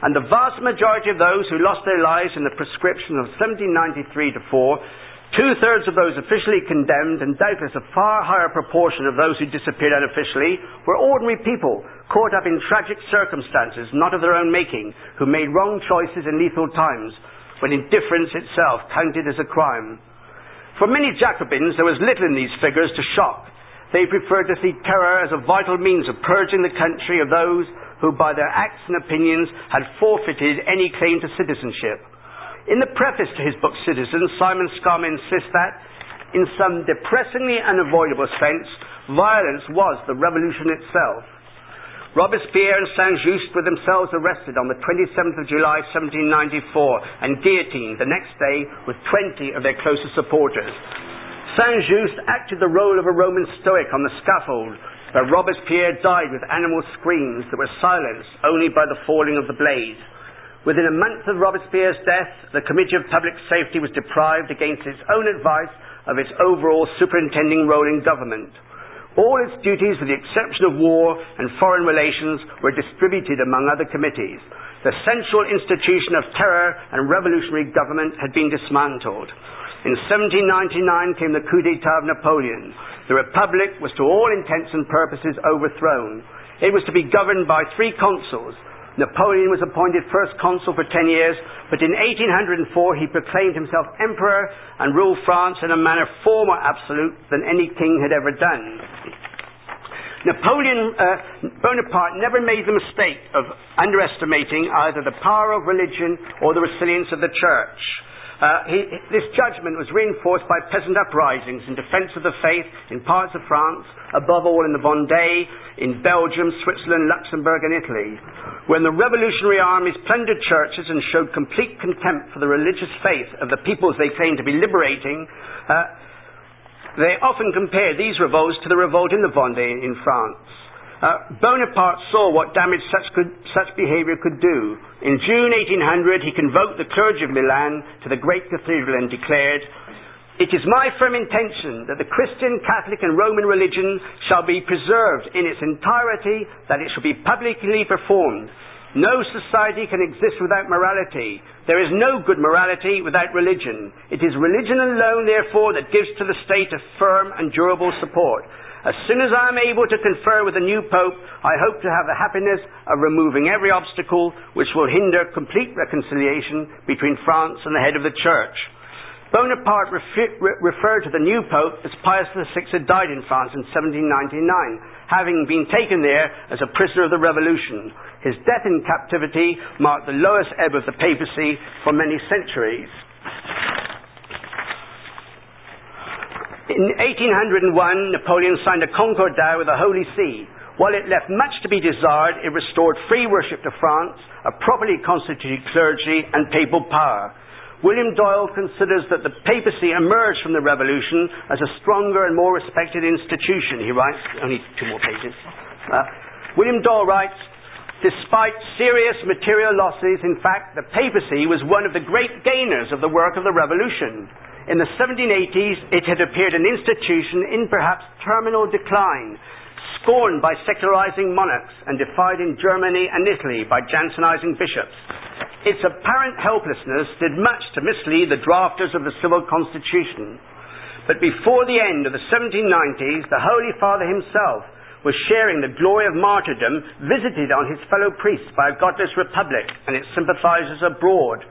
And the vast majority of those who lost their lives in the proscription of 1793 to 4, 2/3 of those officially condemned, and doubtless a far higher proportion of those who disappeared unofficially, were ordinary people caught up in tragic circumstances not of their own making, who made wrong choices in lethal times, when indifference itself counted as a crime. For many Jacobins, there was little in these figures to shock. They preferred to see terror as a vital means of purging the country of those who, by their acts and opinions, had forfeited any claim to citizenship. In the preface to his book Citizens, Simon Scarman insists that, in some depressingly unavoidable sense, violence was the revolution itself. Robespierre and Saint-Just were themselves arrested on the 27th of July 1794 and guillotined the next day with 20 of their closest supporters. Saint-Just acted the role of a Roman Stoic on the scaffold, but Robespierre died with animal screams that were silenced only by the falling of the blade. Within a month of Robespierre's death, the Committee of Public Safety was deprived against its own advice of its overall superintending role in government. All its duties, with the exception of war and foreign relations, were distributed among other committees. The central institution of terror and revolutionary government had been dismantled. In 1799 came the coup d'etat of Napoleon. The Republic was to all intents and purposes overthrown. It was to be governed by 3 consuls. Napoleon was appointed first consul for 10 years, but in 1804 he proclaimed himself emperor and ruled France in a manner far more absolute than any king had ever done. Napoleon Bonaparte never made the mistake of underestimating either the power of religion or the resilience of the church. This judgment was reinforced by peasant uprisings in defense of the faith in parts of France, above all in the Vendée, in Belgium, Switzerland, Luxembourg and Italy. When the revolutionary armies plundered churches and showed complete contempt for the religious faith of the peoples they claimed to be liberating, They often compared these revolts to the revolt in the Vendée in France. Bonaparte saw what damage such behaviour could do. In June 1800, he convoked the clergy of Milan to the great cathedral and declared, "It is my firm intention that the Christian, Catholic and Roman religion shall be preserved in its entirety, that it shall be publicly performed. No society can exist without morality. There is no good morality without religion. It is religion alone, therefore, that gives to the state a firm and durable support. As soon as I am able to confer with the new Pope, I hope to have the happiness of removing every obstacle which will hinder complete reconciliation between France and the head of the Church." Bonaparte referred to the new Pope as Pius VI had died in France in 1799, having been taken there as a prisoner of the Revolution. His death in captivity marked the lowest ebb of the papacy for many centuries. In 1801, Napoleon signed a concordat with the Holy See. While it left much to be desired, it restored free worship to France, a properly constituted clergy, and papal power. William Doyle considers that the papacy emerged from the Revolution as a stronger and more respected institution. He writes, only 2 more pages. William Doyle writes, "Despite serious material losses, in fact, the papacy was one of the great gainers of the work of the Revolution. In the 1780s, it had appeared an institution in perhaps terminal decline, scorned by secularizing monarchs and defied in Germany and Italy by Jansenizing bishops. Its apparent helplessness did much to mislead the drafters of the civil constitution. But before the end of the 1790s, the Holy Father himself was sharing the glory of martyrdom, visited on his fellow priests by a godless republic and its sympathizers abroad.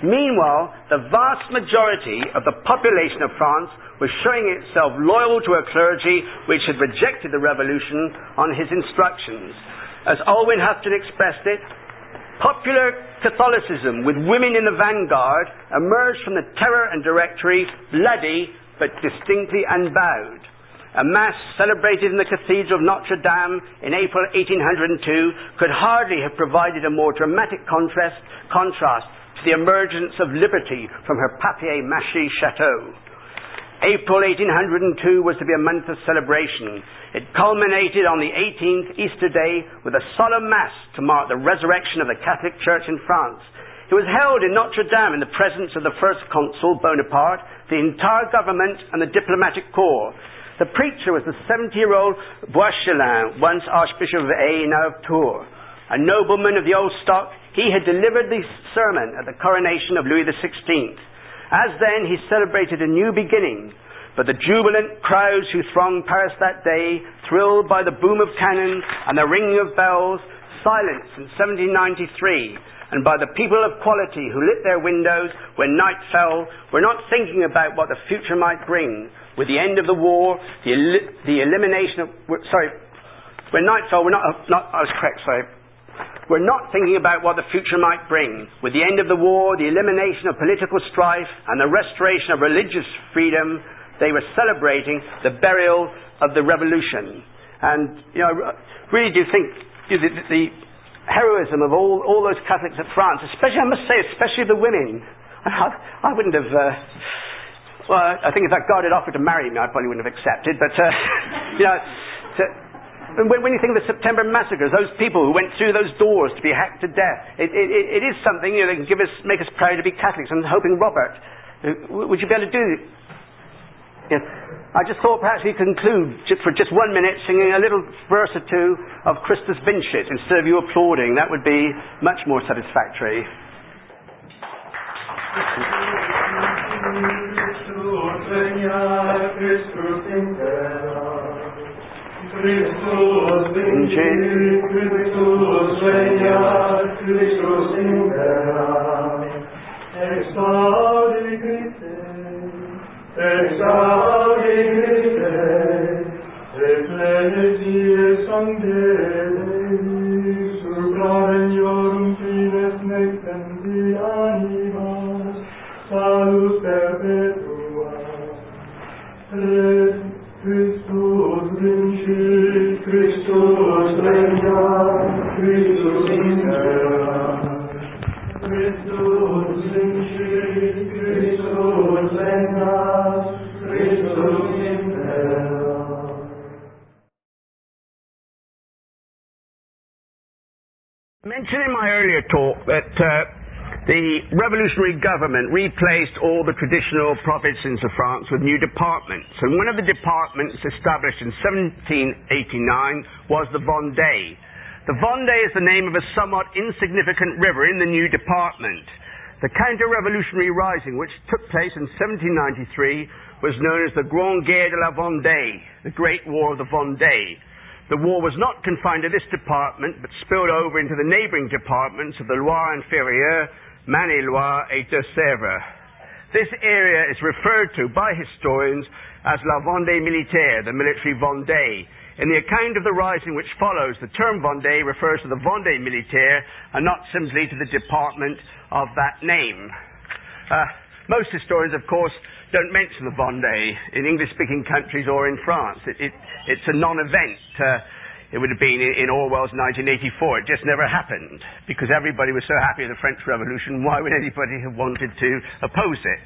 Meanwhile, the vast majority of the population of France was showing itself loyal to a clergy which had rejected the Revolution on his instructions. As Alwyn Houghton expressed it, popular Catholicism, with women in the vanguard, emerged from the Terror and Directory bloody but distinctly unbowed. A Mass celebrated in the Cathedral of Notre Dame in April 1802 could hardly have provided a more dramatic contrast to the emergence of liberty from her papier-mâché chateau. April 1802 was to be a month of celebration. It culminated on the 18th, Easter Day, with a solemn Mass to mark the resurrection of the Catholic Church in France. It was held in Notre Dame in the presence of the first consul, Bonaparte, the entire government and the diplomatic corps. The preacher was the 70-year-old Boischelin, once Archbishop of Aix, now of Tours. A nobleman of the old stock, he had delivered the sermon at the coronation of Louis XVI. As then, he celebrated a new beginning. But the jubilant crowds who thronged Paris that day, thrilled by the boom of cannon and the ringing of bells, silenced in 1793, and by the people of quality who lit their windows when night fell, were not thinking about what the future might bring. With the end of the war, the elimination of... when night fell, we're not thinking about what the future might bring. With the end of the war, the elimination of political strife, and the restoration of religious freedom, they were celebrating the burial of the Revolution. And, I really do think the heroism of all those Catholics of France, especially, I must say, especially the women. I wouldn't have... I think if that God had offered to marry me, I probably wouldn't have accepted. But, when you think of the September massacres, those people who went through those doors to be hacked to death, it is something that can make us proud to be Catholics. I'm hoping, Robert, would you be able to do it? Yes. I just thought perhaps we conclude for just 1 minute singing a little verse or two of Christus Vincit instead of you applauding. That would be much more satisfactory. Christus vincit, Christus regnat, Christus imperat, exaudi Christe, ecclesiae sancte Dei, supra regnorum fines nectendi animas, salus perpetua. Christus vincit, Christus regnat, Christus imperat. Christus vincit, Christus regnat, Christus I mentioned in my earlier talk that the revolutionary government replaced all the traditional provinces of France with new departments. And one of the departments established in 1789 was the Vendée. The Vendée is the name of a somewhat insignificant river in the new department. The counter-revolutionary rising, which took place in 1793, was known as the Grande Guerre de la Vendée, the Great War of the Vendée. The war was not confined to this department, but spilled over into the neighbouring departments of the Loire-Inférieure, Maine-et-Loire, and Deux-Sèvres. This area is referred to by historians as La Vendée Militaire, the military Vendée. In the account of the rising which follows, the term Vendée refers to the Vendée Militaire and not simply to the department of that name. Most historians, of course, don't mention the Vendée in English-speaking countries or in France. It's a non-event. It would have been in Orwell's 1984. It just never happened because everybody was so happy with the French Revolution. Why would anybody have wanted to oppose it?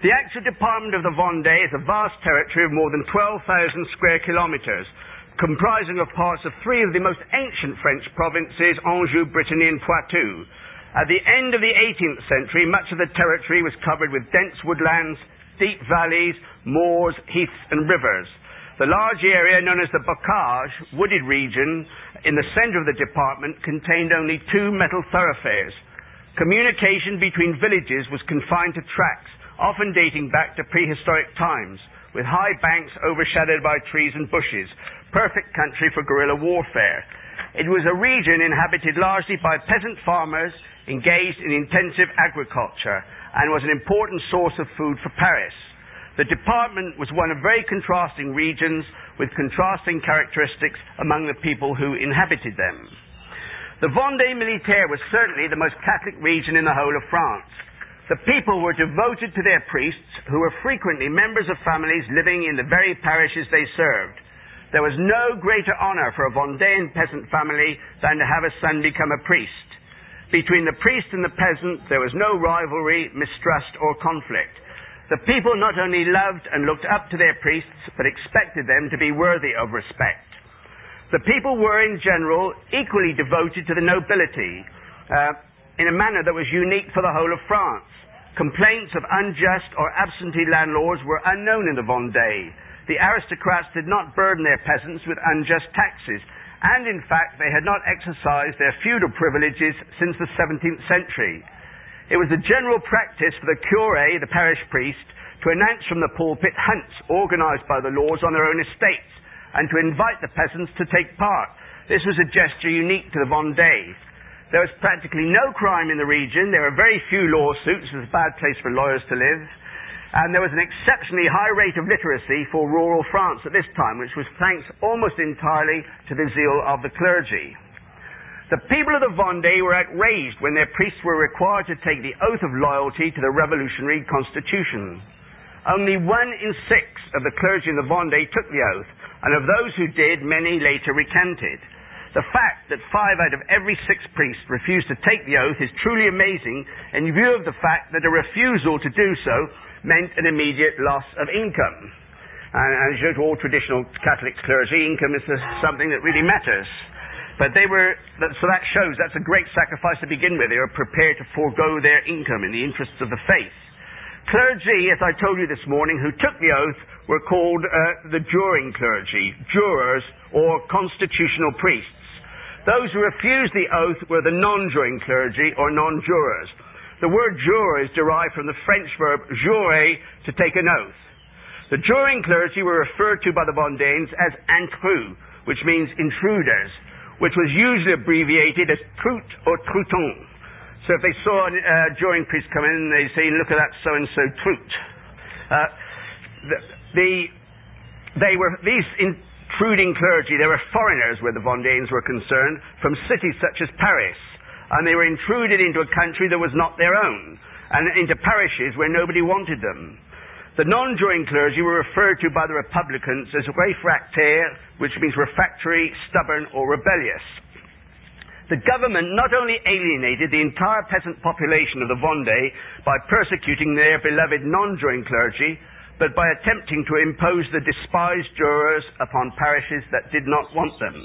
The actual department of the Vendée is a vast territory of more than 12,000 square kilometres, comprising of parts of three of the most ancient French provinces, Anjou, Brittany and Poitou. At the end of the 18th century, much of the territory was covered with dense woodlands, deep valleys, moors, heaths and rivers. The large area known as the Bocage, wooded region, in the centre of the department contained only two metal thoroughfares. Communication between villages was confined to tracks, often dating back to prehistoric times, with high banks overshadowed by trees and bushes, perfect country for guerrilla warfare. It was a region inhabited largely by peasant farmers engaged in intensive agriculture and was an important source of food for Paris. The department was one of very contrasting regions with contrasting characteristics among the people who inhabited them. The Vendée Militaire was certainly the most Catholic region in the whole of France. The people were devoted to their priests, who were frequently members of families living in the very parishes they served. There was no greater honour for a Vendéan peasant family than to have a son become a priest. Between the priest and the peasant, there was no rivalry, mistrust, or conflict. The people not only loved and looked up to their priests, but expected them to be worthy of respect. The people were, in general, equally devoted to the nobility, in a manner that was unique for the whole of France. Complaints of unjust or absentee landlords were unknown in the Vendée. The aristocrats did not burden their peasants with unjust taxes, and in fact they had not exercised their feudal privileges since the 17th century. It was the general practice for the curé, the parish priest, to announce from the pulpit hunts organised by the lords on their own estates, and to invite the peasants to take part. This was a gesture unique to the Vendée. There was practically no crime in the region. There were very few lawsuits. It was a bad place for lawyers to live. And there was an exceptionally high rate of literacy for rural France at this time, which was thanks almost entirely to the zeal of the clergy. The people of the Vendée were outraged when their priests were required to take the oath of loyalty to the revolutionary constitution. Only 1 in 6 of the clergy in the Vendée took the oath, and of those who did, many later recanted. The fact that 5 out of every 6 priests refused to take the oath is truly amazing in view of the fact that a refusal to do so meant an immediate loss of income. And as you know, to all traditional Catholic clergy, income is something that really matters. But so that shows that's a great sacrifice to begin with. They were prepared to forego their income in the interests of the faith. Clergy, as I told you this morning, who took the oath were called the juring clergy, jurors or constitutional priests. Those who refused the oath were the non-juring clergy or non-jurors. The word juror is derived from the French verb jurer, to take an oath. The juring clergy were referred to by the Vendéens as intrus, which means intruders, which was usually abbreviated as trout or trouton. So if they saw a juring priest come in, they'd say, look at that so-and-so trout. These intruding clergy, they were foreigners where the Vendéens were concerned, from cities such as Paris. And they were intruded into a country that was not their own, and into parishes where nobody wanted them. The non-juring clergy were referred to by the Republicans as réfractaires, which means refractory, stubborn, or rebellious. The government not only alienated the entire peasant population of the Vendée by persecuting their beloved non-juring clergy, but by attempting to impose the despised jurors upon parishes that did not want them.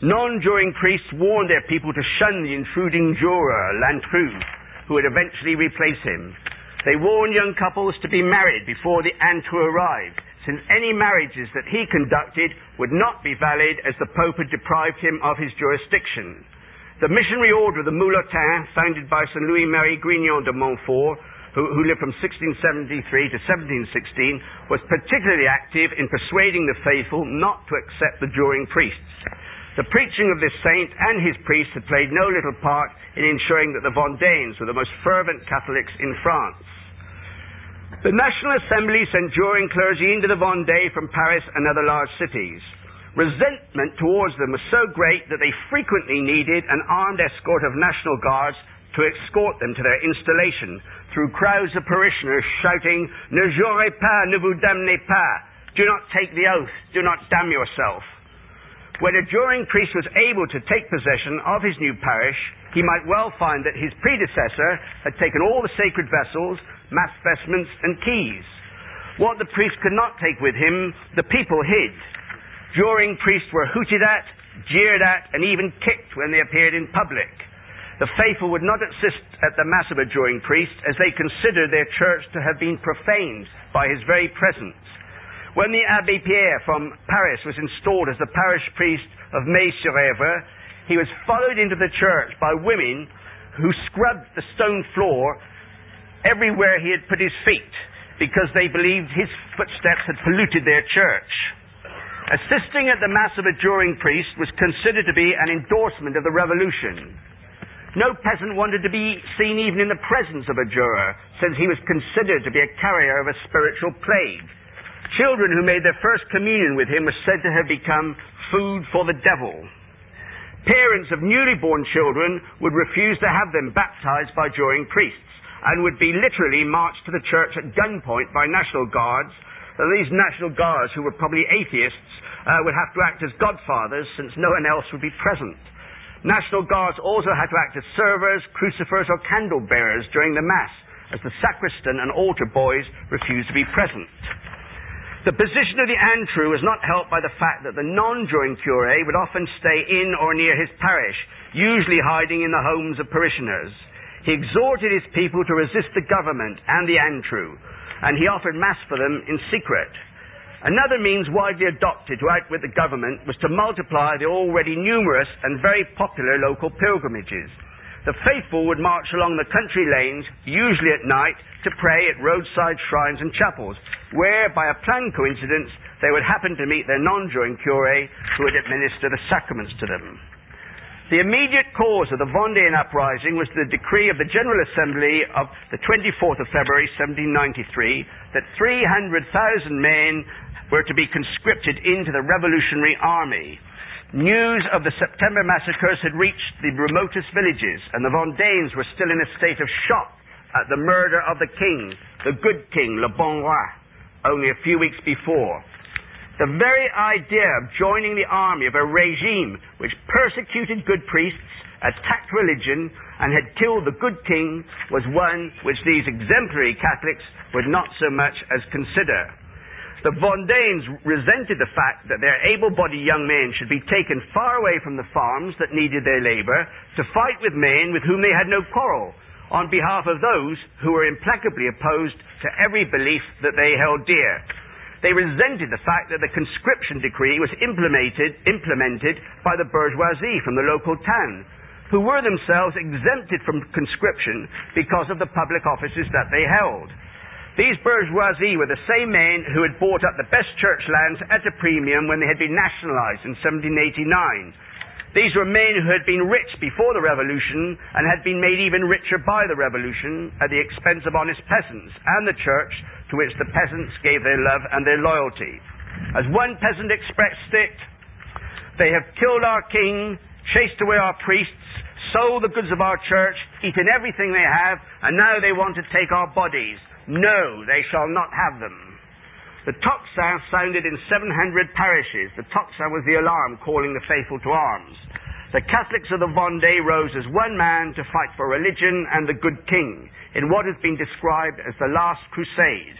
Non-juring priests warned their people to shun the intruding juror, L'Intrus, who would eventually replace him. They warned young couples to be married before the Intrus arrived, since any marriages that he conducted would not be valid as the Pope had deprived him of his jurisdiction. The missionary order of the Moulatins, founded by St. Louis-Marie Grignon de Montfort, who lived from 1673 to 1716, was particularly active in persuading the faithful not to accept the juring priests. The preaching of this saint and his priests had played no little part in ensuring that the Vendéens were the most fervent Catholics in France. The National Assembly sent juring clergy into the Vendée from Paris and other large cities. Resentment towards them was so great that they frequently needed an armed escort of National Guards to escort them to their installation, through crowds of parishioners shouting, "Ne jurez pas, ne vous damnez pas," do not take the oath, do not damn yourself. When a juring priest was able to take possession of his new parish, he might well find that his predecessor had taken all the sacred vessels, mass vestments, and keys. What the priest could not take with him, the people hid. Juring priests were hooted at, jeered at, and even kicked when they appeared in public. The faithful would not assist at the Mass of a juring priest, as they considered their church to have been profaned by his very presence. When the Abbé Pierre from Paris was installed as the parish priest of May-sur-Èvre, he was followed into the church by women who scrubbed the stone floor everywhere he had put his feet, because they believed his footsteps had polluted their church. Assisting at the Mass of a juring priest was considered to be an endorsement of the Revolution. No peasant wanted to be seen even in the presence of a juror, since he was considered to be a carrier of a spiritual plague. Children who made their first communion with him were said to have become food for the devil. Parents of newly born children would refuse to have them baptized by juring priests, and would be literally marched to the church at gunpoint by National Guards. These National Guards, who were probably atheists, would have to act as godfathers, since no one else would be present. National Guards also had to act as servers, crucifers, or candle bearers during the Mass, as the sacristan and altar boys refused to be present. The position of the Intrus was not helped by the fact that the non-juring curé would often stay in or near his parish, usually hiding in the homes of parishioners. He exhorted his people to resist the government and the Intrus, and he offered Mass for them in secret. Another means widely adopted to outwit the government was to multiply the already numerous and very popular local pilgrimages. The faithful would march along the country lanes, usually at night, to pray at roadside shrines and chapels, where, by a planned coincidence, they would happen to meet their non-juring curé, who would administer the sacraments to them. The immediate cause of the Vendéan uprising was the decree of the General Assembly of the 24th of February 1793 that 300,000 men were to be conscripted into the revolutionary army. News of the September massacres had reached the remotest villages, and the Vendéens were still in a state of shock at the murder of the king, the good king, Le Bon Roi, only a few weeks before. The very idea of joining the army of a regime which persecuted good priests, attacked religion, and had killed the good king was one which these exemplary Catholics would not so much as consider. The Vendéens resented the fact that their able-bodied young men should be taken far away from the farms that needed their labor to fight with men with whom they had no quarrel, on behalf of those who were implacably opposed to every belief that they held dear. They resented the fact that the conscription decree was implemented by the bourgeoisie from the local town, who were themselves exempted from conscription because of the public offices that they held. These bourgeoisie were the same men who had bought up the best church lands at a premium when they had been nationalized in 1789. These were men who had been rich before the Revolution and had been made even richer by the Revolution at the expense of honest peasants and the church, to which the peasants gave their love and their loyalty. As one peasant expressed it, "They have killed our king, chased away our priests, sold the goods of our church, eaten everything they have, and now they want to take our bodies. No, they shall not have them." The tocsin sounded in 700 parishes. The tocsin was the alarm calling the faithful to arms. The Catholics of the Vendée rose as one man to fight for religion and the good king in what has been described as the last crusade.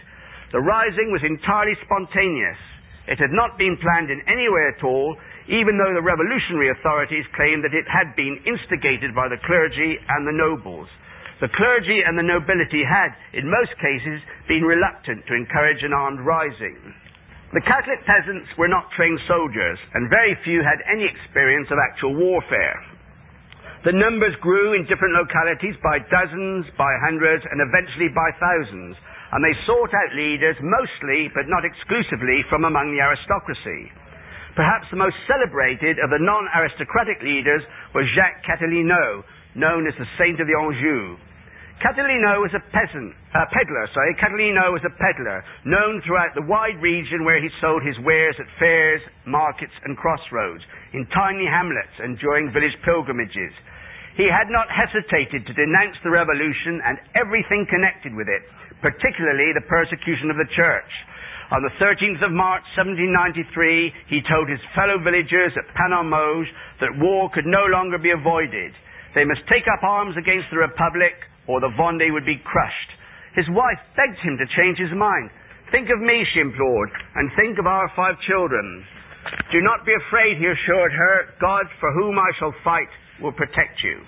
The rising was entirely spontaneous. It had not been planned in any way at all, even though the revolutionary authorities claimed that it had been instigated by the clergy and the nobles. The clergy and the nobility had, in most cases, been reluctant to encourage an armed rising. The Catholic peasants were not trained soldiers, and very few had any experience of actual warfare. The numbers grew in different localities by dozens, by hundreds, and eventually by thousands, and they sought out leaders mostly, but not exclusively, from among the aristocracy. Perhaps the most celebrated of the non-aristocratic leaders was Jacques Catalineau, known as the Saint of the Anjou. Catalineau was a peddler, known throughout the wide region where he sold his wares at fairs, markets, and crossroads, in tiny hamlets and during village pilgrimages. He had not hesitated to denounce the revolution and everything connected with it, particularly the persecution of the church. On the 13th of March 1793, he told his fellow villagers at Panormoge that war could no longer be avoided. They must take up arms against the Republic, or the Vendée would be crushed. His wife begged him to change his mind. "Think of me," she implored, "and think of our 5 children. Do not be afraid," he assured her. "God, for whom I shall fight, will protect you."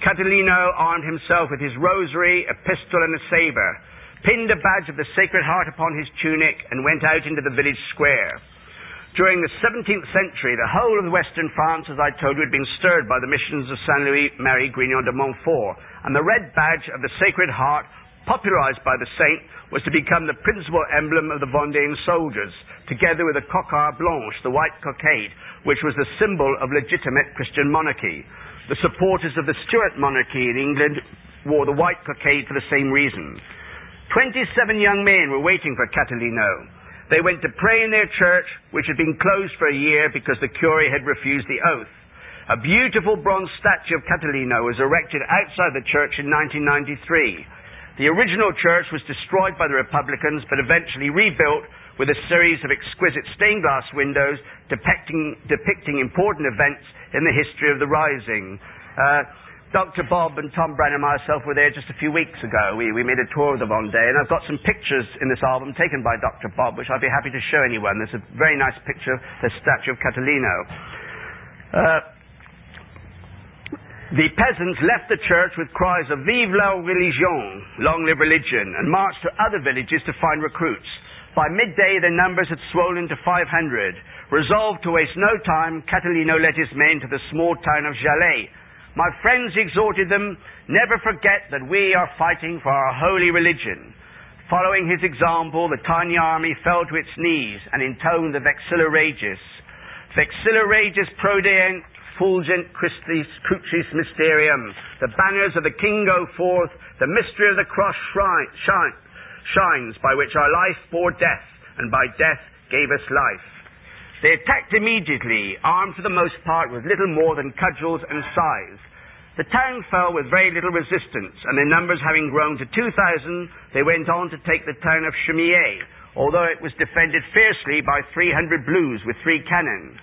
Catalineau armed himself with his rosary, a pistol, and a saber, pinned a badge of the Sacred Heart upon his tunic, and went out into the village square. During the 17th century, the whole of western France, as I told you, had been stirred by the missions of Saint Louis Marie Grignon de Montfort, and the red badge of the Sacred Heart, popularized by the saint, was to become the principal emblem of the Vendéan soldiers, together with the cocarde blanche, the white cockade, which was the symbol of legitimate Christian monarchy. The supporters of the Stuart monarchy in England wore the white cockade for the same reason. 27 young men were waiting for Catalineau. They went to pray in their church, which had been closed for a year because the curé had refused the oath. A beautiful bronze statue of Catalineau was erected outside the church in 1993. The original church was destroyed by the Republicans, but eventually rebuilt with a series of exquisite stained glass windows depicting important events in the history of the Rising. Dr. Bob and Tom Brown and myself were there just a few weeks ago. We made a tour of the Vendée, and I've got some pictures in this album taken by Dr. Bob, which I'd be happy to show anyone. There's a very nice picture of the statue of Catalineau. The peasants left the church with cries of "Vive la religion," long live religion, and marched to other villages to find recruits. By midday, their numbers had swollen to 500. Resolved to waste no time, Catalineau led his men to the small town of Jalais. "My friends," he exhorted them, "never forget that we are fighting for our holy religion." Following his example, the tiny army fell to its knees and intoned the Vexilla Regis. Vexilla Regis prodeunt fulgent Christis crucis mysterium. The banners of the King go forth, the mystery of the cross shines, by which our life bore death, and by death gave us life. They attacked immediately, armed for the most part with little more than cudgels and scythes. The town fell with very little resistance, and their numbers having grown to 2,000, they went on to take the town of Chemillé, although it was defended fiercely by 300 blues with 3 cannon.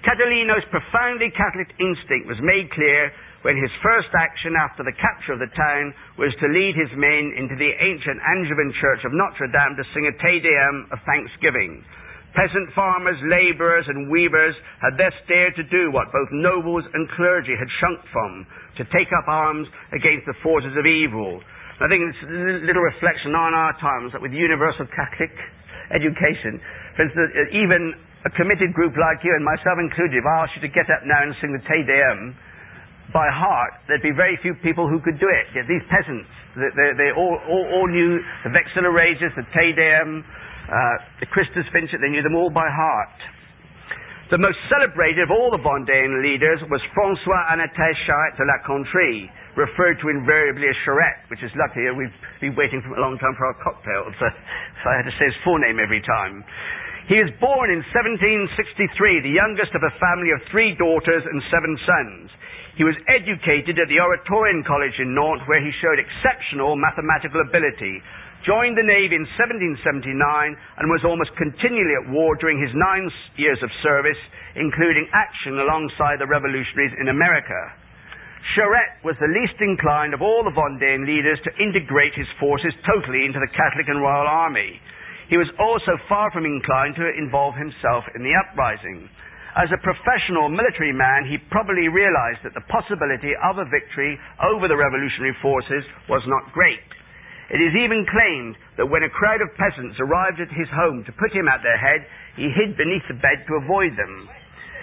Catalineau's profoundly Catholic instinct was made clear when his first action after the capture of the town was to lead his men into the ancient Angevin church of Notre Dame to sing a Te Deum of thanksgiving. Peasant farmers, labourers and weavers had thus dared to do what both nobles and clergy had shrunk from, to take up arms against the forces of evil. I think it's a little reflection on our times that with universal Catholic education, for instance, even a committed group like you and myself included, if I asked you to get up now and sing the Te Deum by heart, there'd be very few people who could do it. Yet these peasants, they all knew the Vexilla Regis, the Te Deum, the Christus Vincit, they knew them all by heart. The most celebrated of all the Vendéan leaders was François Anatole Charette de la Contrie, referred to invariably as Charette, which is lucky. We've been waiting for a long time for our cocktails, so I had to say his full name every time. He was born in 1763, the youngest of a family of 3 daughters and 7 sons. He was educated at the Oratorian College in Nantes, where he showed exceptional mathematical ability. joined the Navy in 1779, and was almost continually at war during his 9 years of service, including action alongside the revolutionaries in America. Charette was the least inclined of all the Vendéan leaders to integrate his forces totally into the Catholic and Royal Army. He was also far from inclined to involve himself in the uprising. As a professional military man, he probably realized that the possibility of a victory over the revolutionary forces was not great. It is even claimed that when a crowd of peasants arrived at his home to put him at their head, he hid beneath the bed to avoid them.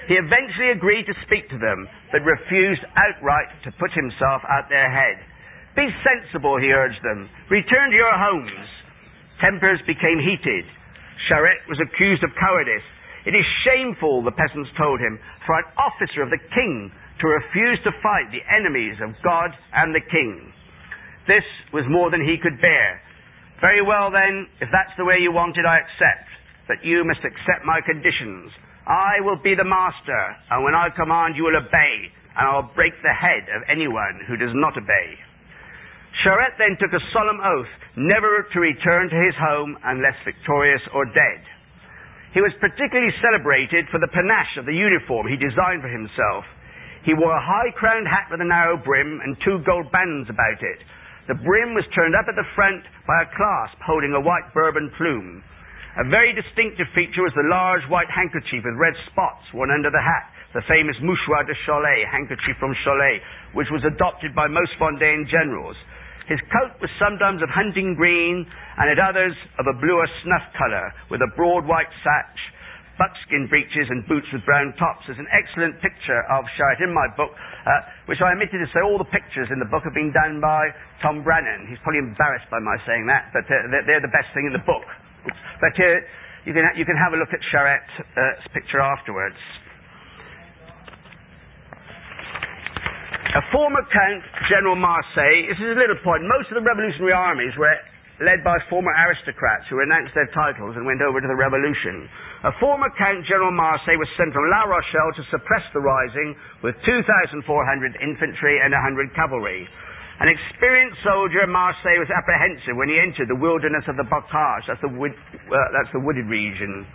He eventually agreed to speak to them, but refused outright to put himself at their head. "Be sensible," he urged them. "Return to your homes." Tempers became heated. Charette was accused of cowardice. "It is shameful," the peasants told him, "for an officer of the king to refuse to fight the enemies of God and the king." This was more than he could bear. "Very well then, if that's the way you want it, I accept. But you must accept my conditions. I will be the master, and when I command you will obey, and I will break the head of anyone who does not obey." Charette then took a solemn oath never to return to his home unless victorious or dead. He was particularly celebrated for the panache of the uniform he designed for himself. He wore a high-crowned hat with a narrow brim and 2 gold bands about it. The brim was turned up at the front by a clasp holding a white Bourbon plume. A very distinctive feature was the large white handkerchief with red spots worn under the hat, the famous mouchoir de Cholet, handkerchief from Cholet, which was adopted by most Vendéan generals. His coat was sometimes of hunting green, and at others of a bluer snuff colour, with a broad white sash, buckskin breeches and boots with brown tops. There's an excellent picture of Charette in my book, which I omitted to say all the pictures in the book have been done by Tom Brannan. He's probably embarrassed by my saying that, but they're the best thing in the book. But you can have a look at Charette's picture afterwards. A former Count General Marseille, this is a little point, most of the revolutionary armies were led by former aristocrats who renounced their titles and went over to the revolution. A former Count General Marseille was sent from La Rochelle to suppress the rising with 2,400 infantry and 100 cavalry. An experienced soldier, Marseille was apprehensive when he entered the wilderness of the Bocage, that's the wooded region.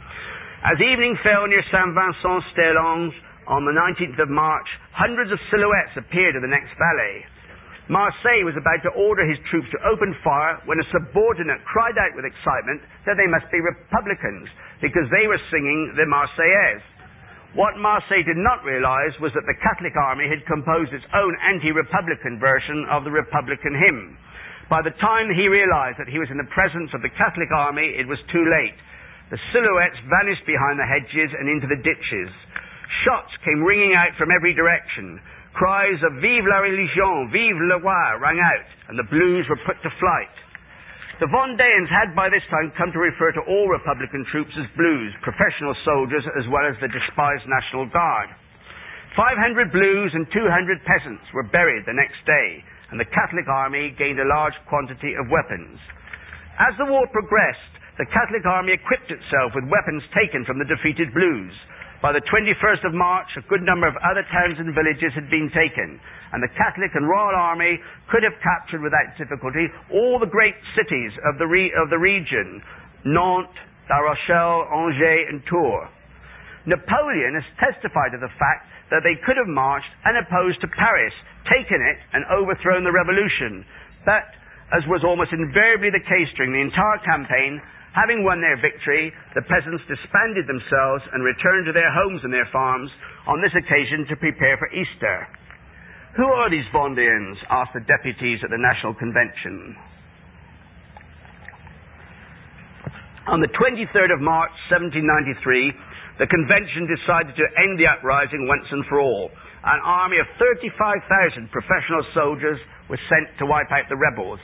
As evening fell near Saint-Vincent-Stellange on the 19th of March, hundreds of silhouettes appeared in the next valley. Marseille was about to order his troops to open fire when a subordinate cried out with excitement that they must be Republicans because they were singing the Marseillaise. What Marseille did not realize was that the Catholic army had composed its own anti-Republican version of the Republican hymn. By the time he realized that he was in the presence of the Catholic army, it was too late. The silhouettes vanished behind the hedges and into the ditches. Shots came ringing out from every direction. Cries of "Vive la religion, vive le roi" rang out, and the blues were put to flight. The Vendéans had by this time come to refer to all Republican troops as blues, professional soldiers as well as the despised National Guard. 500 blues and 200 peasants were buried the next day, and the Catholic army gained a large quantity of weapons. As the war progressed, the Catholic army equipped itself with weapons taken from the defeated blues. By the 21st of March, a good number of other towns and villages had been taken, and the Catholic and Royal Army could have captured without difficulty all the great cities of the region, Nantes, La Rochelle, Angers, and Tours. Napoleon has testified to the fact that they could have marched unopposed to Paris, taken it, and overthrown the revolution. But, as was almost invariably the case during the entire campaign, having won their victory, the peasants disbanded themselves and returned to their homes and their farms on this occasion to prepare for Easter. Who are these Vendéans? Asked the deputies at the National Convention. On the 23rd of March 1793, the convention decided to end the uprising once and for all. An army of 35,000 professional soldiers was sent to wipe out the rebels.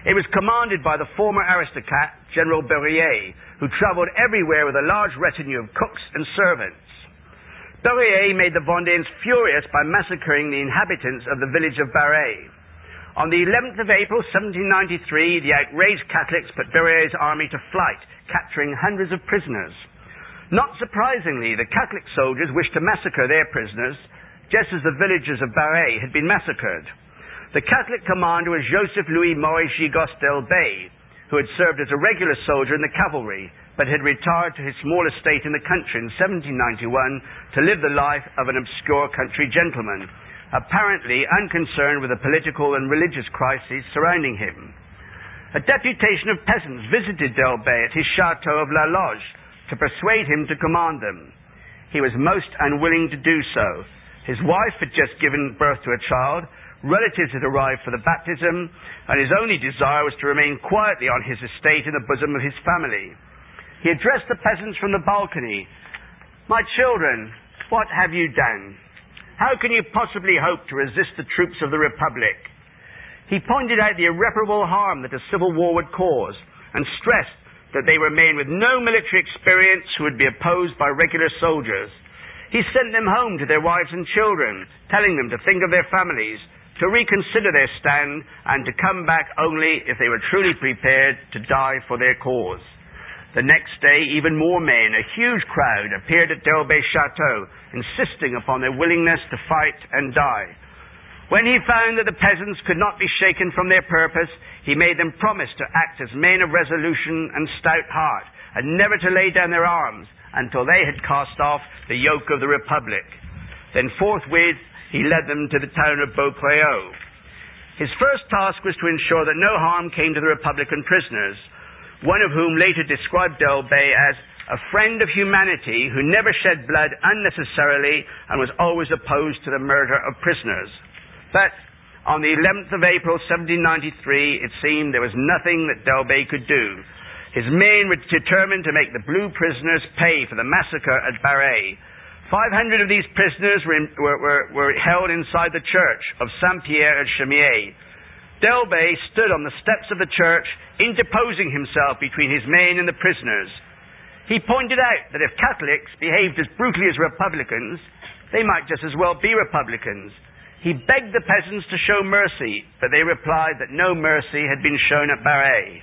It was commanded by the former aristocrat, General Berryer, who traveled everywhere with a large retinue of cooks and servants. Berryer made the Vendéans furious by massacring the inhabitants of the village of Barret. On the 11th of April 1793, the outraged Catholics put Berrier's army to flight, capturing hundreds of prisoners. Not surprisingly, the Catholic soldiers wished to massacre their prisoners, just as the villagers of Barret had been massacred. The Catholic commander was Joseph Louis Maurice Gostel Bey. who had served as a regular soldier in the cavalry, but had retired to his small estate in the country in 1791 to live the life of an obscure country gentleman, apparently unconcerned with the political and religious crises surrounding him. A deputation of peasants visited Delbey at his chateau of La Loge to persuade him to command them. He was most unwilling to do so. His wife had just given birth to a child, relatives had arrived for the baptism, and his only desire was to remain quietly on his estate in the bosom of his family. He addressed the peasants from the balcony. "My children, what have you done? How can you possibly hope to resist the troops of the Republic?" He pointed out the irreparable harm that a civil war would cause, and stressed that they were men with no military experience who would be opposed by regular soldiers. He sent them home to their wives and children, telling them to think of their families, to reconsider their stand, and to come back only if they were truly prepared to die for their cause. The next day, even more men, a huge crowd, appeared at Delbey's chateau, insisting upon their willingness to fight and die. When he found that the peasants could not be shaken from their purpose, he made them promise to act as men of resolution and stout heart, and never to lay down their arms until they had cast off the yoke of the Republic. Then forthwith he led them to the town of Beauclerc. His first task was to ensure that no harm came to the Republican prisoners, one of whom later described Delbey as a friend of humanity who never shed blood unnecessarily and was always opposed to the murder of prisoners. But on the 11th of April 1793, it seemed there was nothing that Delbey could do. His men were determined to make the blue prisoners pay for the massacre at Barret. 500 of these prisoners were held inside the church of Saint-Pierre at Chemier. Delbey stood on the steps of the church, interposing himself between his men and the prisoners. He pointed out that if Catholics behaved as brutally as Republicans, they might just as well be Republicans. He begged the peasants to show mercy, but they replied that no mercy had been shown at Barret.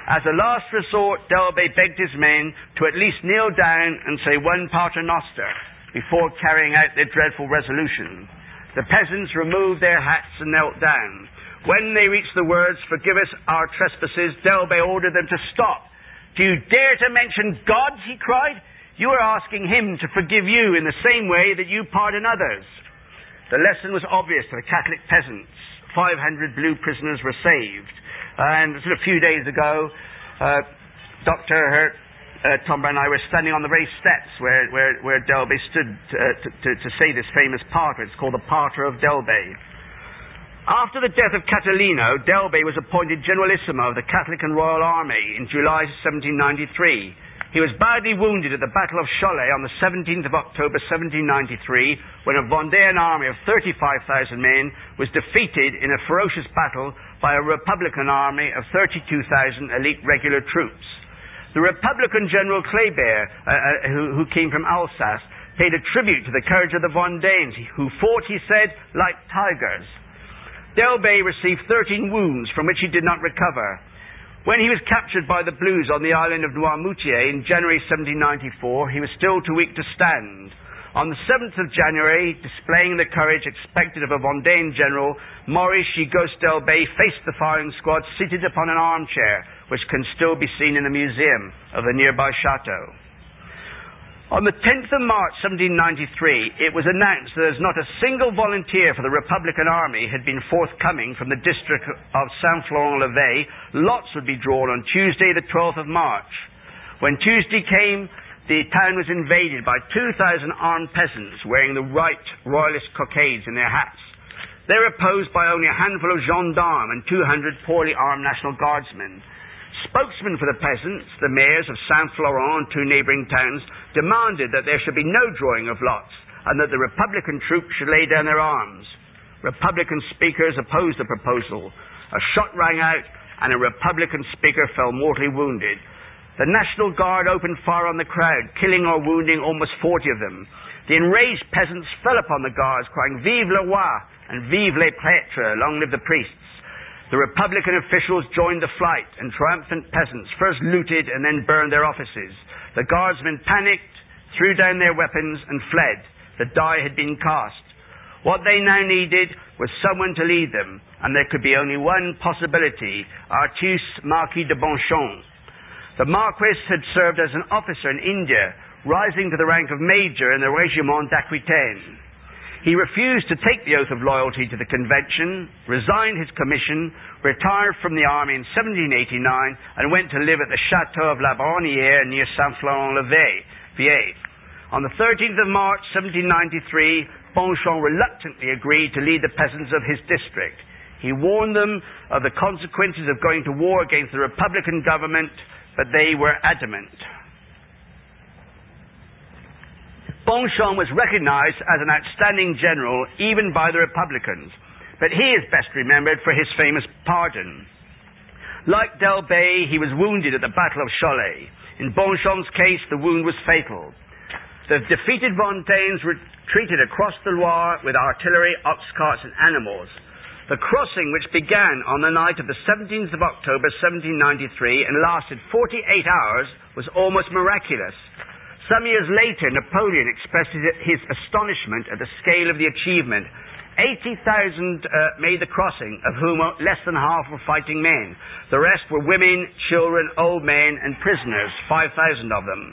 As a last resort, Delbey begged his men to at least kneel down and say one Pater Noster before carrying out their dreadful resolution. The peasants removed their hats and knelt down. When they reached the words, "Forgive us our trespasses," Delbey ordered them to stop. "Do you dare to mention God?" he cried. "You are asking him to forgive you in the same way that you pardon others." The lesson was obvious to the Catholic peasants. 500 blue prisoners were saved. And a few days ago, Dr. Tom and I were standing on the raised steps where Delbey stood to say this famous Pater. It's called the Pater of Delbey. After the death of Catalino, Delbey was appointed Generalissimo of the Catholic and Royal Army in July 1793. He was badly wounded at the Battle of Cholet on the 17th of October 1793, when a Vendéan army of 35,000 men was defeated in a ferocious battle by a Republican army of 32,000 elite regular troops. The Republican General Kléber, who came from Alsace, paid a tribute to the courage of the Vendéans, who fought, he said, like tigers. Delbey received 13 wounds from which he did not recover. When he was captured by the Blues on the island of Noirmoutier in January 1794, he was still too weak to stand. On the 7th of January, displaying the courage expected of a Vendéan general, Maurice Gigost Delbey faced the firing squad seated upon an armchair, which can still be seen in the museum of the nearby chateau. On the 10th of March 1793, it was announced that as not a single volunteer for the Republican Army had been forthcoming from the district of Saint-Florent-l'Évêque, lots would be drawn on Tuesday, the 12th of March. When Tuesday came, the town was invaded by 2,000 armed peasants wearing the right royalist cockades in their hats. They were opposed by only a handful of gendarmes and 200 poorly armed National Guardsmen. Spokesmen for the peasants, the mayors of Saint-Florent and 2 neighbouring towns, demanded that there should be no drawing of lots and that the Republican troops should lay down their arms. Republican speakers opposed the proposal. A shot rang out and a Republican speaker fell mortally wounded. The National Guard opened fire on the crowd, killing or wounding almost 40 of them. The enraged peasants fell upon the guards, crying, "Vive le roi!" and "Vive les prêtres!" Long live the priests. The Republican officials joined the flight, and triumphant peasants first looted and then burned their offices. The guardsmen panicked, threw down their weapons, and fled. The die had been cast. What they now needed was someone to lead them, and there could be only one possibility, Artus Marquis de Bonchon. The Marquis had served as an officer in India, rising to the rank of major in the Régiment d'Aquitaine. He refused to take the oath of loyalty to the Convention, resigned his commission, retired from the army in 1789, and went to live at the Château of La Baronnière near Saint-Florent-le-Vieil. On the 13th of March 1793, Bonchon reluctantly agreed to lead the peasants of his district. He warned them of the consequences of going to war against the Republican government, but they were adamant. Bonchon was recognized as an outstanding general even by the Republicans, but he is best remembered for his famous pardon. Like Davies, he was wounded at the Battle of Cholet. In Bonchon's case, the wound was fatal. The defeated Vendains retreated across the Loire with artillery, ox carts, and animals. The crossing, which began on the night of the 17th of October 1793 and lasted 48 hours, was almost miraculous. Some years later, Napoleon expressed his astonishment at the scale of the achievement. 80,000 made the crossing, of whom less than half were fighting men. The rest were women, children, old men, and prisoners, 5,000 of them.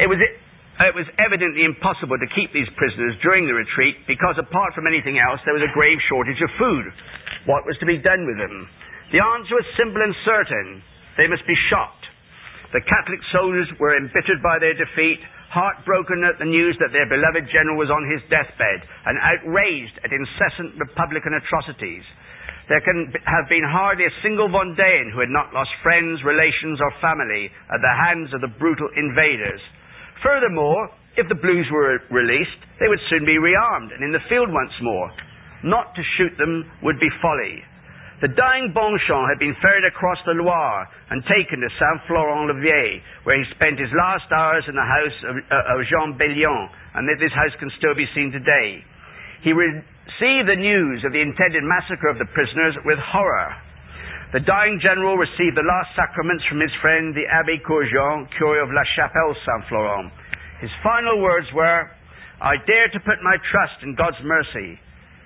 It was evidently impossible to keep these prisoners during the retreat because, apart from anything else, there was a grave shortage of food. What was to be done with them? The answer was simple and certain. They must be shot. The Catholic soldiers were embittered by their defeat, heartbroken at the news that their beloved general was on his deathbed, and outraged at incessant Republican atrocities. There can have been hardly a single Vendain who had not lost friends, relations, or family at the hands of the brutal invaders. Furthermore, if the Blues were released, they would soon be rearmed and in the field once more. Not to shoot them would be folly. The dying Bonchon had been ferried across the Loire and taken to Saint-Florent-le-Vieil, where he spent his last hours in the house of Jean Bellion, and that this house can still be seen today. He received the news of the intended massacre of the prisoners with horror. The dying general received the last sacraments from his friend, the Abbé Courgeon, curé of La Chapelle Saint-Florent. His final words were, "I dare to put my trust in God's mercy.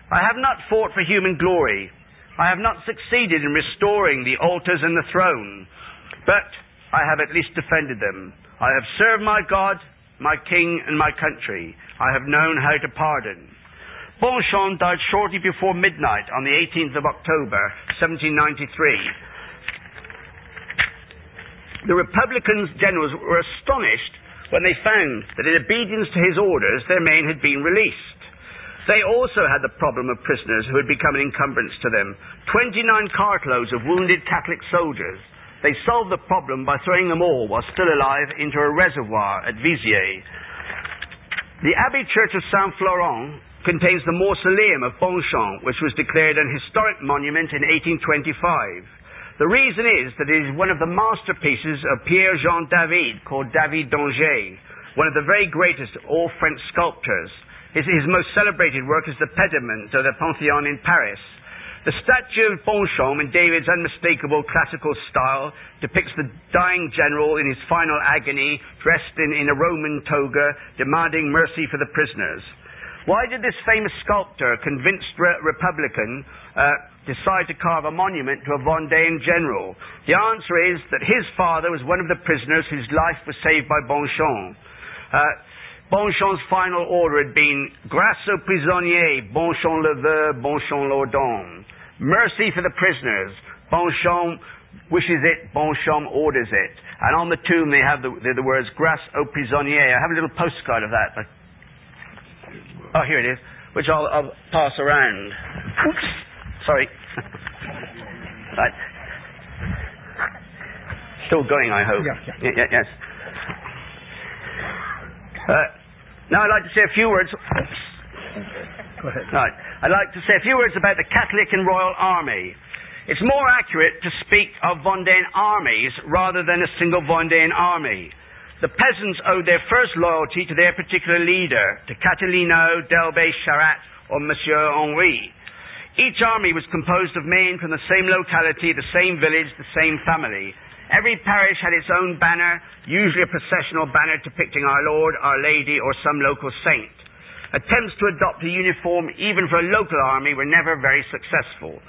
I have not fought for human glory. I have not succeeded in restoring the altars and the throne, but I have at least defended them. I have served my God, my king, and my country. I have known how to pardon." Bonchon died shortly before midnight on the 18th of October, 1793. The Republican generals were astonished when they found that in obedience to his orders, their men had been released. They also had the problem of prisoners who had become an encumbrance to them. 29 cartloads of wounded Catholic soldiers. They solved the problem by throwing them all, while still alive, into a reservoir at Viziers. The Abbey Church of Saint-Florent contains the mausoleum of Bonchon, which was declared an historic monument in 1825. The reason is that it is one of the masterpieces of Pierre-Jean Davies, called David d'Angers, one of the very greatest of all French sculptors. His most celebrated work is the pediment of the Panthéon in Paris. The statue of Bonchon, in David's unmistakable classical style, depicts the dying general in his final agony, dressed in a Roman toga, demanding mercy for the prisoners. Why did this famous sculptor, a convinced Republican, decide to carve a monument to a Vendain general? The answer is that his father was one of the prisoners whose life was saved by Bonchon. Bonchon's final order had been grâce aux prisonniers, Bonchon le veut, Bonchon l'ordonne. Mercy for the prisoners. Bonchon wishes it, Bonchon orders it. And on the tomb they have the words grâce aux prisonniers. I have a little postcard of that. Oh, here it is, which I'll pass around. Oops, sorry. Right. Still going, I hope. Yeah. Yes. Now I'd like to say a few words. Go ahead. Right. I'd like to say a few words about the Catholic and Royal Army. It's more accurate to speak of Vendain armies rather than a single Vendain army. The peasants owed their first loyalty to their particular leader, to Catalino, Delbé, Charat, or Monsieur Henri. Each army was composed of men from the same locality, the same village, the same family. Every parish had its own banner, usually a processional banner depicting our Lord, Our Lady, or some local saint. Attempts to adopt a uniform, even for a local army, were never very successful.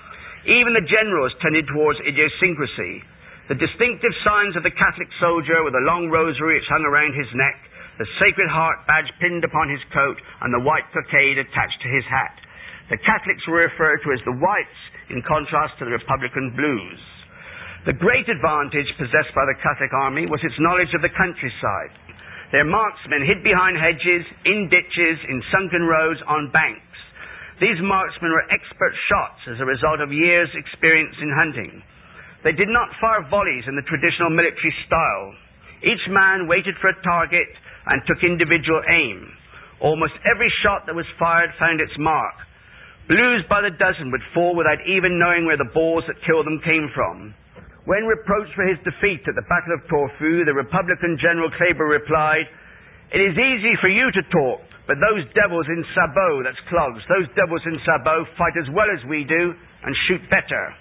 Even the generals tended towards idiosyncrasy. The distinctive signs of the Catholic soldier, with a long rosary which hung around his neck, the Sacred Heart badge pinned upon his coat, and the white cockade attached to his hat. The Catholics were referred to as the Whites, in contrast to the Republican Blues. The great advantage possessed by the Catholic army was its knowledge of the countryside. Their marksmen hid behind hedges, in ditches, in sunken roads, on banks. These marksmen were expert shots as a result of years' experience in hunting. They did not fire volleys in the traditional military style. Each man waited for a target and took individual aim. Almost every shot that was fired found its mark. Blues by the dozen would fall without even knowing where the balls that killed them came from. When reproached for his defeat at the Battle of Torfu, the Republican General Kleber replied, "It is easy for you to talk, but those devils in sabots, that's clogs, those devils in sabots fight as well as we do and shoot better."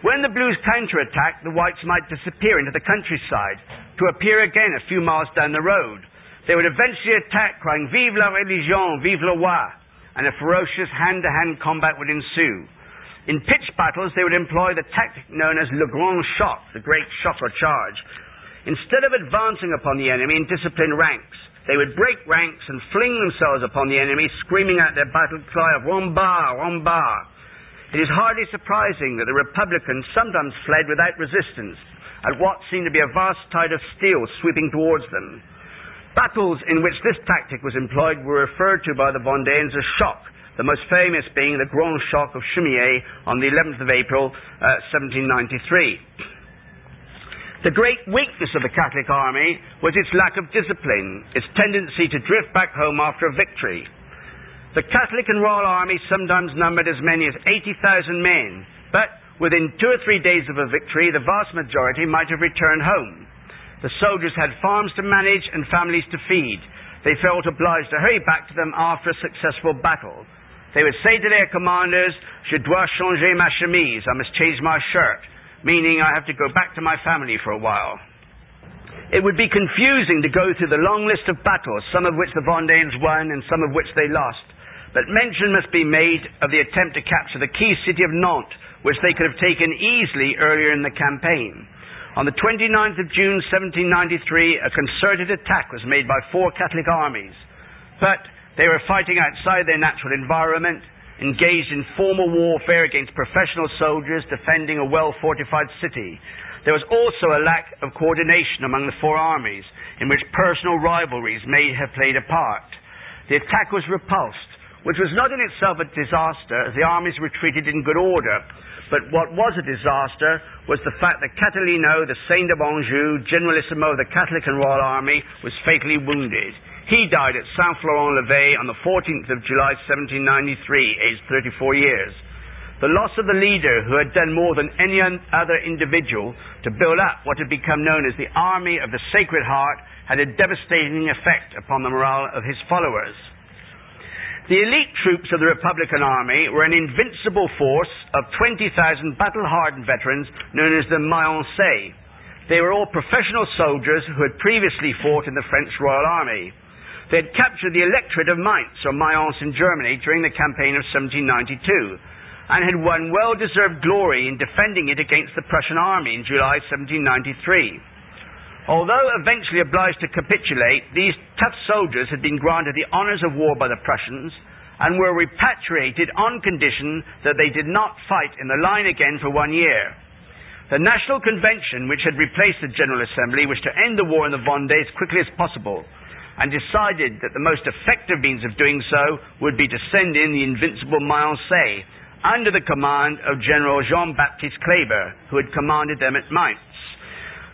When the Blues counterattacked, the Whites might disappear into the countryside, to appear again a few miles down the road. They would eventually attack, crying, "Vive la religion, vive le roi," and a ferocious hand-to-hand combat would ensue. In pitched battles, they would employ the tactic known as le grand choc, the great shock or charge. Instead of advancing upon the enemy in disciplined ranks, they would break ranks and fling themselves upon the enemy, screaming out their battle cry of "Romba, Romba." It is hardly surprising that the Republicans sometimes fled without resistance at what seemed to be a vast tide of steel sweeping towards them. Battles in which this tactic was employed were referred to by the Vendéens as shock, the most famous being the Grand Choc of Chaumières on the 11th of April, 1793. The great weakness of the Catholic army was its lack of discipline, its tendency to drift back home after a victory. The Catholic and Royal Army sometimes numbered as many as 80,000 men, but within 2 or 3 days of a victory, the vast majority might have returned home. The soldiers had farms to manage and families to feed. They felt obliged to hurry back to them after a successful battle. They would say to their commanders, "Je dois changer ma chemise," I must change my shirt, meaning I have to go back to my family for a while. It would be confusing to go through the long list of battles, some of which the Vendéens won and some of which they lost. But mention must be made of the attempt to capture the key city of Nantes, which they could have taken easily earlier in the campaign. On the 29th of June 1793, a concerted attack was made by 4 Catholic armies. But they were fighting outside their natural environment, engaged in formal warfare against professional soldiers defending a well-fortified city. There was also a lack of coordination among the 4 armies, in which personal rivalries may have played a part. The attack was repulsed, which was not in itself a disaster, as the armies retreated in good order. But what was a disaster was the fact that Catalino, the Saint of Anjou, generalissimo of the Catholic and Royal Army, was fatally wounded. He died at Saint-Florent-l'Évêché on the 14th of July 1793, aged 34 years. The loss of the leader, who had done more than any other individual to build up what had become known as the Army of the Sacred Heart, had a devastating effect upon the morale of his followers. The elite troops of the Republican Army were an invincible force of 20,000 battle-hardened veterans known as the Mayence. They were all professional soldiers who had previously fought in the French Royal Army. They had captured the electorate of Mainz, or Mayence in Germany, during the campaign of 1792, and had won well-deserved glory in defending it against the Prussian army in July 1793. Although eventually obliged to capitulate, these tough soldiers had been granted the honours of war by the Prussians and were repatriated on condition that they did not fight in the line again for 1 year. The National Convention, which had replaced the General Assembly, wished to end the war in the Vendée as quickly as possible, and decided that the most effective means of doing so would be to send in the invincible Mayence under the command of General Jean-Baptiste Kleber, who had commanded them at Mainz.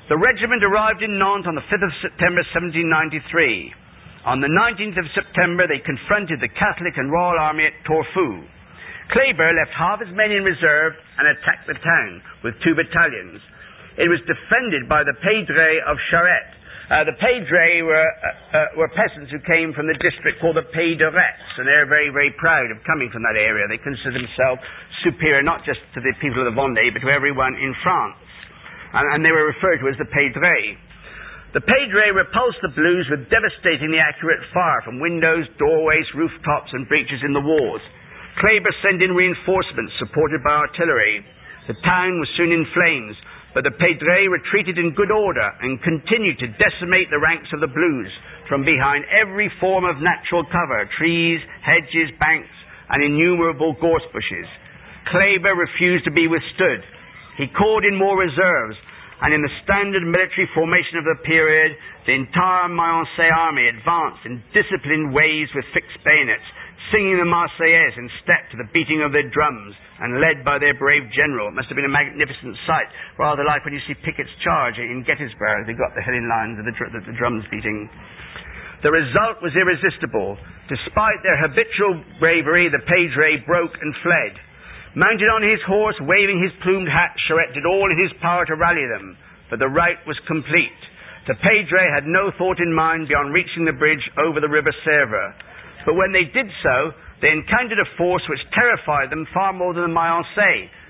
The regiment arrived in Nantes on the 5th of September 1793. On the 19th of September, they confronted the Catholic and Royal Army at Torfu. Kleber left half his men in reserve and attacked the town with 2 battalions. It was defended by the Pédres of Charette. The Pédres were peasants who came from the district called the Pays de Retz, and they're very, very proud of coming from that area. They consider themselves superior not just to the people of the Vendée, but to everyone in France. And they were referred to as the Pédres. The Pedre repulsed the Blues with devastatingly accurate fire from windows, doorways, rooftops, and breaches in the walls. Kleber sent in reinforcements supported by artillery. The town was soon in flames, but the Pedre retreated in good order and continued to decimate the ranks of the Blues from behind every form of natural cover, trees, hedges, banks, and innumerable gorse bushes. Kleber refused to be withstood. He called in more reserves, and in the standard military formation of the period, the entire Mayence army advanced in disciplined waves with fixed bayonets, singing the Marseillaise in step to the beating of their drums, and led by their brave general. It must have been a magnificent sight, rather like when you see Pickett's charge in Gettysburg. They got the heading lines of the drums beating. The result was irresistible. Despite their habitual bravery, the Pedre broke and fled. Mounted on his horse, waving his plumed hat, Charette did all in his power to rally them, but the rout was complete. The Pedre had no thought in mind beyond reaching the bridge over the river Sèvre. But when they did so, they encountered a force which terrified them far more than the Mayence.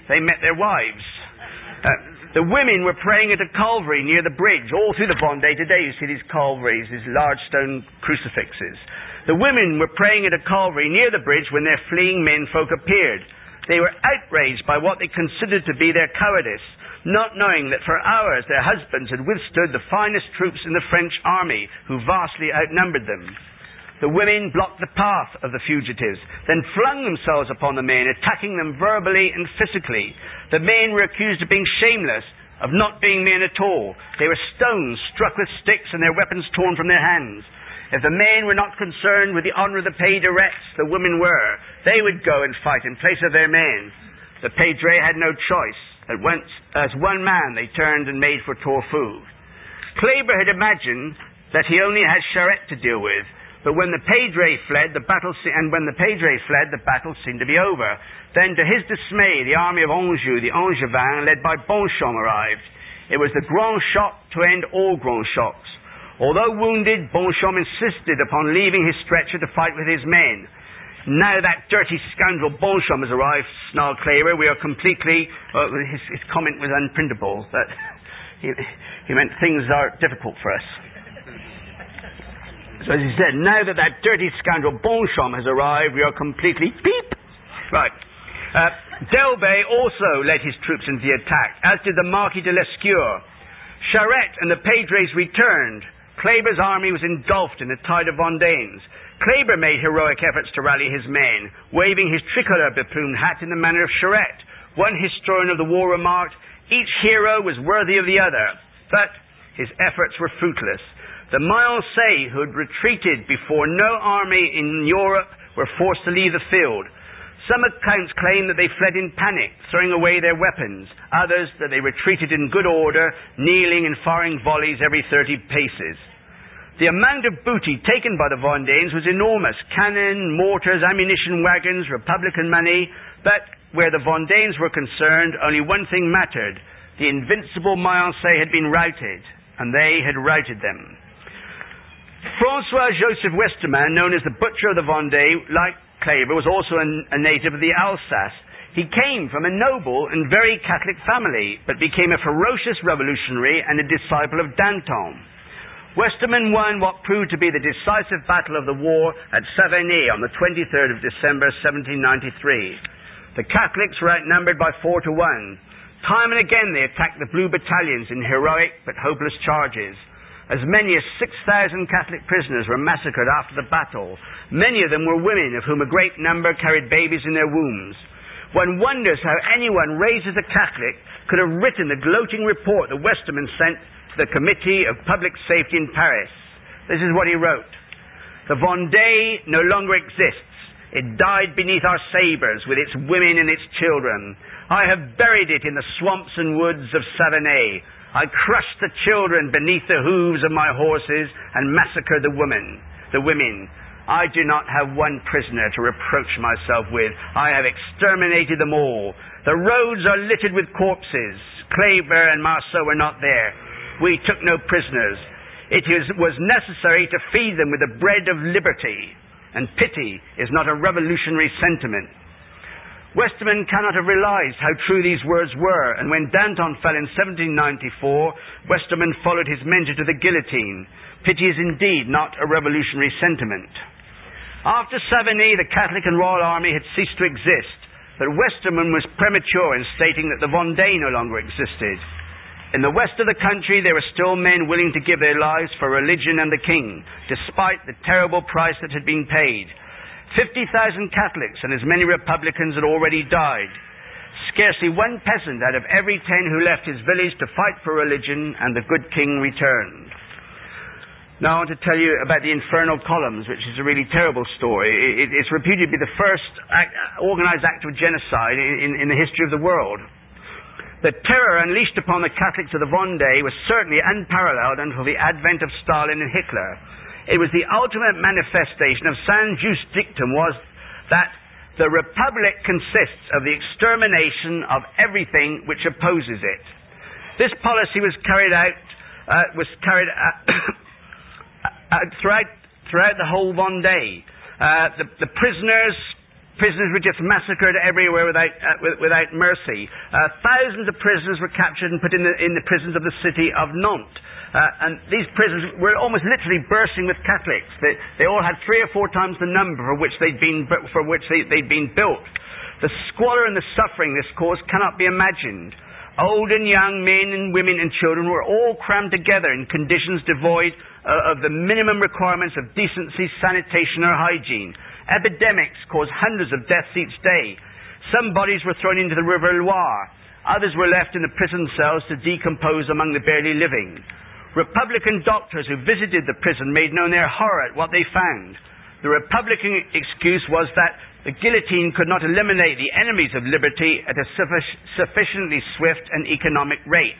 They met their wives. The women were praying at a calvary near the bridge. All through the Vendée today you see these calvaries, these large stone crucifixes. The women were praying at a calvary near the bridge when their fleeing menfolk appeared. They were outraged by what they considered to be their cowardice, not knowing that for hours their husbands had withstood the finest troops in the French army, who vastly outnumbered them. The women blocked the path of the fugitives, then flung themselves upon the men, attacking them verbally and physically. The men were accused of being shameless, of not being men at all. They were stoned, struck with sticks, and their weapons torn from their hands. If the men were not concerned with the honour of the Pays de Retz, the women were. They would go and fight in place of their men. The Pedre had no choice. As one man they turned and made for Torfou. Kleber had imagined that he only had Charette to deal with, but when the Pedre fled, the battle seemed to be over. Then, to his dismay, the army of Anjou, the Angevins, led by Bonchamp, arrived. It was the Grand Choc to end all Grand Chocs. Although wounded, Bonchamp insisted upon leaving his stretcher to fight with his men. Now that dirty scoundrel Bonchamp has arrived, snarled Kleber, we are completely... his comment was unprintable, but he meant things are difficult for us. So as he said, now that dirty scoundrel Bonchamp has arrived, we are completely... beep! Right. Delbé also led his troops into the attack, as did the Marquis de Lescure. Charette and the Pedres returned. Kleber's army was engulfed in a tide of Vendains. Kleber made heroic efforts to rally his men, waving his tricolour beplumed hat in the manner of Charette. One historian of the war remarked, each hero was worthy of the other, but his efforts were fruitless. The Mayence, who had retreated before no army in Europe, were forced to leave the field. Some accounts claim that they fled in panic, throwing away their weapons. Others, that they retreated in good order, kneeling and firing volleys every 30 paces. The amount of booty taken by the Vendains was enormous. Cannon, mortars, ammunition wagons, Republican money. But where the Vendains were concerned, only one thing mattered. The invincible Mayence had been routed, and they had routed them. François-Joseph Westermann, known as the Butcher of the Vendée, like Kleber, was also a native of the Alsace. He came from a noble and very Catholic family, but became a ferocious revolutionary and a disciple of Danton. Westermann won what proved to be the decisive battle of the war at Savigny on the 23rd of December 1793. The Catholics were outnumbered by 4 to 1. Time and again they attacked the Blue Battalions in heroic but hopeless charges. As many as 6,000 Catholic prisoners were massacred after the battle. Many of them were women, of whom a great number carried babies in their wombs. One wonders how anyone raised as a Catholic could have written the gloating report that Westermann sent to the Committee of Public Safety in Paris. This is what he wrote. The Vendée no longer exists. It died beneath our sabres, with its women and its children. I have buried it in the swamps and woods of Savigny. I crushed the children beneath the hooves of my horses and massacred the women. I do not have one prisoner to reproach myself with. I have exterminated them all. The roads are littered with corpses. Kleber and Marceau were not there. We took no prisoners. It was necessary to feed them with the bread of liberty. And pity is not a revolutionary sentiment. Westermann cannot have realized how true these words were, and when Danton fell in 1794, Westermann followed his mentor to the guillotine. Pity is indeed not a revolutionary sentiment. After Savigny, the Catholic and Royal Army had ceased to exist, but Westermann was premature in stating that the Vendée no longer existed. In the west of the country, there were still men willing to give their lives for religion and the king, despite the terrible price that had been paid. 50,000 Catholics and as many Republicans had already died. Scarcely one peasant out of every 10 who left his village to fight for religion, and the good king returned. Now I want to tell you about the infernal columns, which is a really terrible story. It's reputed to be the first organized act of genocide in the history of the world. The terror unleashed upon the Catholics of the Vendée was certainly unparalleled until the advent of Stalin and Hitler. It was the ultimate manifestation of Saint-Just dictum was that the Republic consists of the extermination of everything which opposes it. This policy was carried out throughout the whole Vendée. The prisoners were just massacred everywhere without mercy. Thousands of prisoners were captured and put in the prisons of the city of Nantes. And these prisons were almost literally bursting with Catholics. They all had 3 or 4 times the number for which they'd been built. The squalor and the suffering this caused cannot be imagined. Old and young, men and women and children were all crammed together in conditions devoid of the minimum requirements of decency, sanitation, or hygiene. Epidemics caused hundreds of deaths each day. Some bodies were thrown into the River Loire. Others were left in the prison cells to decompose among the barely living. Republican doctors who visited the prison made known their horror at what they found. The Republican excuse was that the guillotine could not eliminate the enemies of liberty at a sufficiently swift and economic rate.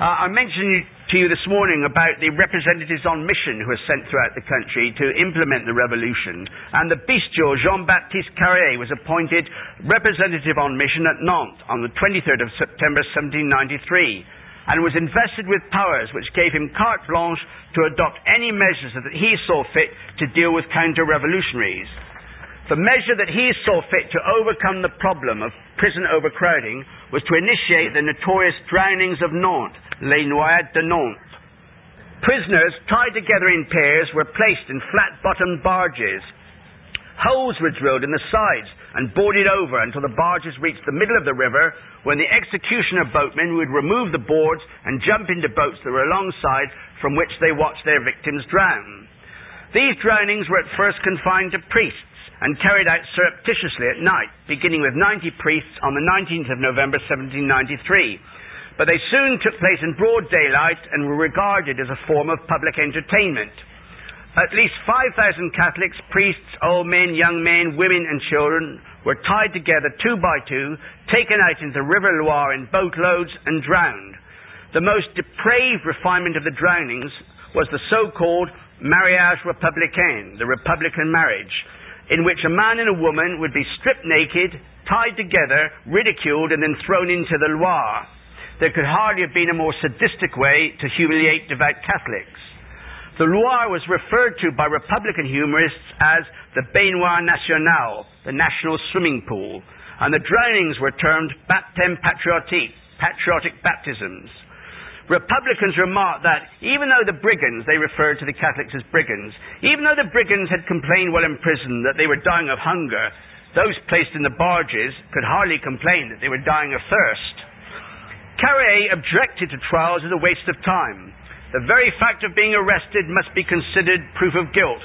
I mentioned to you this morning about the representatives on mission who were sent throughout the country to implement the revolution, and the bestial Jean-Baptiste Carrier was appointed representative on mission at Nantes on the 23rd of September 1793. And was invested with powers which gave him carte blanche to adopt any measures that he saw fit to deal with counter-revolutionaries. The measure that he saw fit to overcome the problem of prison overcrowding was to initiate the notorious drownings of Nantes, les noyades de Nantes. Prisoners, tied together in pairs, were placed in flat-bottomed barges. Holes were drilled in the sides and boarded over until the barges reached the middle of the river, when the executioner boatmen would remove the boards and jump into boats that were alongside, from which they watched their victims drown. These drownings were at first confined to priests and carried out surreptitiously at night, beginning with 90 priests on the 19th of November 1793. But they soon took place in broad daylight and were regarded as a form of public entertainment. At least 5,000 Catholics, priests, old men, young men, women and children were tied together 2 by 2, taken out into the River Loire in boatloads and drowned. The most depraved refinement of the drownings was the so-called mariage républicain, the Republican marriage, in which a man and a woman would be stripped naked, tied together, ridiculed and then thrown into the Loire. There could hardly have been a more sadistic way to humiliate devout Catholics. The Loire was referred to by Republican humorists as the baignoire nationale, the national swimming pool, and the drownings were termed baptême patriotique, patriotic baptisms. Republicans remarked that even though the brigands, they referred to the Catholics as brigands, even though the brigands had complained while in prison that they were dying of hunger, those placed in the barges could hardly complain that they were dying of thirst. Carrier objected to trials as a waste of time. The very fact of being arrested must be considered proof of guilt.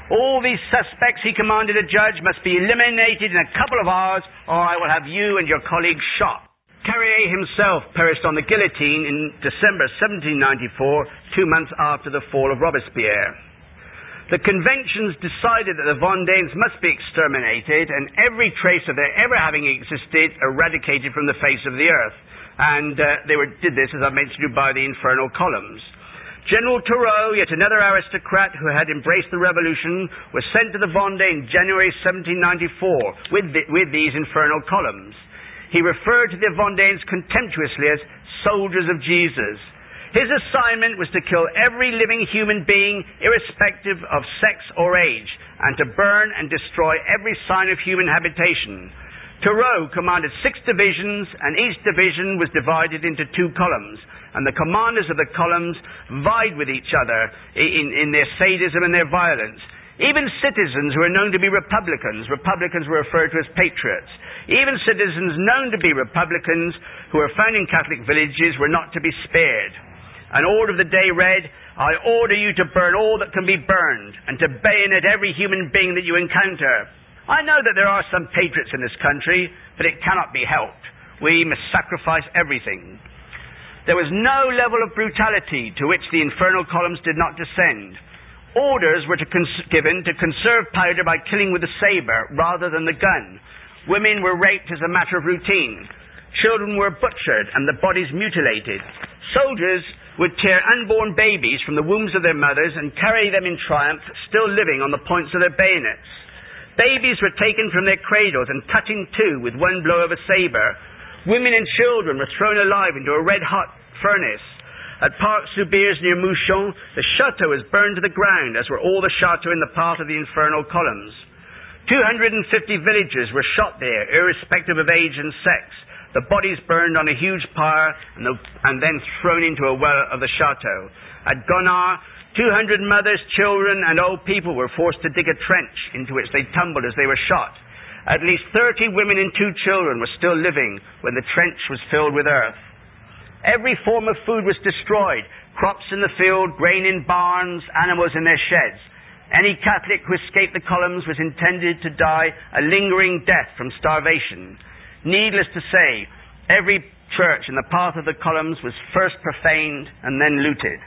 All these suspects, he commanded a judge, must be eliminated in a couple of hours, or I will have you and your colleagues shot. Carrier himself perished on the guillotine in December 1794, 2 months after the fall of Robespierre. The conventions decided that the Vendéens must be exterminated and every trace of their ever having existed eradicated from the face of the earth. And they did this, as I mentioned, by the infernal columns. General Turreau, yet another aristocrat who had embraced the revolution, was sent to the Vendée in January 1794 with these infernal columns. He referred to the Vendéens contemptuously as soldiers of Jesus. His assignment was to kill every living human being, irrespective of sex or age, and to burn and destroy every sign of human habitation. Thoreau commanded 6 divisions, and each division was divided into 2 columns, and the commanders of the columns vied with each other in their sadism and their violence. Even citizens who were known to be Republicans were referred to as patriots. Even citizens known to be Republicans who were found in Catholic villages were not to be spared. An order of the day read, "I order you to burn all that can be burned, and to bayonet every human being that you encounter." I know that there are some patriots in this country, but it cannot be helped. We must sacrifice everything. There was no level of brutality to which the infernal columns did not descend. Orders were given to conserve powder by killing with the saber rather than the gun. Women were raped as a matter of routine. Children were butchered and the bodies mutilated. Soldiers would tear unborn babies from the wombs of their mothers and carry them in triumph, still living on the points of their bayonets. Babies were taken from their cradles and cut in two with one blow of a saber. Women and children were thrown alive into a red-hot furnace. At Parc-sous-Birs near Mouchon, the chateau was burned to the ground, as were all the chateaux in the path of the infernal columns. 250 villagers were shot there, irrespective of age and sex. The bodies burned on a huge pyre and then thrown into a well of the chateau. At Gonard, 200 mothers, children, and old people were forced to dig a trench into which they tumbled as they were shot. At least 30 women and 2 children were still living when the trench was filled with earth. Every form of food was destroyed. Crops in the field, grain in barns, animals in their sheds. Any Catholic who escaped the columns was intended to die a lingering death from starvation. Needless to say, every church in the path of the columns was first profaned and then looted.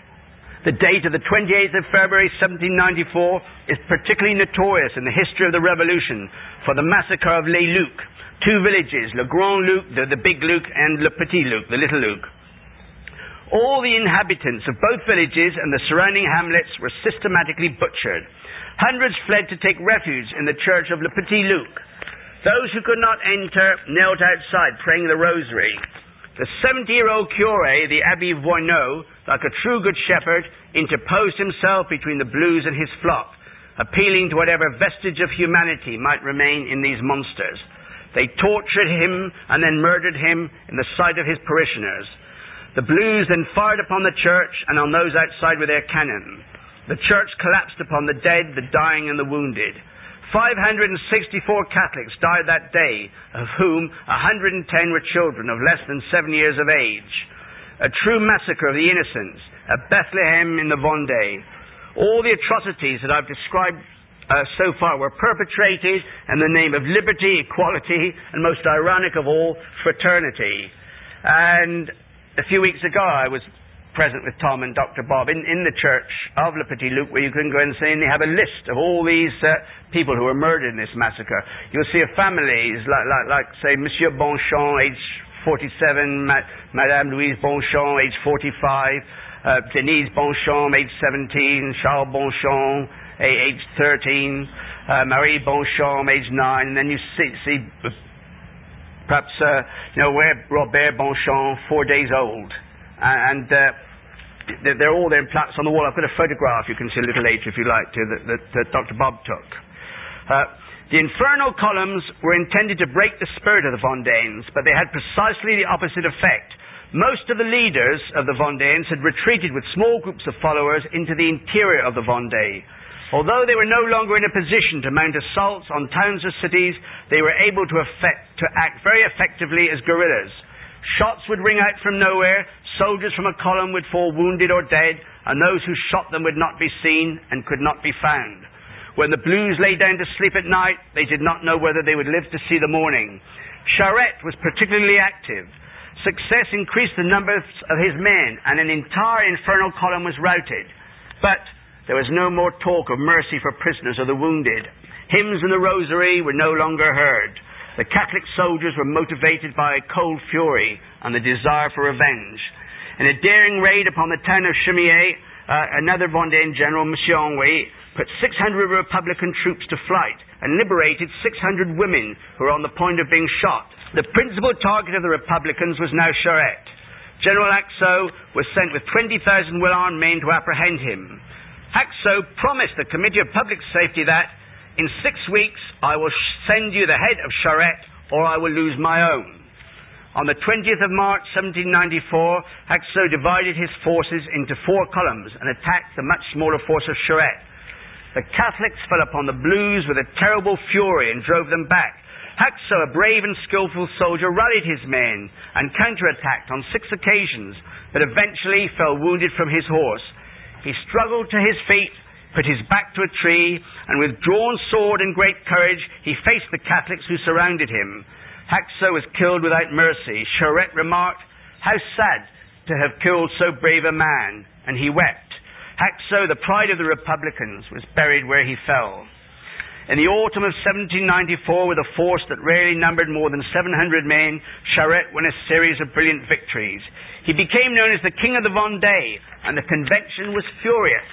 The date of the 28th of February 1794 is particularly notorious in the history of the Revolution for the massacre of Les Luc, 2 villages, Le Grand Luc, the Big Luc, and Le Petit Luc, the Little Luc. All the inhabitants of both villages and the surrounding hamlets were systematically butchered. Hundreds fled to take refuge in the church of Le Petit Luc. Those who could not enter knelt outside praying the rosary. The 70-year-old curé, the Abbé Voineau, like a true good shepherd, interposed himself between the blues and his flock, appealing to whatever vestige of humanity might remain in these monsters. They tortured him and then murdered him in the sight of his parishioners. The blues then fired upon the church and on those outside with their cannon. The church collapsed upon the dead, the dying, and the wounded. 564 Catholics died that day, of whom 110 were children of less than 7 years of age. A true massacre of the innocents at Bethlehem in the Vendée. All the atrocities that I've described so far were perpetrated in the name of liberty, equality, and most ironic of all, fraternity. And a few weeks ago I was present with Tom and Dr. Bob in the church of Le Petit Luc, where you can go and see, and they have a list of all these people who were murdered in this massacre. You'll see families like say, Monsieur Bonchon, age 47, Madame Louise Bonchon, age 45, Denise Bonchon, age 17, Charles Bonchon, age 13, Marie Bonchon, age 9, and then you see perhaps, Robert Bonchon, 4 days old. And they're all there in plaques on the wall. I've got a photograph you can see a little later if you like to, that Dr. Bob took. The infernal columns were intended to break the spirit of the Vendéens, but they had precisely the opposite effect. Most of the leaders of the Vendéens had retreated with small groups of followers into the interior of the Vendée. Although they were no longer in a position to mount assaults on towns or cities, they were able to act very effectively as guerrillas. Shots would ring out from nowhere, soldiers from a column would fall wounded or dead, and those who shot them would not be seen and could not be found. When the blues lay down to sleep at night, they did not know whether they would live to see the morning. Charette was particularly active. Success increased the numbers of his men, and an entire infernal column was routed. But there was no more talk of mercy for prisoners or the wounded. Hymns and the rosary were no longer heard. The Catholic soldiers were motivated by a cold fury and the desire for revenge. In a daring raid upon the town of Chemier, another Vendéen general, Monsieur Henry, put 600 Republican troops to flight and liberated 600 women who were on the point of being shot. The principal target of the Republicans was now Charette. General Axo was sent with 20,000 well-armed men to apprehend him. Axo promised the Committee of Public Safety that, in 6 weeks, I will send you the head of Charette or I will lose my own. On the 20th of March 1794, Haxo divided his forces into 4 columns and attacked the much smaller force of Charette. The Catholics fell upon the Blues with a terrible fury and drove them back. Haxo, a brave and skillful soldier, rallied his men and counterattacked on 6 occasions, but eventually fell wounded from his horse. He struggled to his feet, put his back to a tree, and with drawn sword and great courage, he faced the Catholics who surrounded him. Haxo was killed without mercy. Charette remarked, "How sad to have killed so brave a man," and he wept. Haxo, the pride of the Republicans, was buried where he fell. In the autumn of 1794, with a force that rarely numbered more than 700 men, Charette won a series of brilliant victories. He became known as the King of the Vendée, and the convention was furious.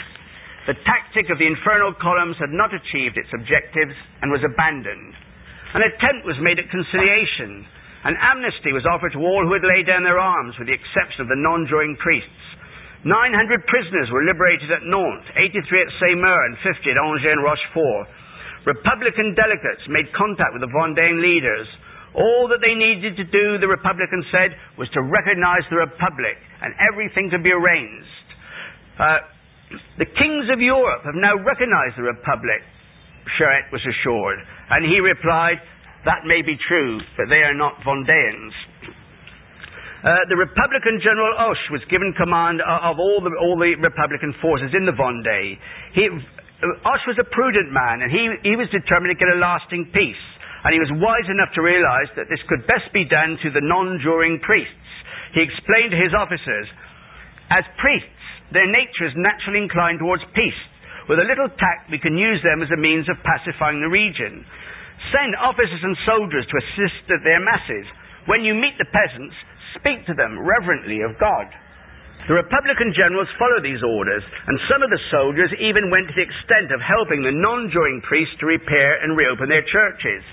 The tactic of the infernal columns had not achieved its objectives and was abandoned. An attempt was made at conciliation. An amnesty was offered to all who had laid down their arms, with the exception of the non-juring priests. 900 prisoners were liberated at Nantes, 83 at Saumur, and 50 at Angers and Rochefort. Republican delegates made contact with the Vendéan leaders. All that they needed to do, the Republicans said, was to recognize the Republic, and everything could be arranged. The kings of Europe have now recognized the Republic, Charette was assured, and he replied, "That may be true, but they are not Vendéans." The Republican General Hoche was given command of all the Republican forces in the Vendée. Hoche was a prudent man, and he was determined to get a lasting peace, and he was wise enough to realize that this could best be done through the non-juring priests. He explained to his officers, "As priests, their nature is naturally inclined towards peace. With a little tact, we can use them as a means of pacifying the region. Send officers and soldiers to assist their masses. When you meet the peasants, speak to them reverently of God." The Republican generals followed these orders, and some of the soldiers even went to the extent of helping the non-juring priests to repair and reopen their churches.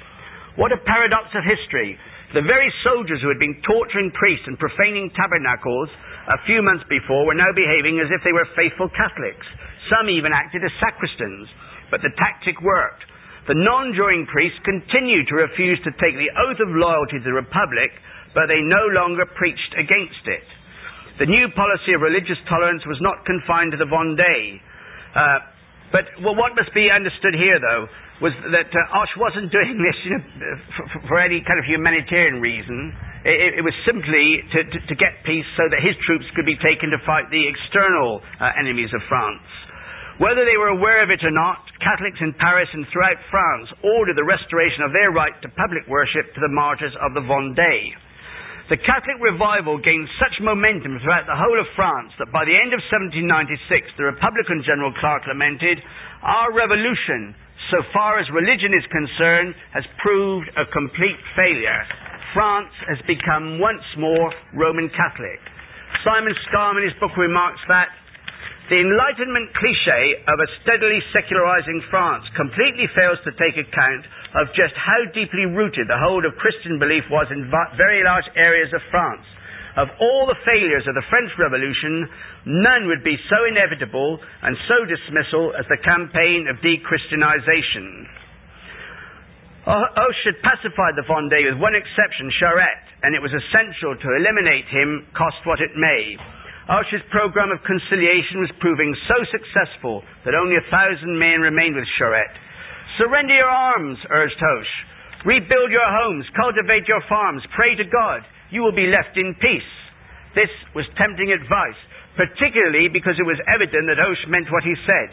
What a paradox of history! The very soldiers who had been torturing priests and profaning tabernacles a few months before were now behaving as if they were faithful Catholics. Some even acted as sacristans. But the tactic worked. The non-juring priests continued to refuse to take the oath of loyalty to the Republic, but they no longer preached against it. The new policy of religious tolerance was not confined to the Vendée. But what must be understood here, though, was that Hoche wasn't doing this for any kind of humanitarian reason. It was simply to get peace so that his troops could be taken to fight the external enemies of France. Whether they were aware of it or not, Catholics in Paris and throughout France ordered the restoration of their right to public worship to the martyrs of the Vendée. The Catholic revival gained such momentum throughout the whole of France that by the end of 1796, the Republican General Clark lamented, "Our revolution, so far as religion is concerned, has proved a complete failure. France has become once more Roman Catholic." Simon Scarm in his book remarks that the Enlightenment cliché of a steadily secularizing France completely fails to take account of just how deeply rooted the hold of Christian belief was in very large areas of France. Of all the failures of the French Revolution, none would be so inevitable and so dismissal as the campaign of de-Christianization. Hoche had pacified the Vendée with one exception, Charette, and it was essential to eliminate him, cost what it may. Hoche's program of conciliation was proving so successful that only 1,000 men remained with Charette. "Surrender your arms," urged Hoche. "Rebuild your homes, cultivate your farms, pray to God. You will be left in peace." This was tempting advice, particularly because it was evident that Hoche meant what he said.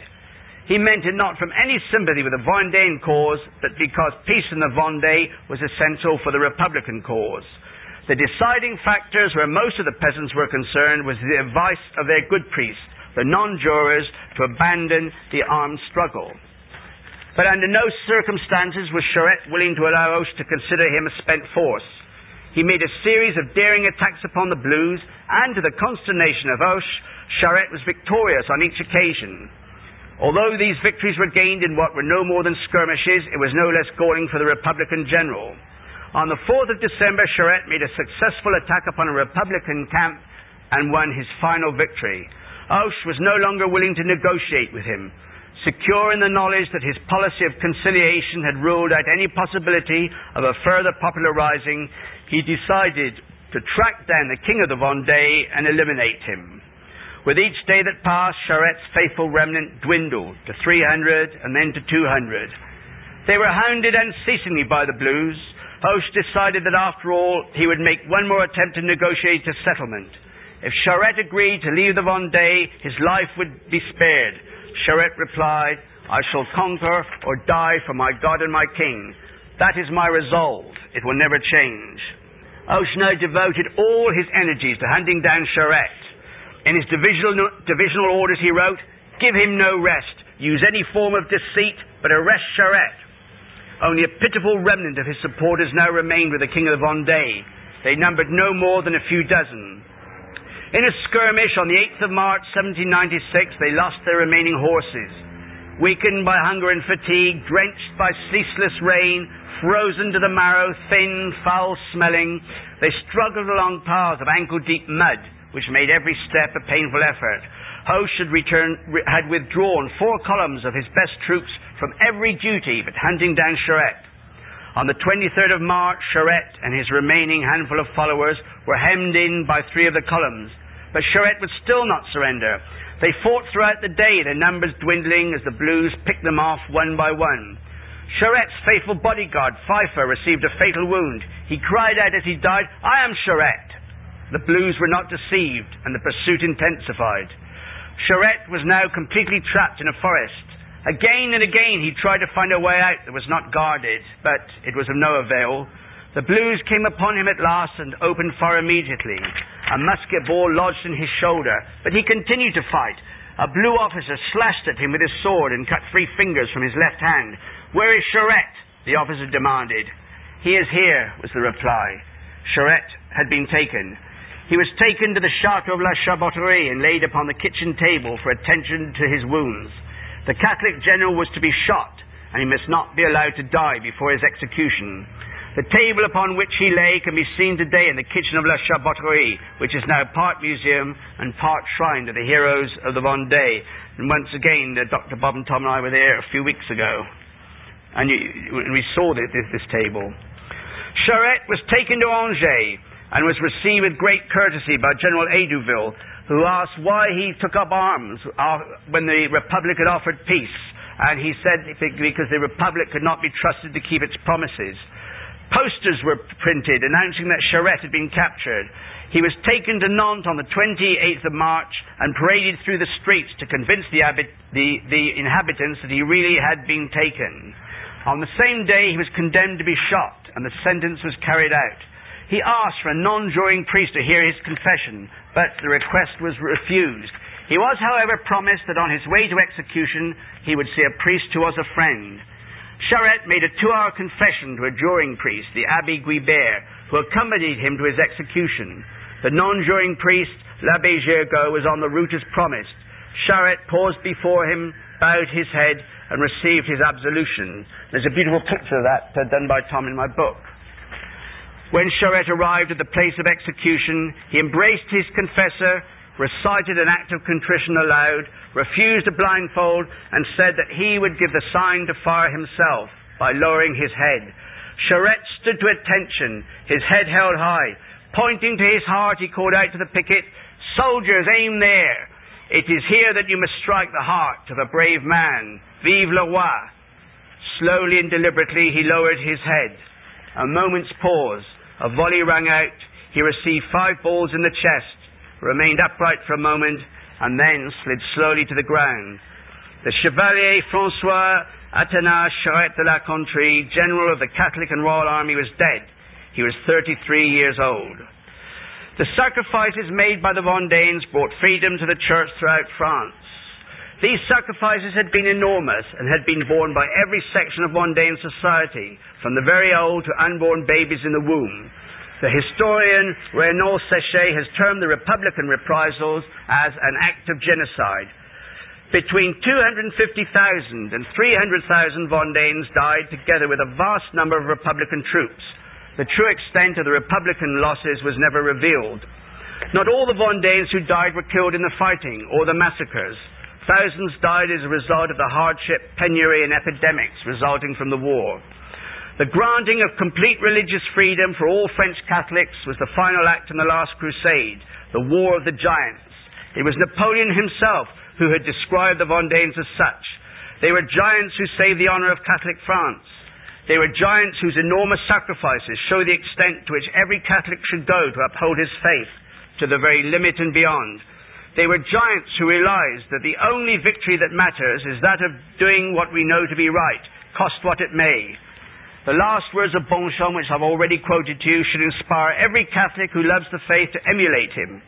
He meant it not from any sympathy with the Vendéan cause, but because peace in the Vendée was essential for the Republican cause. The deciding factors where most of the peasants were concerned was the advice of their good priests, the non-jurors, to abandon the armed struggle. But under no circumstances was Charette willing to allow Hoche to consider him a spent force. He made a series of daring attacks upon the Blues, and to the consternation of Hoche, Charette was victorious on each occasion. Although these victories were gained in what were no more than skirmishes, it was no less galling for the Republican general. On the 4th of December, Charette made a successful attack upon a Republican camp and won his final victory. Hoche was no longer willing to negotiate with him. secure in the knowledge that his policy of conciliation had ruled out any possibility of a further popular rising, he decided to track down the King of the Vendée and eliminate him. With each day that passed, Charrette's faithful remnant dwindled to 300 and then to 200. They were hounded unceasingly by the Blues. Hoche decided that after all, he would make one more attempt to negotiate a settlement. If Charrette agreed to leave the Vendée, his life would be spared. Charrette replied, "I shall conquer or die for my God and my King. That is my resolve. It will never change." Hoche now devoted all his energies to hunting down Charrette. In his divisional orders he wrote, "Give him no rest. Use any form of deceit, but arrest Charrette." Only a pitiful remnant of his supporters now remained with the King of the Vendée. They numbered no more than a few dozen. In a skirmish on the 8th of March 1796, they lost their remaining horses. Weakened by hunger and fatigue, drenched by ceaseless rain, frozen to the marrow, thin, foul-smelling, they struggled along paths of ankle-deep mud, which made every step a painful effort. Hoche had withdrawn 4 columns of his best troops from every duty but hunting down Charrette. On the 23rd of March, Charrette and his remaining handful of followers were hemmed in by 3 of the columns, but Charrette would still not surrender. They fought throughout the day, their numbers dwindling as the Blues picked them off one by one. Charrette's faithful bodyguard, Pfeiffer, received a fatal wound. He cried out as he died, "I am Charrette." The Blues were not deceived, and the pursuit intensified. Charrette was now completely trapped in a forest. Again and again he tried to find a way out that was not guarded, but it was of no avail. The Blues came upon him at last and opened fire immediately. A musket ball lodged in his shoulder, but he continued to fight. A Blue officer slashed at him with his sword and cut 3 fingers from his left hand. "Where is Charrette?" the officer demanded. "He is here," was the reply. Charrette had been taken. He was taken to the Chateau of La Charbotterie and laid upon the kitchen table for attention to his wounds. The Catholic general was to be shot, and he must not be allowed to die before his execution. The table upon which he lay can be seen today in the kitchen of La Charbotterie, which is now part museum and part shrine to the heroes of the Vendée. And once again, Dr. Bob and Tom and I were there a few weeks ago, and we saw this table. Charrette was taken to Angers and was received with great courtesy by General Edouville, who asked why he took up arms when the Republic had offered peace. And he said because the Republic could not be trusted to keep its promises. Posters were printed announcing that Charrette had been captured. He was taken to Nantes on the 28th of March and paraded through the streets to convince the inhabitants that he really had been taken. On the same day he was condemned to be shot, and the sentence was carried out. He asked for a non-juring priest to hear his confession, but the request was refused. He was, however, promised that on his way to execution he would see a priest who was a friend. Charrette made a 2-hour confession to a juring priest, the Abbé Guibert, who accompanied him to his execution. The non-juring priest, l'Abbé Gergaud, was on the route as promised. Charrette paused before him, bowed his head, and received his absolution. There's a beautiful picture of that done by Tom in my book. When Charrette arrived at the place of execution, he embraced his confessor, recited an act of contrition aloud, refused a blindfold, and said that he would give the sign to fire himself by lowering his head. Charrette stood to attention, his head held high. Pointing to his heart, he called out to the picket, "Soldiers, aim there! It is here that you must strike the heart of a brave man. Vive le roi!" Slowly and deliberately he lowered his head. A moment's pause. A volley rang out. He received 5 balls in the chest, remained upright for a moment, and then slid slowly to the ground. The Chevalier François Athanase Charrette de la Contrée, General of the Catholic and Royal Army, was dead. He was 33 years old. The sacrifices made by the Vendéens brought freedom to the church throughout France. These sacrifices had been enormous and had been borne by every section of Vendéan society, from the very old to unborn babies in the womb. The historian Renaud Séché has termed the Republican reprisals as an act of genocide. Between 250,000 and 300,000 Vendéans died, together with a vast number of Republican troops. The true extent of the Republican losses was never revealed. Not all the Vendéans who died were killed in the fighting or the massacres. Thousands died as a result of the hardship, penury, and epidemics resulting from the war. The granting of complete religious freedom for all French Catholics was the final act in the last crusade, the War of the Giants. It was Napoleon himself who had described the Vendeans as such. They were giants who saved the honor of Catholic France. They were giants whose enormous sacrifices show the extent to which every Catholic should go to uphold his faith to the very limit and beyond. They were giants who realized that the only victory that matters is that of doing what we know to be right, cost what it may. The last words of Bonchamp, which I've already quoted to you, should inspire every Catholic who loves the faith to emulate him.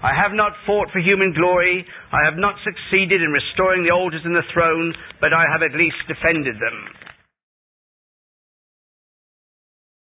I have not fought for human glory. I have not succeeded in restoring the altars and the throne, but I have at least defended them.